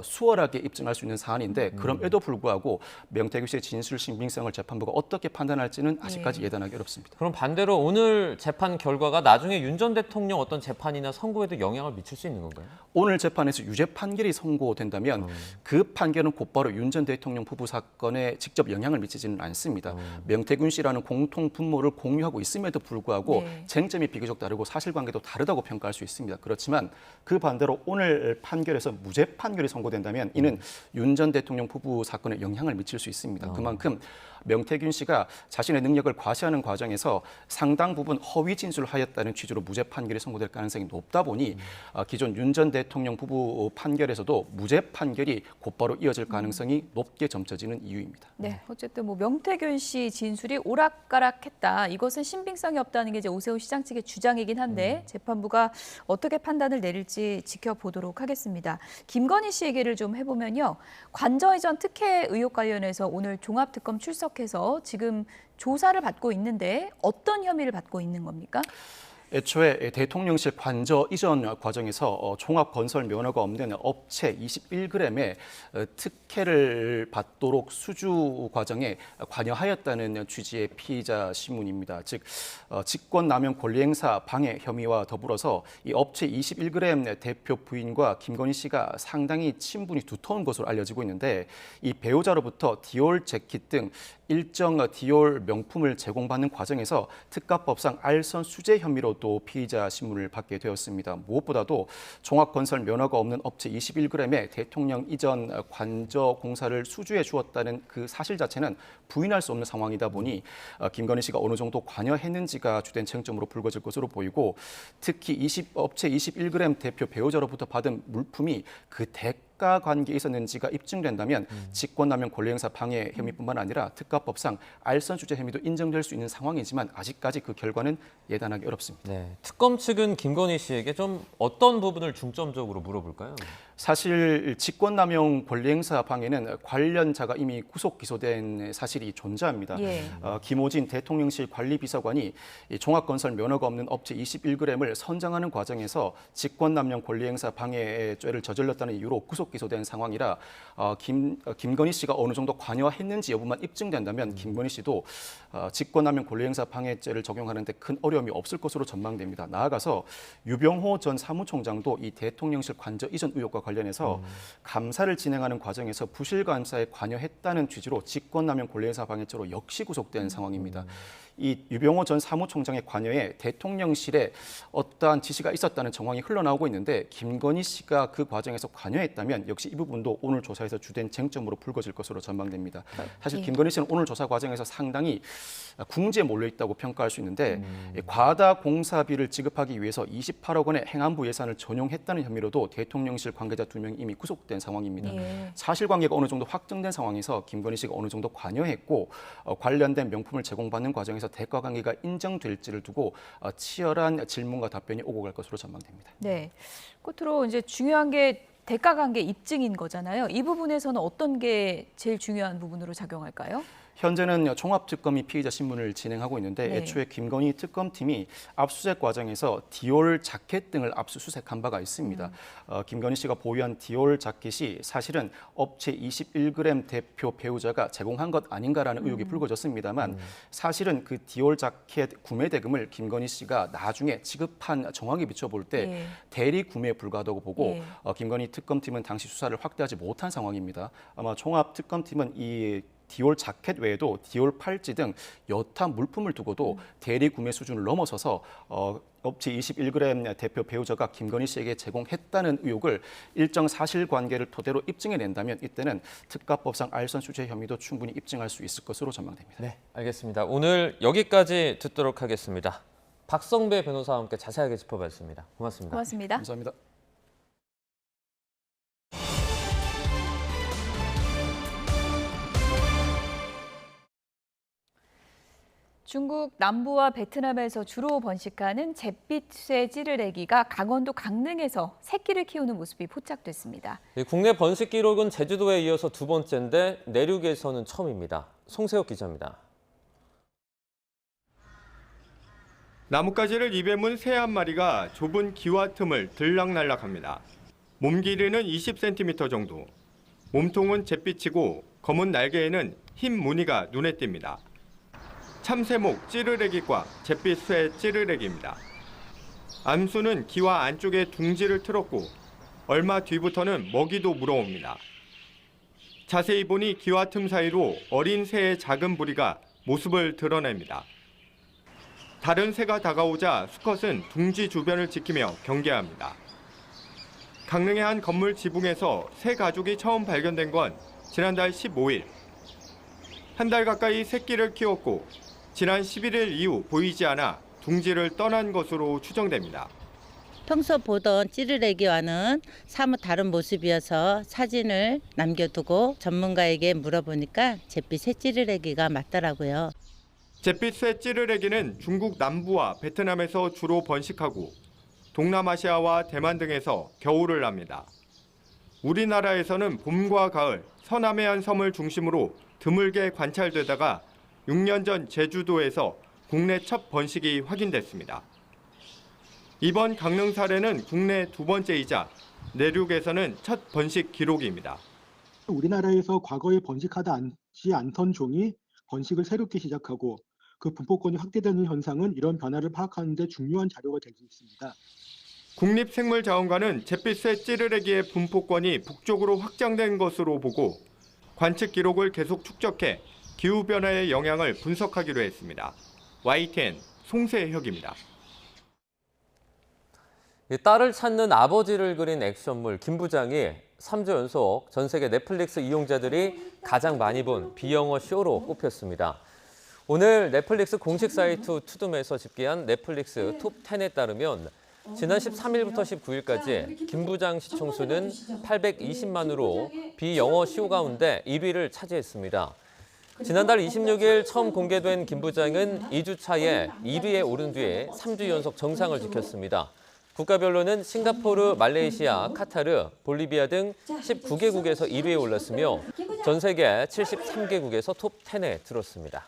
수월하게 입증할 수 있는 사안인데 그럼에도 불구하고 명태균 씨의 진술 신빙성을 재판부가 어떻게 판단할지는 아직까지 예단하기 어렵습니다. 그럼 반대로 오늘 재판 결과가 나중에 윤 전 대통령 어떤 재판이나 선고에도 영향을 미칠 수 있는 건가요? 오늘 재판에서 유죄 판결이 선고된다면 그 판결은 곧바로 윤 전 대통령 부부 사건에 직접 영향을 미치지는 않습니다. 명태균 씨라는 공통 분모를 공유하고 있음에도 불구하고 쟁점이 비교적 다르고 사실관계도 다르다고 평가할 수 있습니다. 그렇지만 그 반대로 오늘 판결에서 무죄 판결이 선고된다면 이는 윤 전 대통령 부부 사건에 영향을 미칠 수 있습니다. 그만큼 명태균 씨가 자신의 능력을 과시하는 과정에서 상당 부분 허위 진술을 하였다는 취지로 무죄 판결이 선고될 가능성이 높다 보니 기존 윤 전 대통령 부부 판결에서도 무죄 판결이 곧바로 이어질 가능성이 높게 점쳐지는 이유입니다. 네, 어쨌든 뭐 명태균 씨 진술이 오락가락했다. 이것은 신빙성이 없다는 게 이제 오세훈 시장 측의 주장이긴 한데 재판부가 어떻게 판단을 내릴지 지켜보도록 하겠습니다. 김건희 씨 얘기를 좀 해보면요. 관저 이전 특혜 의혹 관련해서 오늘 종합특검 출석해서 지금 조사를 받고 있는데 어떤 혐의를 받고 있는 겁니까? 애초에 대통령실 관저 이전 과정에서 종합건설 면허가 없는 업체 21g의 특혜를 받도록 수주 과정에 관여하였다는 취지의 피의자 신문입니다. 즉 직권남용 권리행사 방해 혐의와 더불어서 이 업체 21g 대표 부인과 김건희 씨가 상당히 친분이 두터운 것으로 알려지고 있는데 이 배우자로부터 디올 재킷 등 일정 디올 명품을 제공받는 과정에서 특가법상 알선 수재 혐의로도 피의자 신문을 받게 되었습니다. 무엇보다도 종합건설 면허가 없는 업체 21g의 대통령 이전 관저 공사를 수주해 주었다는 그 사실 자체는 부인할 수 없는 상황이다 보니 김건희 씨가 어느 정도 관여했는지가 주된 쟁점으로 불거질 것으로 보이고 특히 업체 21g 대표 배우자로부터 받은 물품이 그 대가 관계에 있었는지가 입증된다면 직권남용 권리행사 방해 혐의뿐만 아니라 특가법상 알선 수재 혐의도 인정될 수 있는 상황이지만 아직까지 그 결과는 예단하기 어렵습니다. 네, 특검 측은 김건희 씨에게 좀 어떤 부분을 중점적으로 물어볼까요? 사실 직권남용 권리행사 방해는 관련자가 이미 구속 기소된 사실이 존재합니다. 예. 김호진 대통령실 관리비서관이 종합건설 면허가 없는 업체 21g을 선정하는 과정에서 직권남용 권리행사 방해의 죄를 저질렀다는 이유로 구속 기소된 상황이라 김건희 씨가 어느 정도 관여했는지 여부만 입증된다면 김건희 씨도 직권남용 권리행사 방해죄를 적용하는 데 큰 어려움이 없을 것으로 전망됩니다. 나아가서 유병호 전 사무총장도 이 대통령실 관저 이전 의혹과 관련해서 감사를 진행하는 과정에서 부실 감사에 관여했다는 취지로 직권남용 권리행사 방해죄로 역시 구속된 상황입니다. 이 유병호 전 사무총장의 관여에 대통령실에 어떠한 지시가 있었다는 정황이 흘러나오고 있는데 김건희 씨가 그 과정에서 관여했다면 역시 이 부분도 오늘 조사에서 주된 쟁점으로 불거질 것으로 전망됩니다. 사실 김건희 씨는 오늘 조사 과정에서 상당히 궁지에 몰려 있다고 평가할 수 있는데 과다 공사비를 지급하기 위해서 28억 원의 행안부 예산을 전용했다는 혐의로도 대통령실 관계자 2명이 이미 구속된 상황입니다. 사실관계가 어느 정도 확정된 상황에서 김건희 씨가 어느 정도 관여했고 관련된 명품을 제공받는 과정에서 대가 관계가 인정될지를 두고 치열한 질문과 답변이 오고 갈 것으로 전망됩니다. 네, 끝으로 이제 중요한 게 대가 관계 입증인 거잖아요. 이 부분에서는 어떤 게 제일 중요한 부분으로 작용할까요? 현재는 종합특검이 피의자 신문을 진행하고 있는데 네. 애초에 김건희 특검팀이 압수수색 과정에서 디올 자켓 등을 압수수색한 바가 있습니다. 김건희 씨가 보유한 디올 자켓이 사실은 업체 21g 대표 배우자가 제공한 것 아닌가라는 의혹이 불거졌습니다만 사실은 그 디올 자켓 구매 대금을 김건희 씨가 나중에 지급한 정황에 비춰볼 때 예. 대리 구매에 불과하다고 보고 예. 김건희 특검팀은 당시 수사를 확대하지 못한 상황입니다. 아마 종합특검팀은 이 디올 자켓 외에도 디올 팔찌 등 여타 물품을 두고도 대리 구매 수준을 넘어서서 업체 21g 대표 배우자가 김건희 씨에게 제공했다는 의혹을 일정 사실관계를 토대로 입증해낸다면 이때는 특가법상 알선 수재 혐의도 충분히 입증할 수 있을 것으로 전망됩니다. 네, 알겠습니다. 오늘 여기까지 듣도록 하겠습니다. 박성배 변호사와 함께 자세하게 짚어봤습니다. 고맙습니다. 고맙습니다. 감사합니다. 중국 남부와 베트남에서 주로 번식하는 잿빛쇠 찌르레기가 강원도 강릉에서 새끼를 키우는 모습이 포착됐습니다. 국내 번식 기록은 제주도에 이어서 두 번째인데 내륙에서는 처음입니다. 송세혁 기자입니다. 나뭇가지를 입에 문 새 한 마리가 좁은 기와 틈을 들락날락합니다. 몸 길이는 20cm 정도. 몸통은 잿빛이고 검은 날개에는 흰 무늬가 눈에 띕니다. 참새목 찌르레기과 잿빛쇠 찌르레기입니다. 암수는 기와 안쪽에 둥지를 틀었고 얼마 뒤부터는 먹이도 물어옵니다. 자세히 보니 기와 틈 사이로 어린 새의 작은 부리가 모습을 드러냅니다. 다른 새가 다가오자 수컷은 둥지 주변을 지키며 경계합니다. 강릉의 한 건물 지붕에서 새 가족이 처음 발견된 건 지난달 15일. 한 달 가까이 새끼를 키웠고 지난 11일 이후 보이지 않아 둥지를 떠난 것으로 추정됩니다. 평소 보던 찌르레기와는 사뭇 다른 모습이어서 사진을 남겨두고 전문가에게 물어보니까 잿빛 새찌르레기가 맞더라고요. 잿빛 새 찌르레기는 중국 남부와 베트남에서 주로 번식하고 동남아시아와 대만 등에서 겨울을 납니다. 우리나라에서는 봄과 가을, 서남해안 섬을 중심으로 드물게 관찰되다가 6년 전 제주도에서 국내 첫 번식이 확인됐습니다. 이번 강릉 사례는 국내 두 번째이자 내륙에서는 첫 번식 기록입니다. 우리나라에서 과거에 번식하지 않던 종이 번식을 새롭게 시작하고 그 분포권이 확대되는 현상은 이런 변화를 파악하는 데 중요한 자료가 될 수 있습니다. 국립생물자원관은 잿빛새 찌르레기의 분포권이 북쪽으로 확장된 것으로 보고 관측 기록을 계속 축적해 기후변화의 영향을 분석하기로 했습니다. YTN 송세혁입니다. 딸을 찾는 아버지를 그린 액션물 김 부장이 3주 연속 전 세계 넷플릭스 이용자들이 가장 많이 본 비영어 쇼로 꼽혔습니다. 오늘 넷플릭스 공식 사이트 투둠에서 집계한 넷플릭스 톱10에 따르면 지난 13일부터 19일까지 김 부장 시청수는 820만으로 비영어 쇼 가운데 1위를 차지했습니다. 지난달 26일 처음 공개된 김 부장은 2주 차에 1위에 오른 뒤에 3주 연속 정상을 지켰습니다. 국가별로는 싱가포르, 말레이시아, 카타르, 볼리비아 등 19개국에서 1위에 올랐으며 전 세계 73개국에서 톱10에 들었습니다.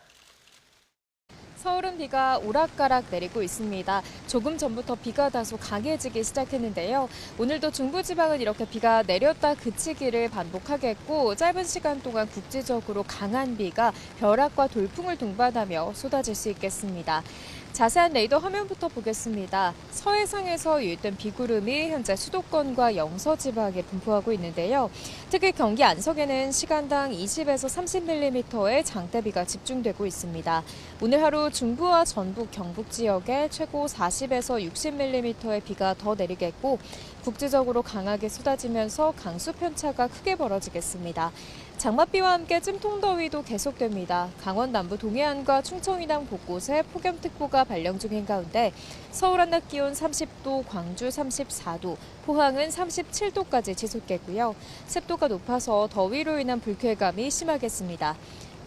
서울은 비가 오락가락 내리고 있습니다. 조금 전부터 비가 다소 강해지기 시작했는데요. 오늘도 중부지방은 이렇게 비가 내렸다 그치기를 반복하겠고 짧은 시간 동안 국지적으로 강한 비가 벼락과 돌풍을 동반하며 쏟아질 수 있겠습니다. 자세한 레이더 화면부터 보겠습니다. 서해상에서 유입된 비구름이 현재 수도권과 영서 지방에 분포하고 있는데요. 특히 경기 안성에는 시간당 20에서 30mm의 장대비가 집중되고 있습니다. 오늘 하루 중부와 전북, 경북 지역에 최고 40에서 60mm의 비가 더 내리겠고 국지적으로 강하게 쏟아지면서 강수 편차가 크게 벌어지겠습니다. 장맛비와 함께 찜통더위도 계속됩니다. 강원 남부 동해안과 충청 이남 곳곳에 폭염특보가 발령 중인 가운데 서울 한낮 기온 30도, 광주 34도, 포항은 37도까지 지속되고요. 습도가 높아서 더위로 인한 불쾌감이 심하겠습니다.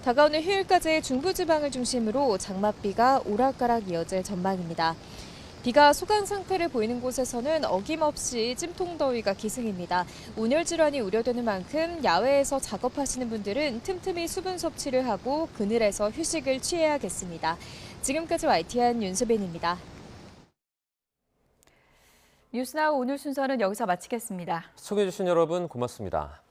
다가오는 휴일까지 중부지방을 중심으로 장맛비가 오락가락 이어질 전망입니다. 비가 소강 상태를 보이는 곳에서는 어김없이 찜통더위가 기승입니다. 온열 질환이 우려되는 만큼 야외에서 작업하시는 분들은 틈틈이 수분 섭취를 하고 그늘에서 휴식을 취해야겠습니다. 지금까지 YTN 윤수빈입니다. 뉴스나우 오늘 순서는 여기서 마치겠습니다. 시청해주신 여러분 고맙습니다.